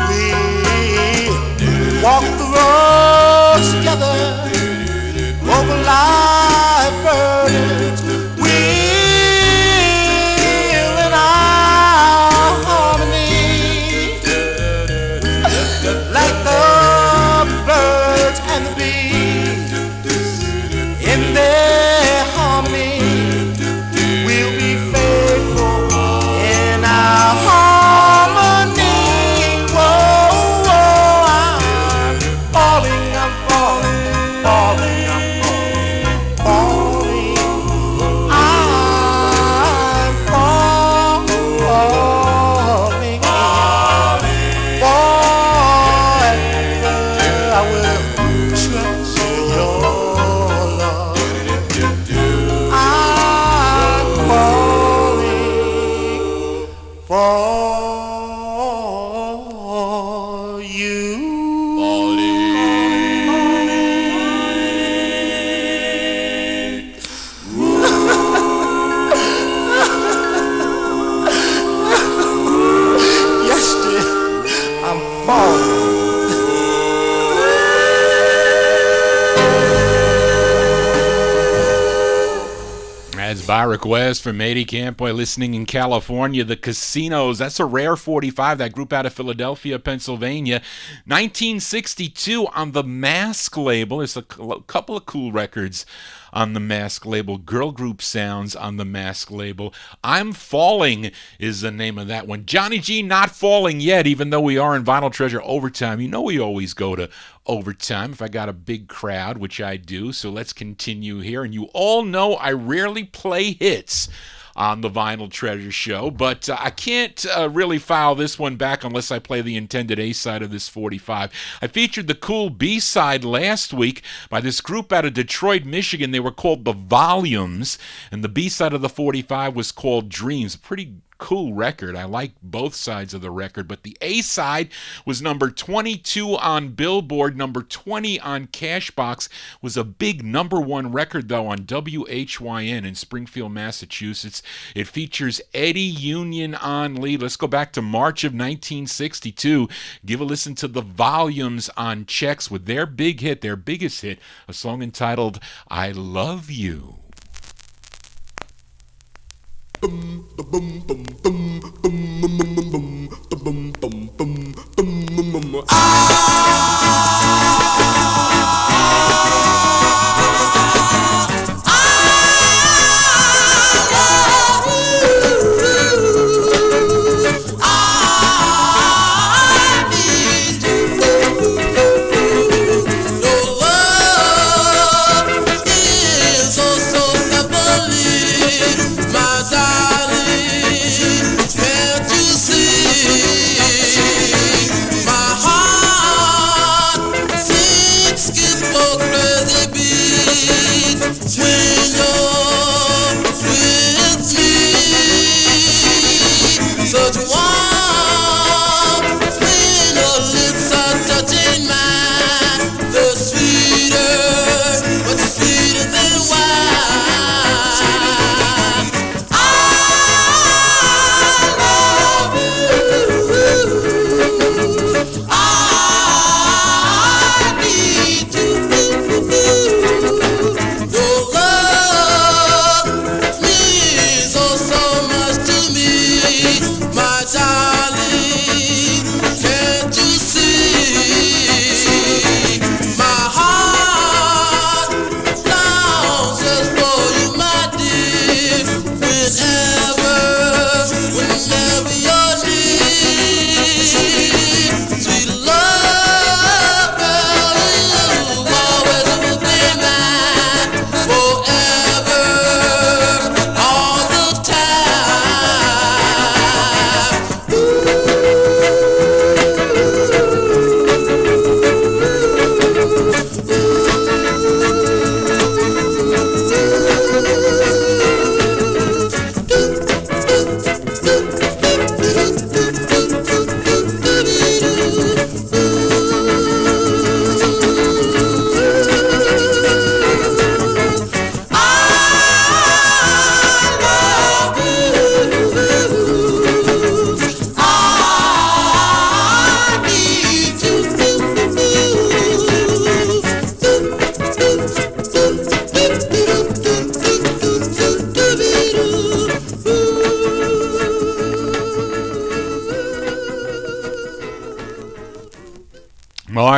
We walk the roads together over live burdens. We'll in our harmony, like the birds and the bees in their harmony. We'll be faithful in our harmony. Whoa, whoa, I'm falling, I'm falling, falling, I'm falling, falling. I'm falling, forever. I will treasure your love. I'm falling for you. Yes, dear, I'm falling. That's by request from Eddie Campoy, listening in California. The Casinos, that's a rare 45, that group out of Philadelphia, Pennsylvania. 1962 on the Mask label. There's a couple of cool records on the Mask label. Girl group sounds on the Mask label. I'm Falling is the name of that one. Johnny G, not falling yet, even though we are in Vinyl Treasure Overtime. You know we always go to overtime if I got a big crowd, which I do. So let's continue here. And you all know I rarely play hits on the Vinyl Treasure Show, but I can't really file this one back unless I play the intended A-side of this 45. I featured the cool B-side last week by this group out of Detroit, Michigan. They were called the Volumes, and the B-side of the 45 was called Dreams. Pretty cool record. I like both sides of the record, but the A-side was number 22 on Billboard, number 20 on Cashbox. Was a big number one record, though, on WHYN in Springfield, Massachusetts. It features Eddie Union on lead. Let's go back to March of 1962. Give a listen to the Volumes on Chex with their big hit, their biggest hit, a song entitled I Love You. So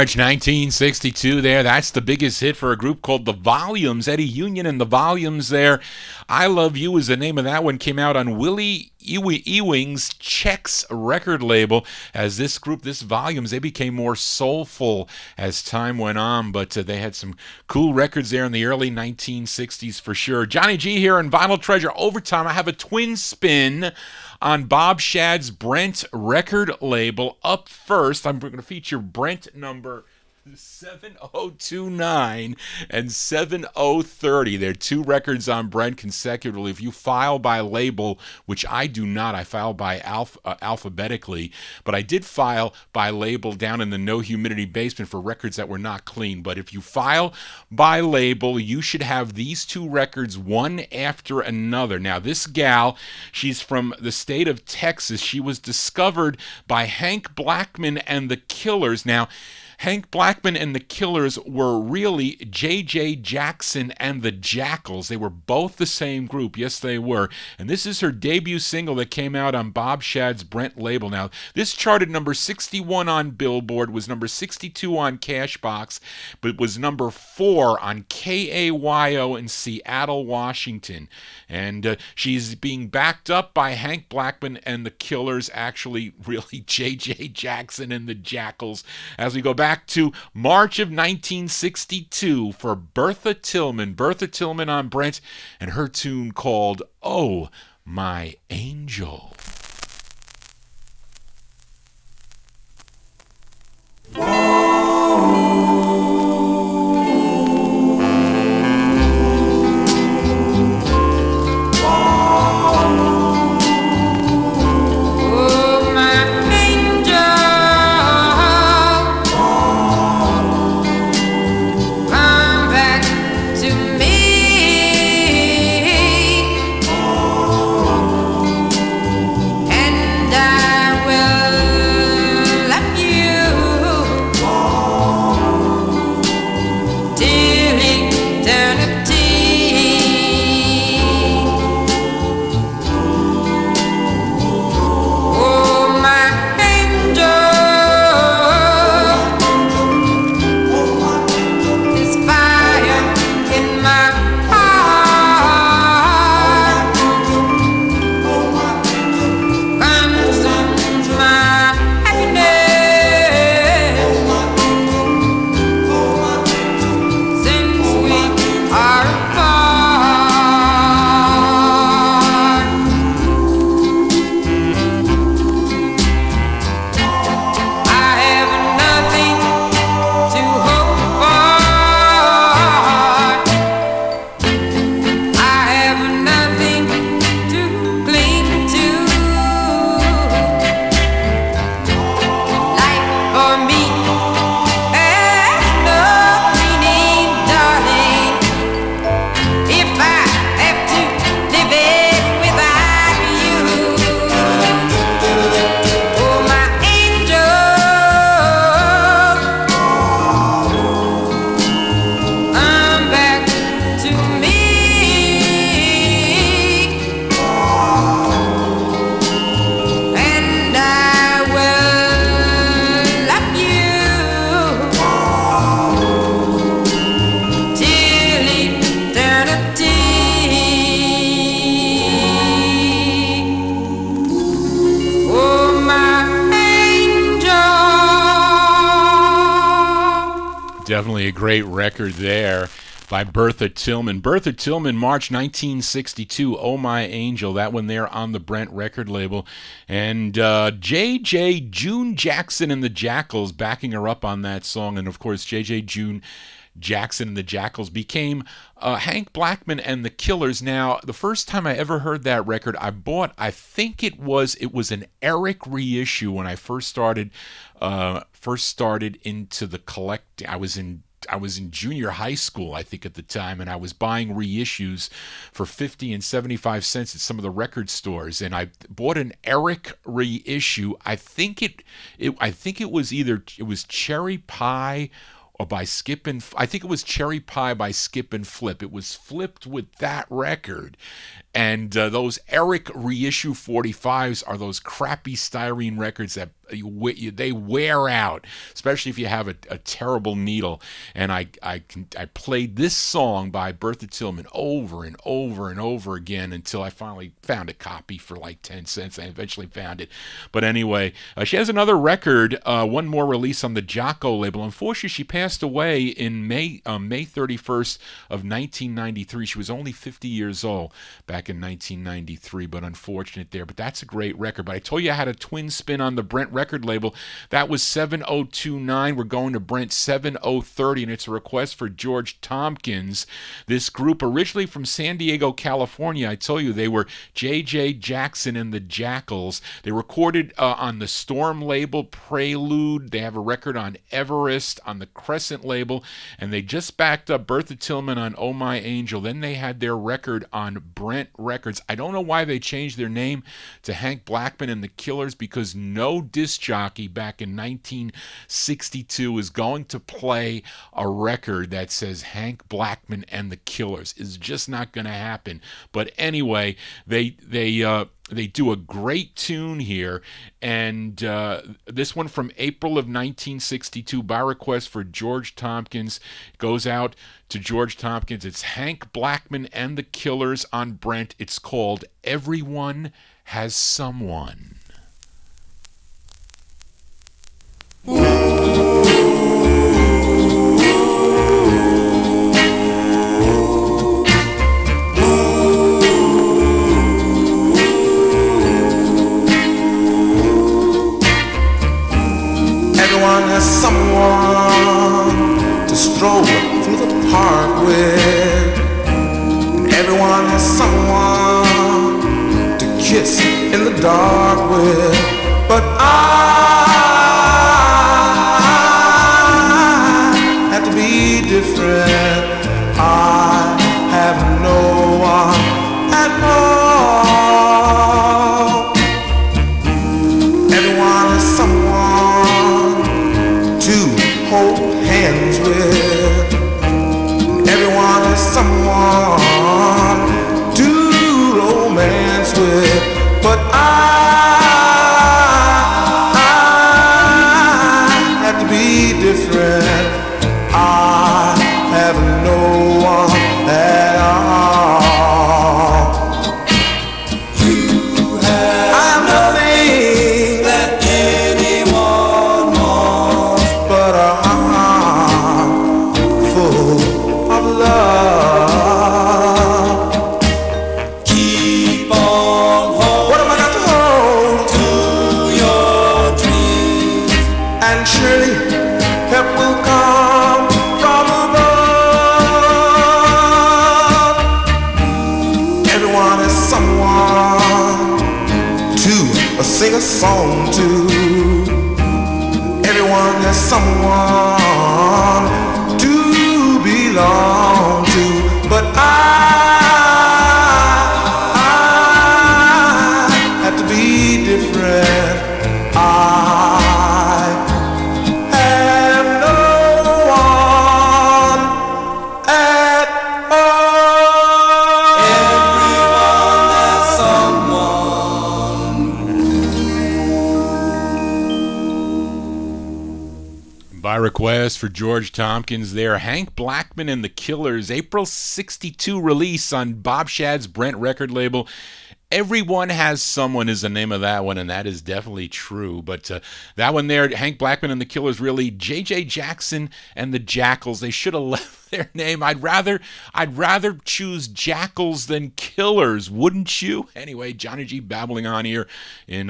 March 1962 there. That's the biggest hit for a group called The Volumes. Eddie Union and The Volumes there. I Love You is the name of that one. Came out on Willie Ewing's Chex record label. As this group, this Volumes, they became more soulful as time went on, but they had some cool records there in the early 1960s for sure. Johnny G here in Vinyltreasure Overtime. I have a twin spin on Bob Shad's Brent record label. Up first, I'm going to feature Brent number 7029 and 7030. They're two records on Brent consecutively. If you file by label, which I do not, I file by alphabetically, but I did file by label down in the no humidity basement for records that were not clean. But if you file by label, you should have these two records one after another. Now, this gal, she's from the state of Texas. She was discovered by Hank Blackman and the Killers. Now, Hank Blackman and the Killers were really J.J. Jackson and the Jackals. They were both the same group. Yes, they were. And this is her debut single that came out on Bob Shad's Brent label. Now, this charted number 61 on Billboard, was number 62 on Cashbox, but was number 4 on KAYO in Seattle, Washington. And she's being backed up by Hank Blackman and the Killers, actually really J.J. Jackson and the Jackals. As we go back to March of 1962 for Bertha Tillman. Bertha Tillman on Brent and her tune called Oh, My Angel. Definitely a great record there by Bertha Tillman. Bertha Tillman, March 1962, Oh My Angel, that one there on the Brent record label. And J.J. June Jackson and the Jackals backing her up on that song. And of course, J.J. June Jackson and the Jackals became Hank Blackman and the Killers. Now, the first time I ever heard that record, I think it was an Eric reissue when I first started into the collecting. I was in junior high school, I think, at the time, and I was buying reissues for 50 and 75 cents at some of the record stores, and I bought an Eric reissue. I think it was Cherry Pie or by Skip and I think it was Cherry Pie by Skip and Flip. It was flipped with that record, And those Eric reissue 45's are those crappy styrene records that they wear out, especially if you have a terrible needle. And I played this song by Bertha Tillman over and over and over again until I finally found a copy for like 10 cents. I eventually found it. But anyway, she has another record, one more release on the Jocko label. Unfortunately, she passed away in May 31st of 1993. She was only 50 years old back in 1993, but unfortunate there. But that's a great record. But I told you I had a twin spin on the Brent record label. That was 7029. We're going to Brent 7030, and it's a request for George Tompkins. This group originally from San Diego, California. I told you they were J.J. Jackson and the Jackals. They recorded on the Storm label, Prelude. They have a record on Everest on the Crescent label, and they just backed up Bertha Tillman on Oh My Angel. Then they had their record on Brent Records. I don't know why they changed their name to Hank Blackman and the Killers, because no disc jockey back in 1962 is going to play a record that says Hank Blackman and the Killers. It's just not going to happen. But anyway, they do a great tune here, and this one from April of 1962 by request for George Tompkins goes out to George Tompkins. It's Hank Blackman and the Killers on Brent. It's called Everyone Has Someone. Everyone has someone to stroll through the park with. Everyone has someone to kiss in the dark with. But I have to be different. I have no one at all. Everyone has someone to hold hands with. Everyone has someone to romance with. But I have to be different. I have no one at all. You have I'm nothing that anyone wants but a heart full of love. Keep on holding. What am I got to hold? To your dreams. And surely help will come from above. Everyone is someone to sing a song to. Everyone has someone to belong to. But I have to be different. I have no one at all. Everyone has someone. By request for George Tompkins there, Hank Blackman and the Killers, April 62 release on Bob Shad's Brent record label. Everyone Has Someone is the name of that one, and that is definitely true. But that one there, Hank Blackman and the Killers, really, J.J. Jackson and the Jackals, they should have left their name. I'd rather choose Jackals than Killers, wouldn't you? Anyway, Johnny G babbling on here in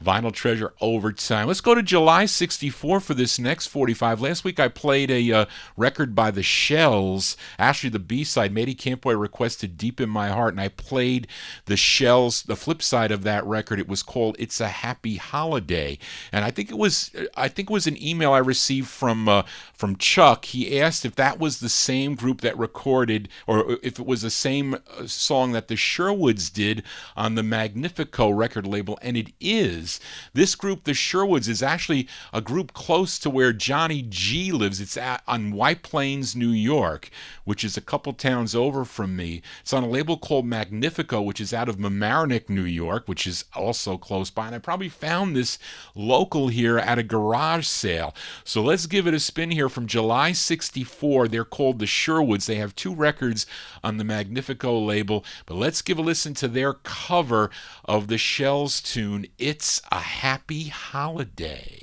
Vinyltreasure Overtime. Let's go to July 64 for this next 45. Last week I played a record by the Shells. Actually, the B-side, Matey Campoy requested Deep in My Heart, and I played the Shells, the flip side of that record. It was called It's a Happy Holiday. And I think it was an email I received from Chuck. He asked if that was the same group that recorded, or if it was the same song that the Sherwoods did on the Magnifico record label, and it is. This group, the Sherwoods, is actually a group close to where Johnny G lives. It's on White Plains, New York, which is a couple towns over from me. It's on a label called Magnifico, which is out of Mamaroneck, New York, which is also close by. And I probably found this local here at a garage sale. So let's give it a spin here from July 64. They're called the Sherwoods. They have 2 records on the Magnifico label. But let's give a listen to their cover of the Shells tune, It's a Happy Holiday.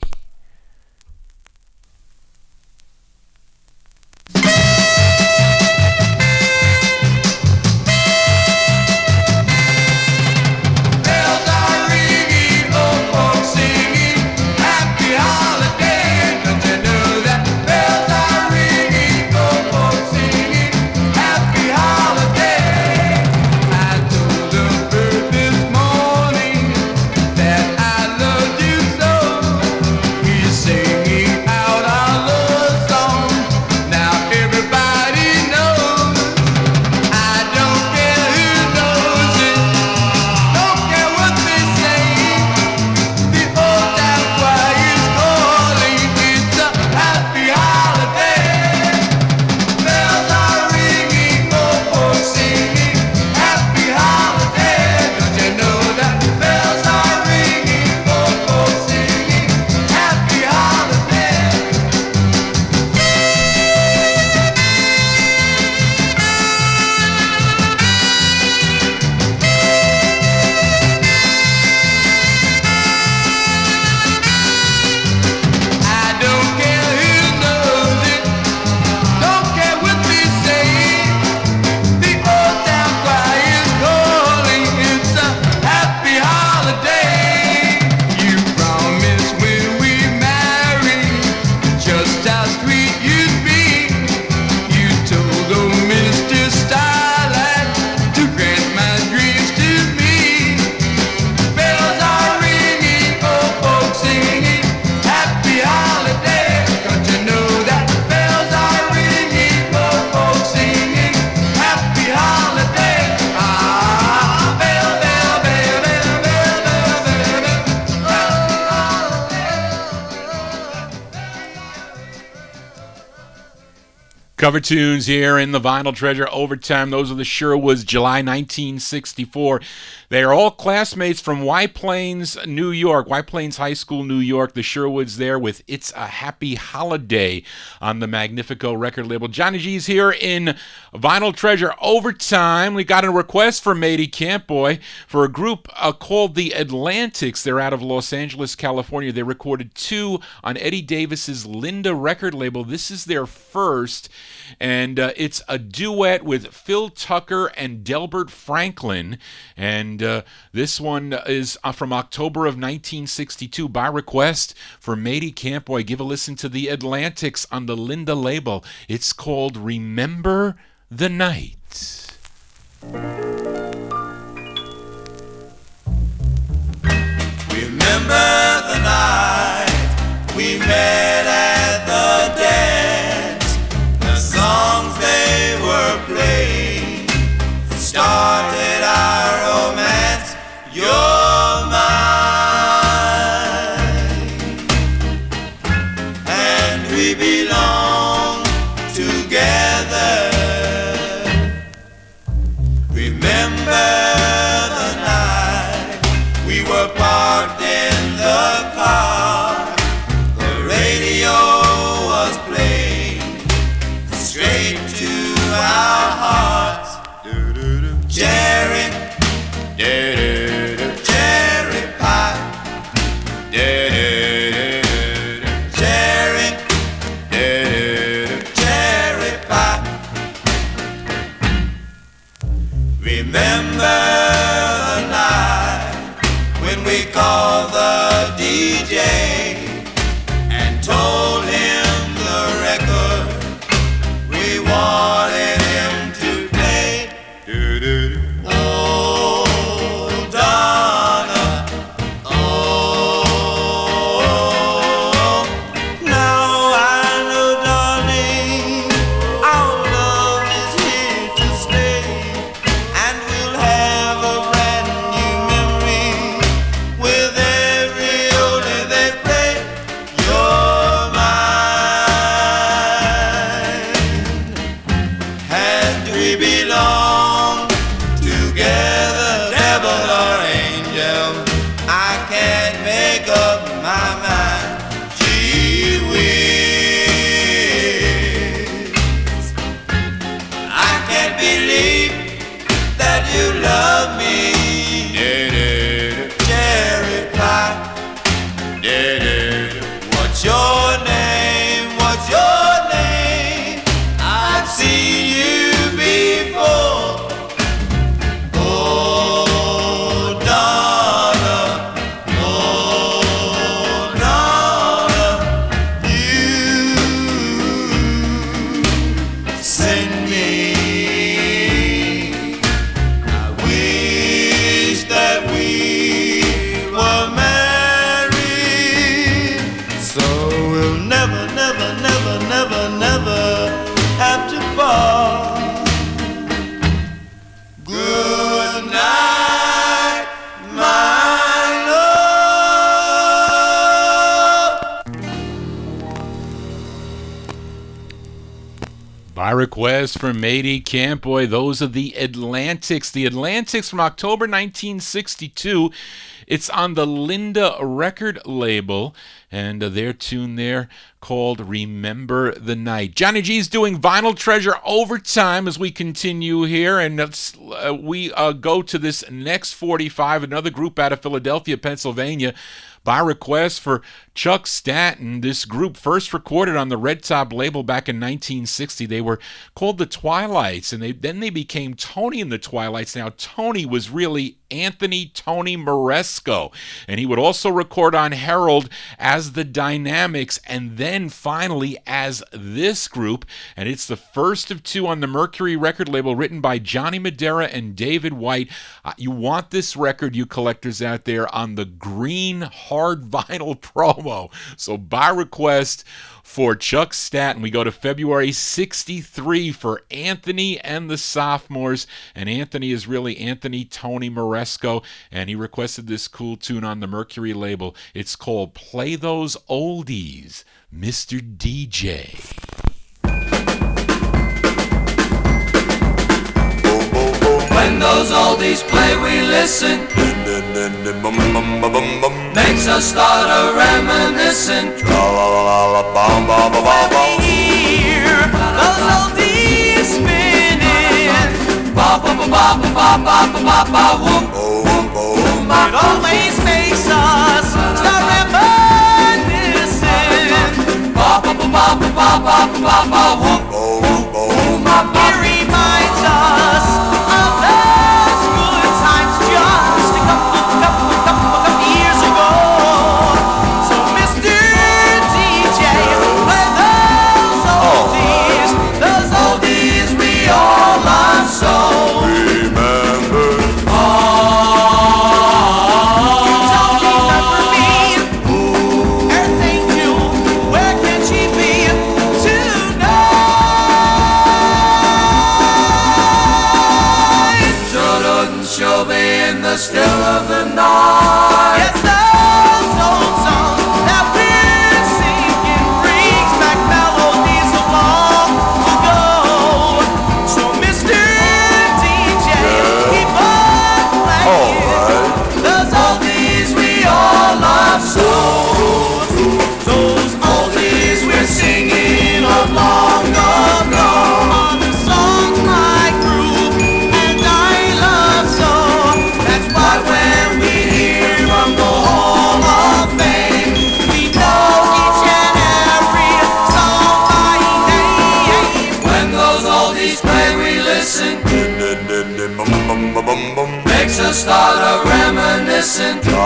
Cover tunes here in the Vinyltreasure Overtime. Those are the Sherwoods, July 1964. They are all classmates from White Plains, New York, White Plains High School, New York. The Sherwoods there with It's a Happy Holiday on the Magnifico record label. Johnny G's here in Vinyltreasure Overtime. We got a request from Matey Campboy for a group called the Atlantics. They're out of Los Angeles, California. They recorded 2 on Eddie Davis's Linda record label. This is their first, and it's a duet with Phil Tucker and Delbert Franklin. And this one is from October of 1962 by request for Matey Campboy. Give a listen to the Atlantics on the Linda label. It's called Remember the Night. Remember the night we met at the dance. The songs they were playing started our romance. You're mine, and we belong together. Remember the night we were parked in the car. The radio By request from Matey Campoy, those are the Atlantics. The Atlantics from October 1962. It's on the Linda record label, and their tune there called Remember the Night. Johnny G's doing Vinyltreasure overtime as we continue here, and we go to this next 45, another group out of Philadelphia, Pennsylvania. By request for Chuck Staton, this group first recorded on the Red Top label back in 1960. They were called the Twilights, and then they became Tony and the Twilights. Now, Tony was really Anthony Tony Moresco, and he would also record on Herald as the Dynamics, and then finally as this group, and it's the first of two on the Mercury record label, written by Johnny Madera and David White. You want this record, you collectors out there, on the green hard vinyl promo. So by request for Chuck Staton, we go to February 63 for Anthony and the Sophomores, and Anthony is really Anthony Tony Moresco, and he requested this cool tune on the Mercury label. It's called Play Those Oldies, Mr. DJ. When those oldies play, we listen. Makes us start a reminiscent. When we hear those oldies spinning, ba ba ba ba ba ba ba ba ba whoop whoop. It always makes us start reminiscing. Ba ba ba ba ba ba ba ba ba whoop whoop. It reminds us of those good times just a couple years ago. So Mr. DJ, play those oldies we all love so. Remember, you don't remember me. Earth Angel, where can she be tonight? She'll be in the still of the night. Yes, those old songs that we're singing brings back melodies of long ago. So Mr. DJ, keep on playing those oldies we all love so. Those oldies we're singing of long ago. On the songs my group and I love so. That's why when we hear from the Hall of Fame, we know each and every song by name. When those oldies play, we listen. Makes us start a reminiscent. Mr.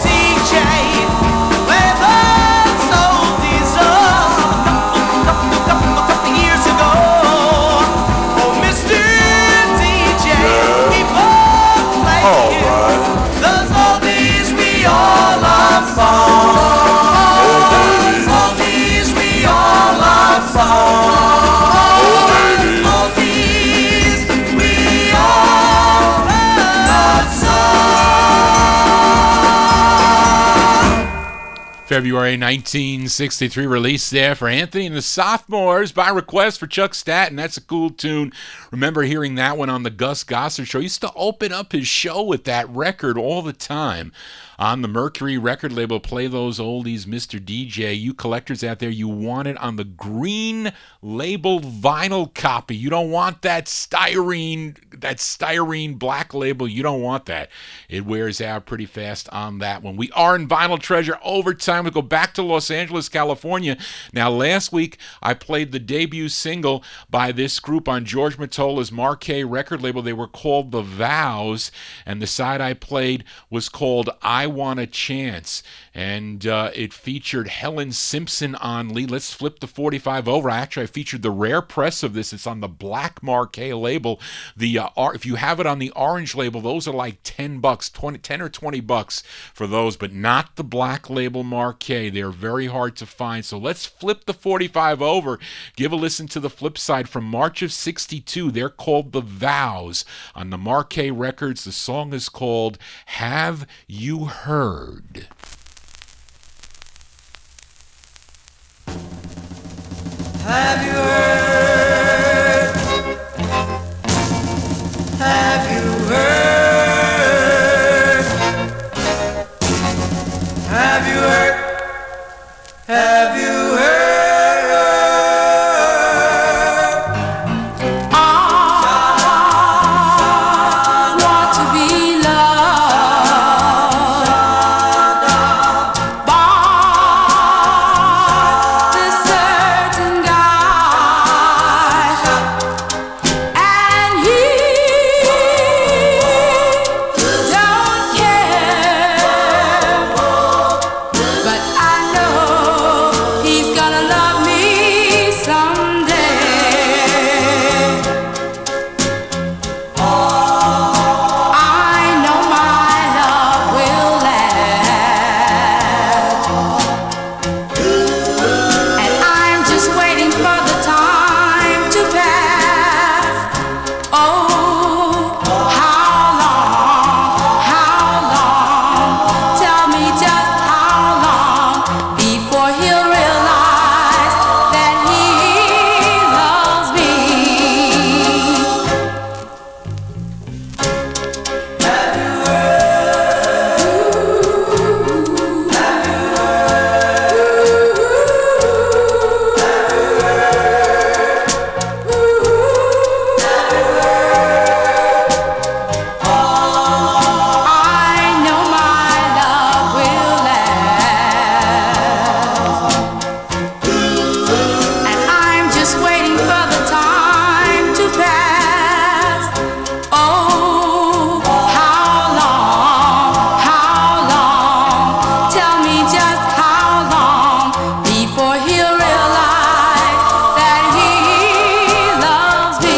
DJ, play those oldies of a couple years ago. Oh, Mr. DJ, keep on playing those oldies we all love for. Oldies we all love for. Oldies we all love so. February 1963 release there for Anthony and the Sophomores by request for Chuck Staton. That's a cool tune. Remember hearing that one on the Gus Gossard Show. He used to open up his show with that record all the time. On the Mercury record label, Play Those Oldies, Mr. DJ. You collectors out there, you want it on the green label vinyl copy. You don't want that styrene black label. You don't want that. It wears out pretty fast on that one. We are in Vinyltreasure overtime. We go back to Los Angeles, California. Now, last week, I played the debut single by this group on George Mottola's Marquee record label. They were called The Vows, and the side I played was called I Want a Chance, and it featured Helen Simpson on lead. Let's flip the 45 over. Actually, I featured the rare press of this. It's on the black Marquee label. The if you have it on the orange label, those are like $10, 10 or $20 for those, but not the black label Marquee. They're very hard to find. So let's flip the 45 over. Give a listen to the flip side from March of '62. They're called The Vows on the Marquee Records. The song is called Have You Heard? Have you heard? Have you heard? Have you heard? Have you heard? I want to be loved by this certain guy, and he don't care, but I know he's gonna love me someday. I know my love will last, and I'm just waiting for the time to pass. Oh, how long? Tell me just how long before he'll realize that he loves me. I know my love will last, and I'm just waiting for the time to pass. Oh, how long? Tell me just how long before he'll realize that he loves me.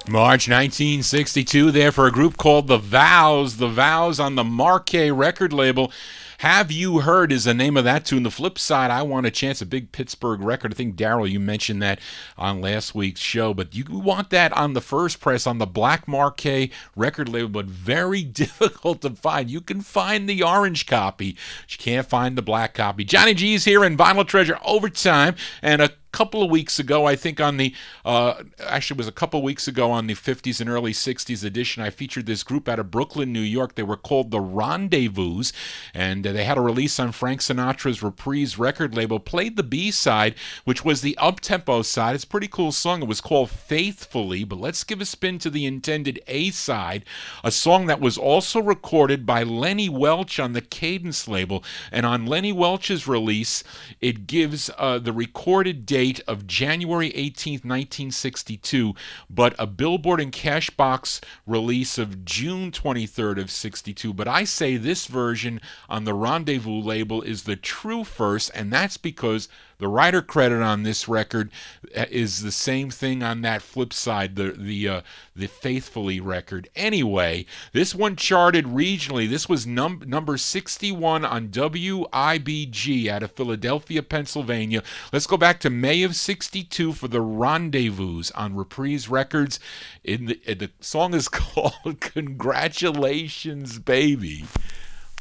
March 1962 there for a group called The Vows. The Vows on the Marquee record label. Have You Heard is the name of that tune. The flip side, I Want a Chance, a big Pittsburgh record. I think, Daryl, you mentioned that on last week's show, but you want that on the first press on the Black Marquee record label, but very difficult to find. You can find the orange copy, but you can't find the black copy. Johnny G's here in Vinyltreasure Overtime, and a couple of weeks ago, I think on the, actually it was a couple of weeks ago on the 50s and early 60s edition, I featured this group out of Brooklyn, New York. They were called the Rendevouz, and they had a release on Frank Sinatra's Reprise record label, played the B-side, which was the up-tempo side. It's a pretty cool song. It was called Faithfully, but let's give a spin to the intended A-side, a song that was also recorded by Lenny Welch on the Cadence label, and on Lenny Welch's release, it gives the recorded date of January 18th, 1962, but a Billboard and Cashbox release of June 23rd of 62. But I say this version on the Rendevouz label is the true first, and that's because the writer credit on this record is the same thing on that flip side, the Faithfully record. Anyway, this one charted regionally. This was number 61 on WIBG out of Philadelphia, Pennsylvania. Let's go back to May of 62 for the Rendevouz on Reprise Records. The song is called Congratulations, Baby.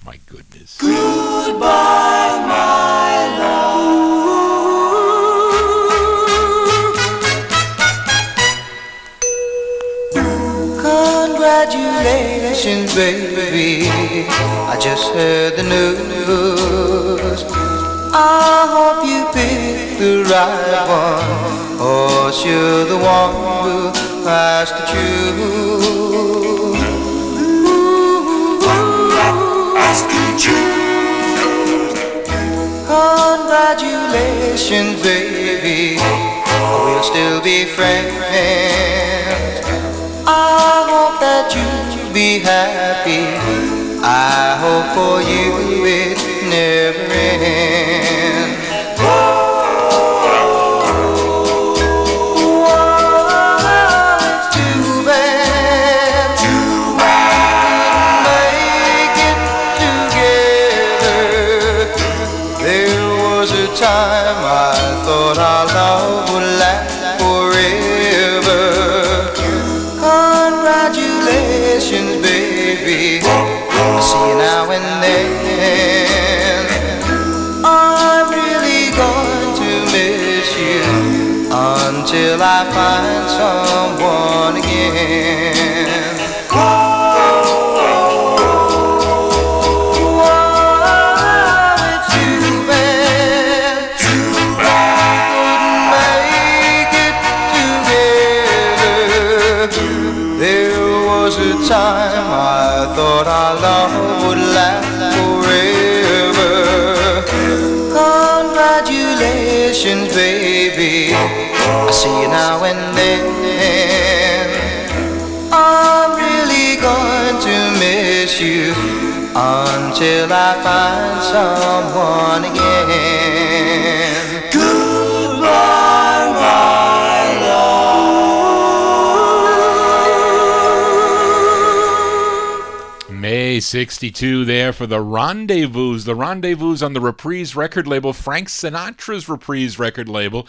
My goodness. Goodbye, my love. Congratulations, baby. I just heard the news. I hope you picked the right one, or you're the one who has to choose. Has to choose. Congratulations, baby. We'll still be friends. I hope that you'll be happy. I hope for you it never ends. It's too bad. Make it together. There was a time see you now and then. I'm really going to miss you until I find someone again. Time I thought our love would last forever. Congratulations, baby, I see you now and then. I'm really going to miss you until I find someone again. Goodbye, my love. May 62 there for the Rendezvouz. The Rendezvouz on the Reprise record label, Frank Sinatra's Reprise record label.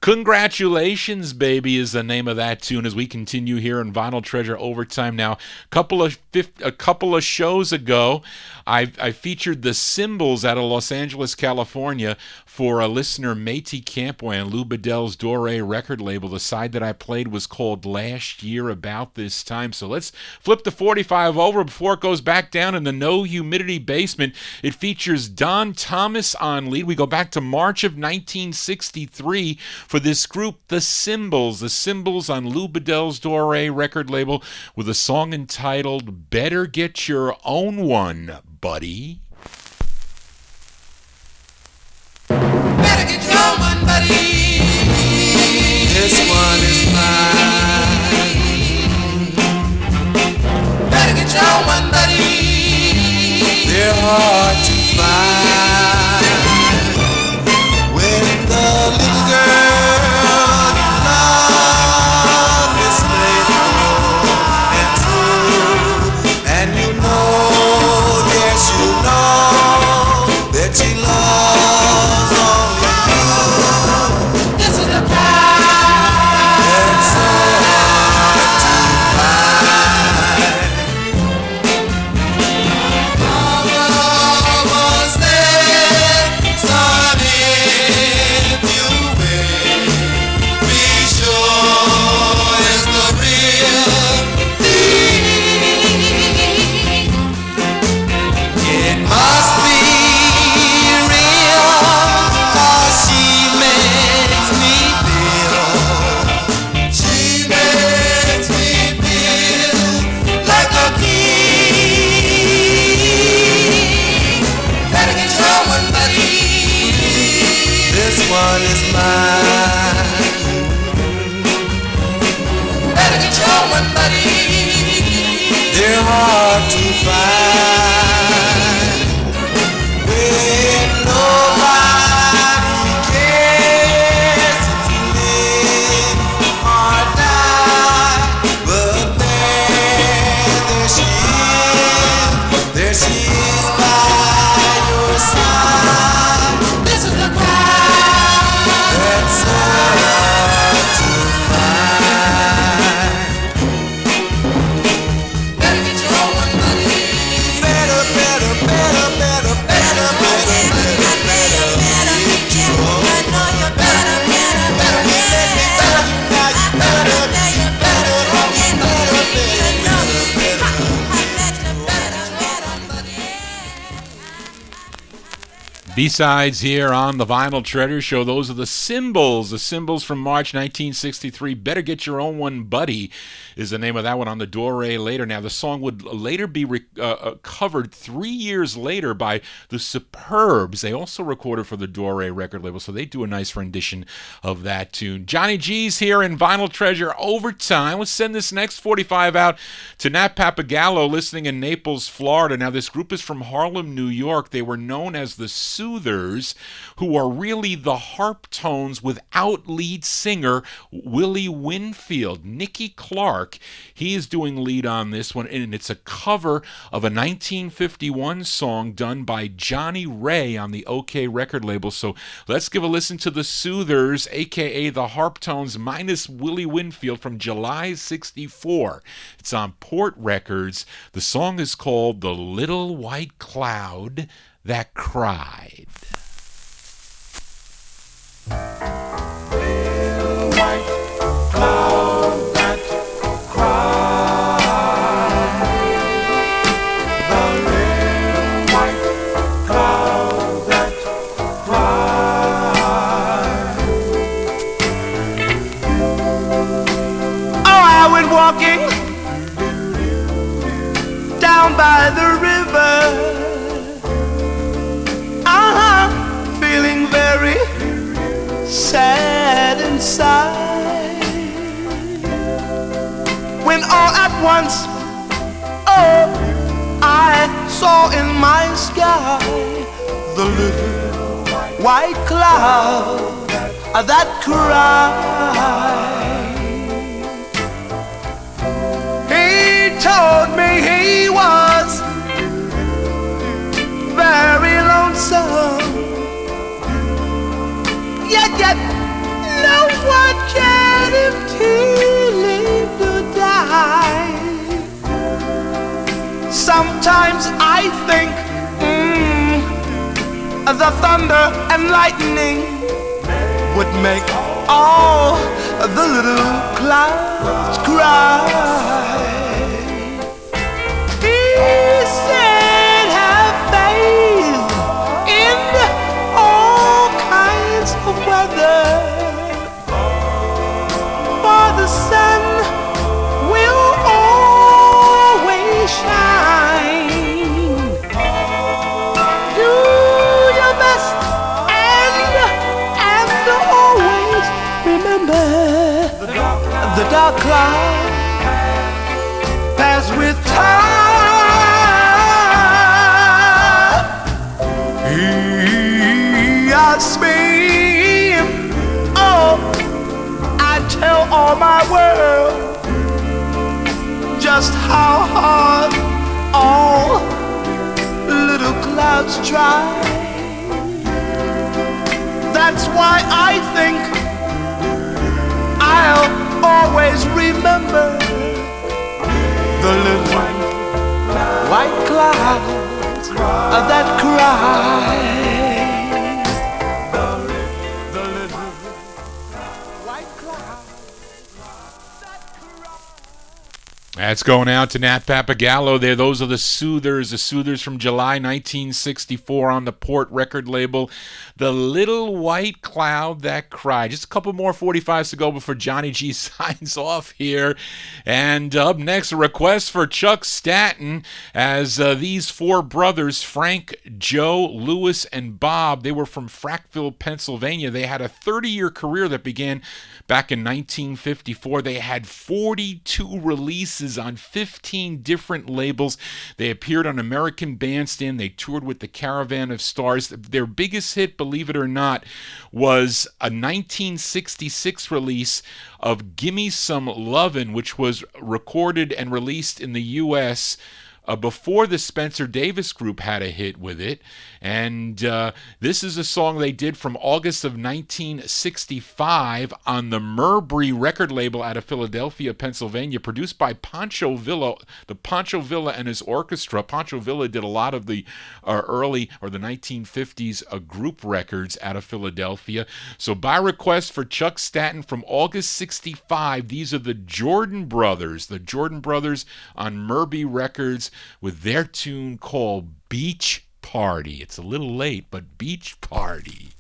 Congratulations, Baby is the name of that tune as we continue here in Vinyl Treasure Overtime. Now, a couple of shows ago, I featured the Cymbals out of Los Angeles, California for a listener, Métis Campoy, and Lou Bedell's Doré record label. The side that I played was called Last Year About This Time. So let's flip the 45 over before it goes back down in the no humidity basement. It features Don Thomas on lead. We go back to March of 1963 for this group, the Cymbals. The Cymbals on Lou Bedell's Doré record label with a song entitled Better Get Your Own One, Buddy. Better get your own one, buddy. This one is mine. Better get your own one, buddy. They're hard to find. When the little girl you love is faithful and true, and you know, yes you know, that she loves only you. This is the kind that's hard to find. Mama was there, son, if you will, be sure it's the real thing. It must be real, 'cause she makes me feel. She makes me feel like a king. Better get your own one, buddy. This one is mine. Better get your own one, buddy. They're hard to find. When nobody cares if you live or die, but there she is by your side. This is the kind that's hard to find. Better get your own one, buddy. Better, better, better, better, better, better, better, better. Get your own. I know you're better, better, better, better, better. Now you better, better, B-sides here on the Vinyl Treasure Show. Those are the Cymbals. The Cymbals from March 1963. Better Get Your Own One, Buddy is the name of that one on the Doré later. Now, the song would later be covered 3 years later by the Superbs. They also recorded for the Doré record label, so they do a nice rendition of that tune. Johnny G's here in Vinyl Treasure Overtime. Let's send this next 45 out to Nat Pappagallo, listening in Naples, Florida. Now, this group is from Harlem, New York. They were known as the Soothers, who are really the harp tones without lead singer Willie Winfield. Nicky Clark York. He is doing lead on this one, and it's a cover of a 1951 song done by Johnny Ray on the OK record label. So let's give a listen to the Soothers, aka the Harptones minus Willie Winfield, from July 64. It's on Port Records. The song is called The Little White Cloud That Cried. Little white cloud that cried. The little white cloud that cried. Oh, I went walking down by the river, feeling very sad inside, when all at once, oh, I saw in my sky the little white cloud that cried. He told me he was very lonesome, yet no one cared if he lived or died. Sometimes I think the thunder and lightning would make all the little clouds cry. He said, have faith in all kinds of weather, for the sun will always shine. Do your best and always remember the dark cloud pass with time. He asked me, oh, I tell all my world just how hard all little clouds try. That's why I think I'll always remember the little white clouds that cry. The little white clouds that cry. That's going out to Nat Pappagallo there. Those are the Soothers from July 1964 on the Port record label. The Little White Cloud That Cried. Just a couple more 45s to go before Johnny G signs off here. And up next, a request for Chuck Staton, as these four brothers, Frank, Joe, Louis, and Bob, they were from Frackville, Pennsylvania. They had a 30-year career that began back in 1954. They had 42 releases on 15 different labels. They appeared on American Bandstand. They toured with the Caravan of Stars. Their biggest hit, believe it or not, was a 1966 release of Gimme Some Lovin', which was recorded and released in the U.S. Before the Spencer Davis Group had a hit with it. And this is a song they did from August of 1965 on the Mercury record label out of Philadelphia, Pennsylvania, produced by Pancho Villa, the Pancho Villa and his orchestra. Pancho Villa did a lot of the early, or the 1950s group records out of Philadelphia. So by request for Chuck Staton from August 65, these are the Jordan Brothers on Mercury Records with their tune called Beach Party. It's a little late, but Beach Party.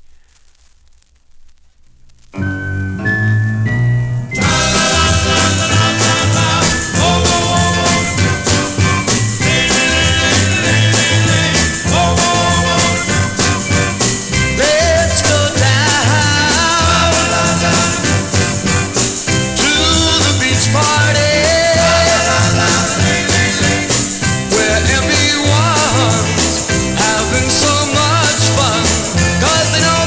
Let's go down to the beach party, where everyone's having so much fun, 'cause they know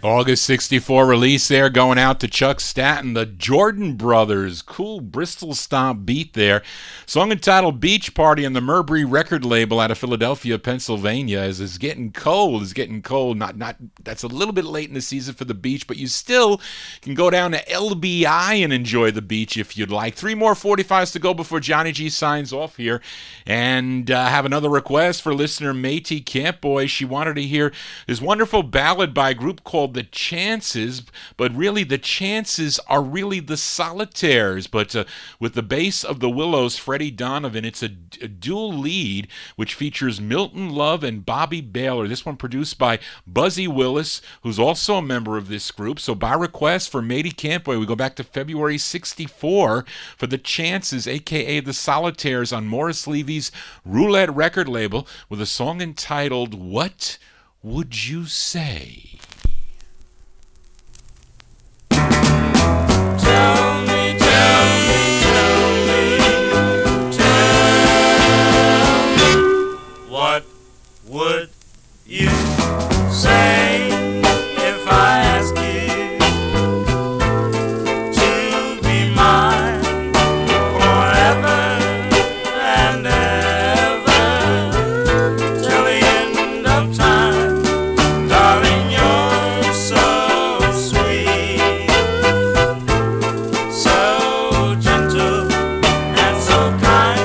August 64 release there, going out to Chuck Staton, the Jordan Brothers. Cool Bristol stomp beat there. Song entitled Beach Party on the Mercury record label out of Philadelphia, Pennsylvania. As it's getting cold, Not that's a little bit late in the season for the beach, but you still can go down to LBI and enjoy the beach if you'd like. 3 more 45s to go before Johnny G signs off here. And have another request for listener Métis Campboy. She wanted to hear this wonderful ballad by a group called The Chances, but really the Chances are really the Solitaires, but with the bass of the Willows, Freddie Donovan. It's a dual lead which features Milton Love and Bobby Baylor. This one produced by Buzzy Willis, who's also a member of this group. So by request for Métis Campboy, we go back to February 64 for The Chances, aka the Solitaires, on Morris Levy's Roulette record label with a song entitled What Would You Say? What would you say if I asked you to be mine forever and ever till the end of time? Darling, you're so sweet, so gentle and so kind.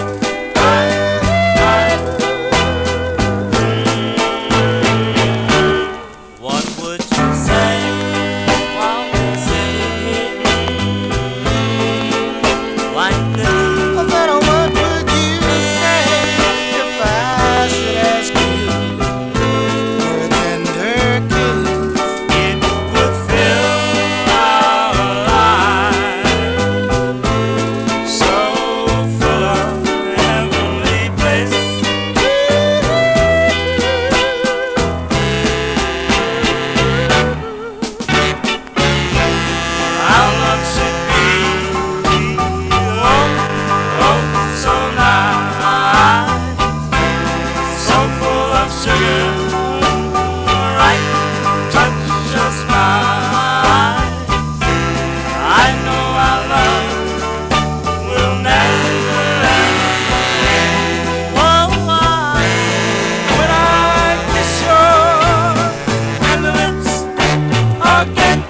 What would you say while we sit like this? I said, what would you say if I should ask you for a tender kiss? It would fill our lives so full of heavenly bliss. Our love should be oh so nice, so full of sugar, right touch of spice. I know our love will never end. Whoa, when I kiss your tender lips again,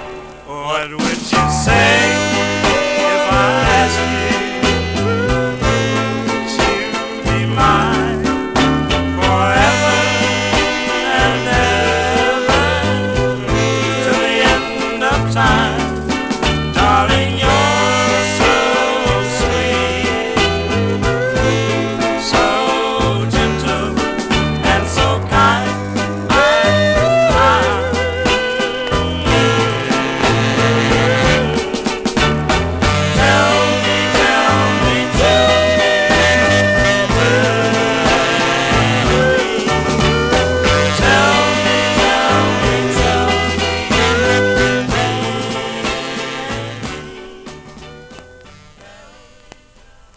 what would you say if I asked you to be mine forever and ever till the end of time? Darling, you're so sweet, so gentle and so kind.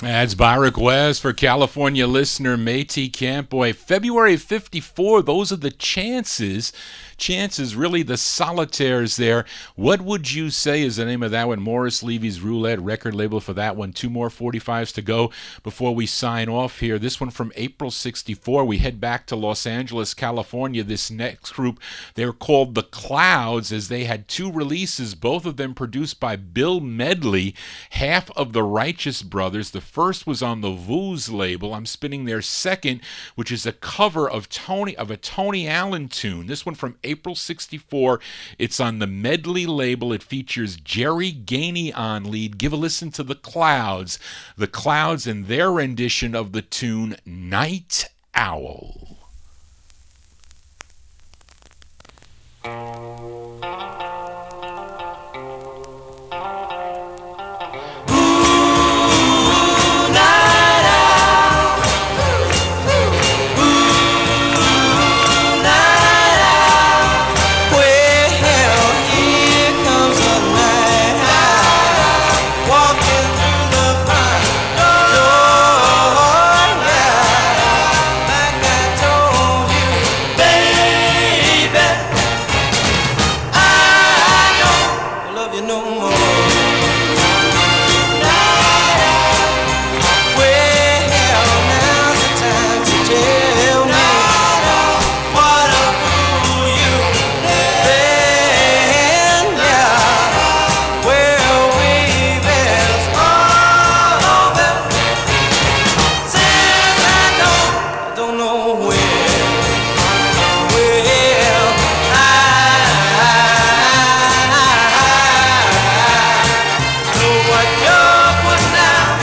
That's by request for California listener Métis Campboy. February 54, those are the Chances. Chances, really the Solitaires there. What Would You Say is the name of that one. Morris Levy's Roulette record label for that one. 2 more 45s to go before we sign off here. This one from April 64. We head back to Los Angeles, California. This next group, they're called The Clouds, as they had 2 releases, both of them produced by Bill Medley, half of the Righteous Brothers. The first was on the Vows label. I'm spinning their second, which is a cover of a Tony Allen tune. This one from April 64. It's on the Medley label. It features Jerry Gainey on lead. Give a listen to The Clouds. The Clouds and their rendition of the tune Night Owl. love you no more. Well, now's the time to tell me what a fool you've been. Yeah. Well, baby, it's all over since I don't know where. Well, I know what you're putting out.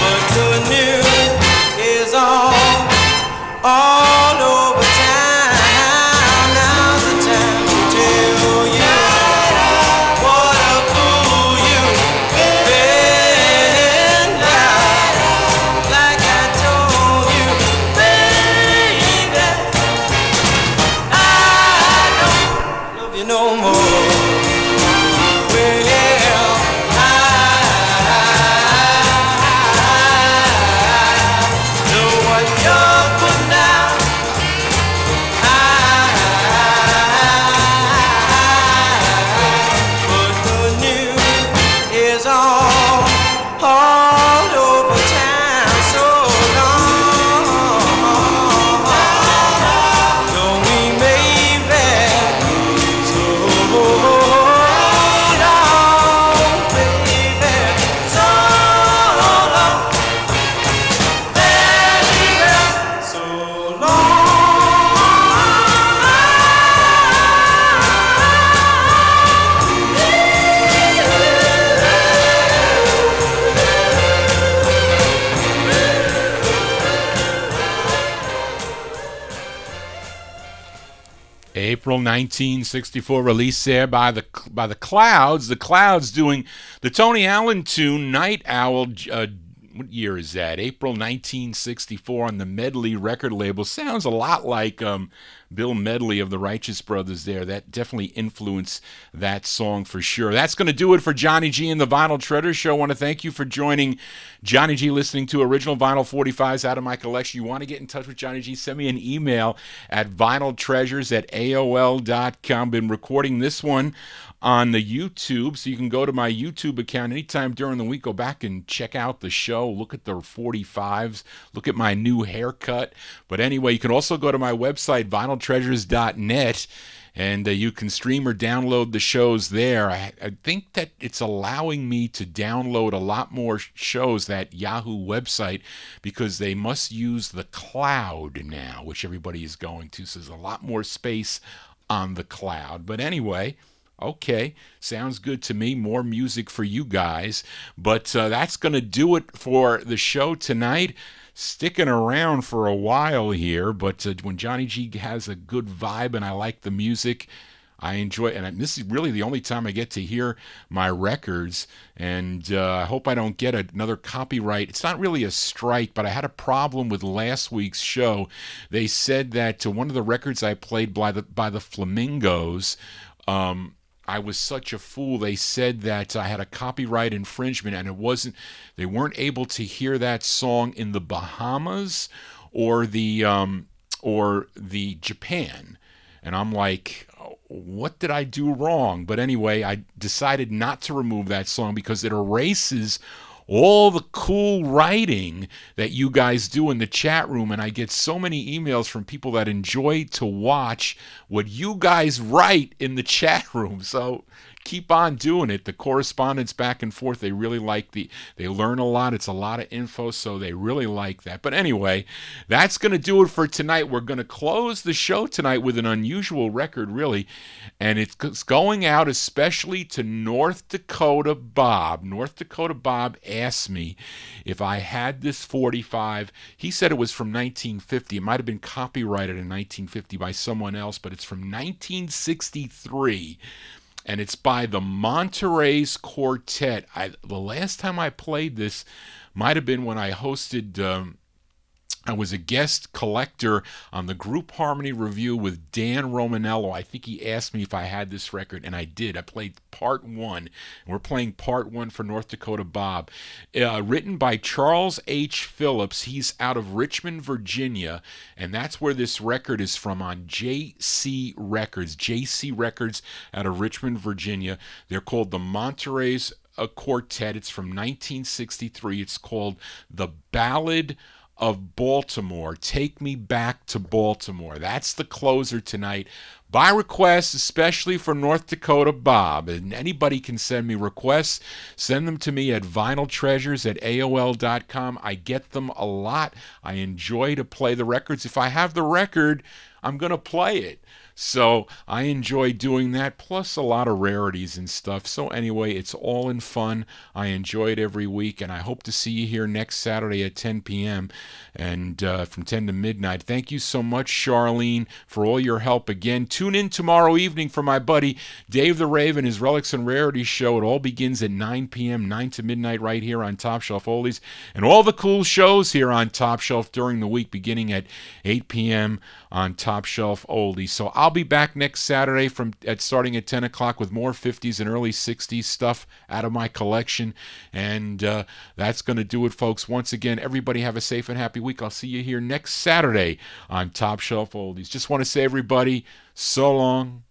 But the news is all over town. Now's the time to tell you what a fool you've been. Like I told you, baby, I don't love you no more. Well, I know what you're putting out. But the news is all over town. So long, don't we, baby? So long, baby. So long, baby. So April 1964, released there by the Clouds. The Clouds doing the Tony Allen tune Night Owl. What year is that? April 1964 on the Medley record label. Sounds a lot like Bill Medley of the Righteous Brothers there. That definitely influenced that song for sure. That's going to do it for Johnny G and the Vinyltreasure Show. I want to thank you for joining Johnny G, listening to original vinyl 45s out of my collection. You want to get in touch with Johnny G, send me an email at vinyltreasures@aol.com. Been recording this one on the YouTube, so you can go to my YouTube account anytime during the week. Go back and check out the show, look at the 45s, look at my new haircut. But anyway, you can also go to my website, vinyltreasures.net, and you can stream or download the shows there. I think that it's allowing me to download a lot more shows, that Yahoo website, because they must use the cloud now, which everybody is going to, so there's a lot more space on the cloud. But anyway, okay, sounds good to me. More music for you guys. But that's going to do it for the show tonight. Sticking around for a while here, but when Johnny G has a good vibe and I like the music, I enjoy it. And this is really the only time I get to hear my records. And I hope I don't get another copyright. It's not really a strike, but I had a problem with last week's show. They said that one of the records I played by the Flamingos, I was such a fool. They said that I had a copyright infringement, and they weren't able to hear that song in the Bahamas or the Japan. And I'm like, what did I do wrong? But anyway, I decided not to remove that song because it erases all the cool writing that you guys do in the chat room, and I get so many emails from people that enjoy to watch what you guys write in the chat room. So keep on doing it. The correspondence back and forth, they really like they learn a lot. It's a lot of info, so they really like that. But anyway, that's going to do it for tonight. We're going to close the show tonight with an unusual record, really, and it's going out especially to North Dakota Bob. North Dakota Bob asked me if I had this 45. He said it was from 1950. It might have been copyrighted in 1950 by someone else, but it's from 1963. And it's by the Monterey's Quartet. The last time I played this might have been when I hosted I was a guest collector on the Group Harmony Review with Dan Romanello. I think he asked me if I had this record, and I did. I played part one. We're playing part one for North Dakota Bob. Written by Charles H. Phillips. He's out of Richmond, Virginia, and that's where this record is from on JC Records. JC Records out of Richmond, Virginia. They're called the Monterey's Quartet. It's from 1963. It's called The Ballad of Baltimore. Take Me Back to Baltimore. That's the closer tonight. By request, especially for North Dakota Bob. And anybody can send me requests. Send them to me at vinyltreasures@aol.com. I get them a lot. I enjoy to play the records. If I have the record, I'm going to play it. So I enjoy doing that, plus a lot of rarities and stuff. So anyway, it's all in fun. I enjoy it every week, and I hope to see you here next Saturday at 10 p.m. and from 10 to midnight. Thank you so much, Charlene, for all your help again. Tune in tomorrow evening for my buddy Dave the Raven, his Relics and Rarities show. It all begins at 9 p.m., 9 to midnight right here on Top Shelf Oldies, and all the cool shows here on Top Shelf during the week beginning at 8 p.m. on Top Shelf Oldies. So I'll be back next Saturday starting at 10 o'clock with more 50s and early 60s stuff out of my collection. And that's going to do it, folks. Once again, everybody have a safe and happy week. I'll see you here next Saturday on Top Shelf Oldies. Just want to say, everybody, so long.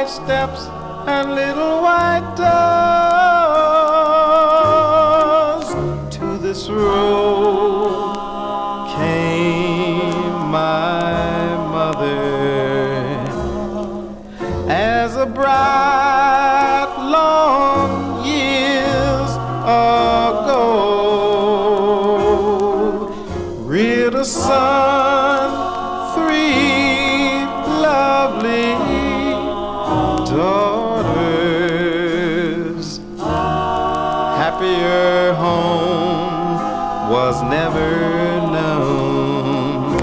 Steps and little white doors. To this road came my mother as a bright long years ago reared a son, three lovely daughters. Happier home was never known.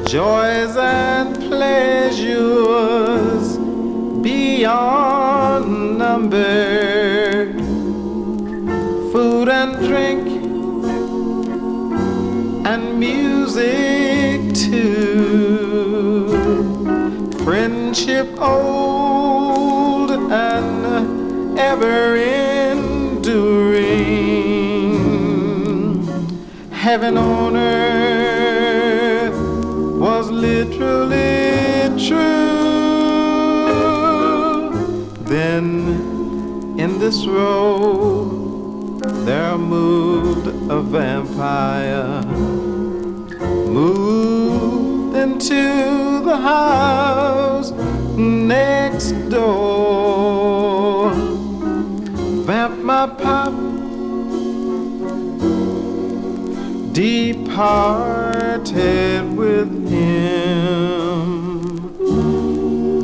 Joys and pleasures beyond number. Food and drink and music too. Friendship old and ever enduring. Heaven on earth was literally true. Then in this road there moved a vampire, moved into the house next door. Vamp my pop departed with him.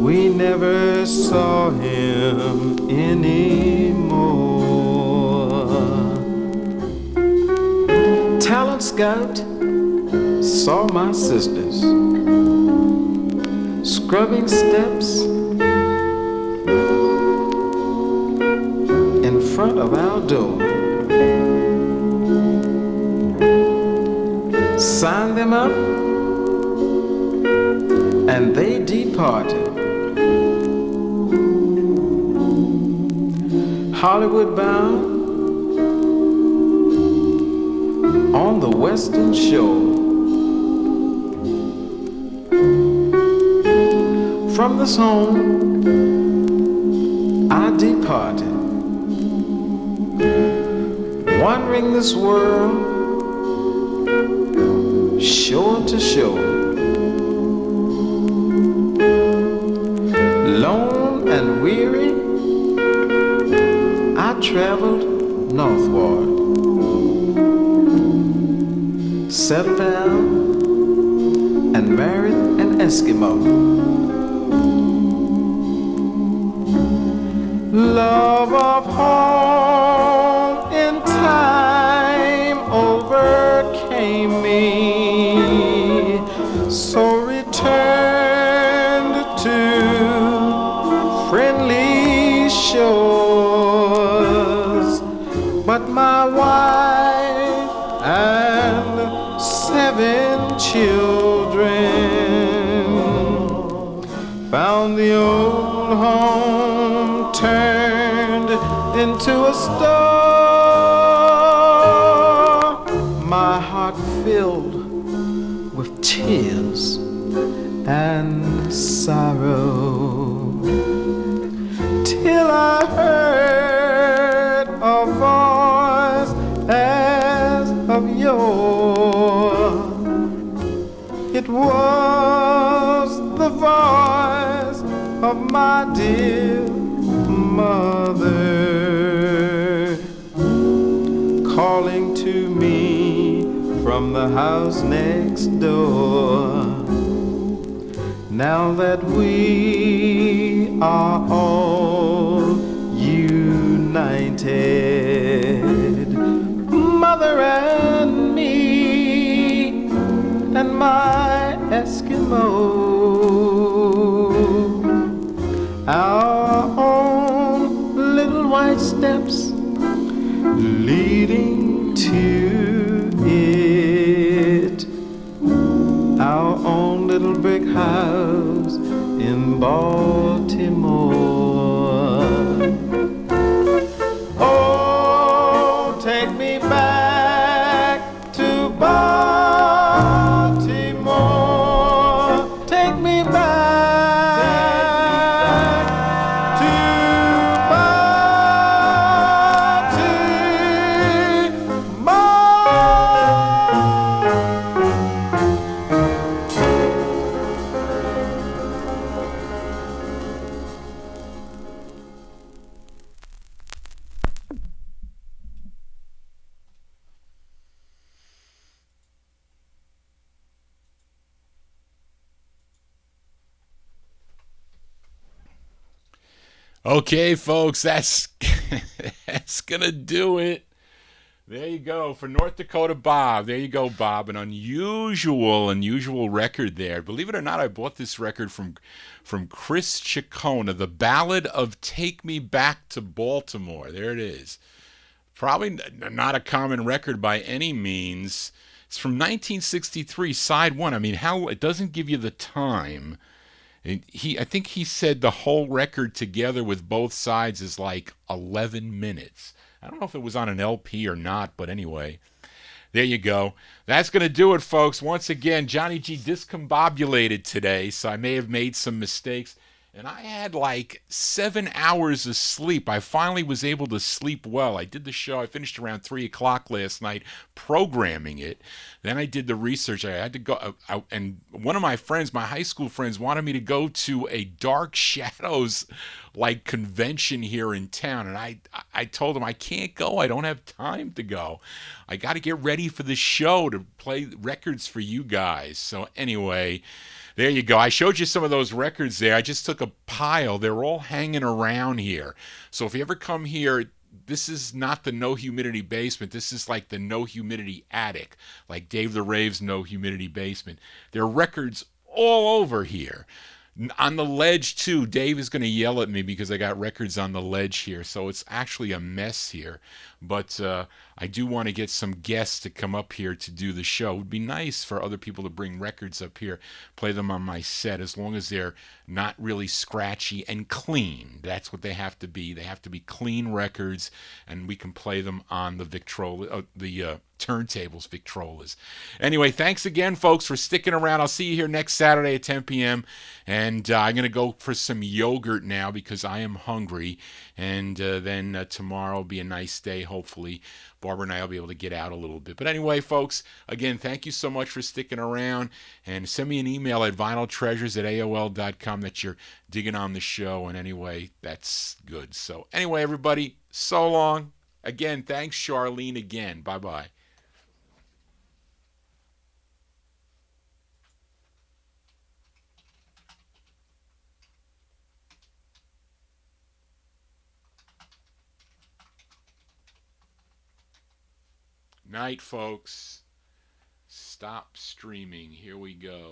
We never saw him anymore. Talent Scout saw my sisters scrubbing steps in front of our door. Signed them up and they departed. Hollywood bound on the western shore. From this home I departed, wandering this world, shore to shore. and weary, I traveled northward, settled down, and married an Eskimo. Love of home in time overcame me, so returned to friendly shores. But my wife and 7 children found the old home turned into a store. My heart filled with tears and sorrow, till I heard a voice as of yore. It was the voice of my dear mother, calling to me from the house next door. Now that we are all united, mother and me and my Eskimo, our own little white steps leading to it, our own little brick house in Baltimore. Oh, take me back to Baltimore. Take me back to Okay, folks, that's gonna do it. There you go for North Dakota Bob. There you go, Bob. An unusual record there. Believe it or not, I bought this record from Chris Ciccone, The Ballad of Take Me Back to Baltimore. There it is. Probably not a common record by any means. It's from 1963, side 1. I mean, how it doesn't give you the time. I think he said the whole record together with both sides is like 11 minutes. I don't know if it was on an LP or not, but anyway, there you go. That's going to do it, folks. Once again, Johnny G discombobulated today, so I may have made some mistakes. And I had like 7 hours of sleep. I finally was able to sleep well. I did the show. I finished around 3 o'clock last night programming it. Then I did the research. I had to go out, and one of my friends, my high school friends, wanted me to go to a Dark Shadows like convention here in town. And I told him I can't go. I don't have time to go. I got to get ready for the show to play records for you guys. So anyway, there you go. I showed you some of those records there. I just took a pile. They're all hanging around here. So if you ever come here, this is not the no humidity basement. This is like the no humidity attic, like Dave the Rave's no humidity basement. There are records all over here. On the ledge, too. Dave is going to yell at me because I got records on the ledge here. So it's actually a mess here. But I do want to get some guests to come up here to do the show. It would be nice for other people to bring records up here, play them on my set, as long as they're not really scratchy and clean. That's what they have to be. They have to be clean records, and we can play them on the Victrola, turntables, Victrolas. Anyway, thanks again, folks, for sticking around. I'll see you here next Saturday at 10 p.m. And I'm going to go for some yogurt now because I am hungry. And then tomorrow will be a nice day, hopefully, Barbara and I will be able to get out a little bit. But anyway, folks, again, thank you so much for sticking around. And send me an email at vinyltreasures@aol.com that you're digging on the show. And anyway, that's good. So anyway, everybody, so long. Again, thanks, Charlene, again. Bye-bye. Night, folks. Stop streaming. Here we go.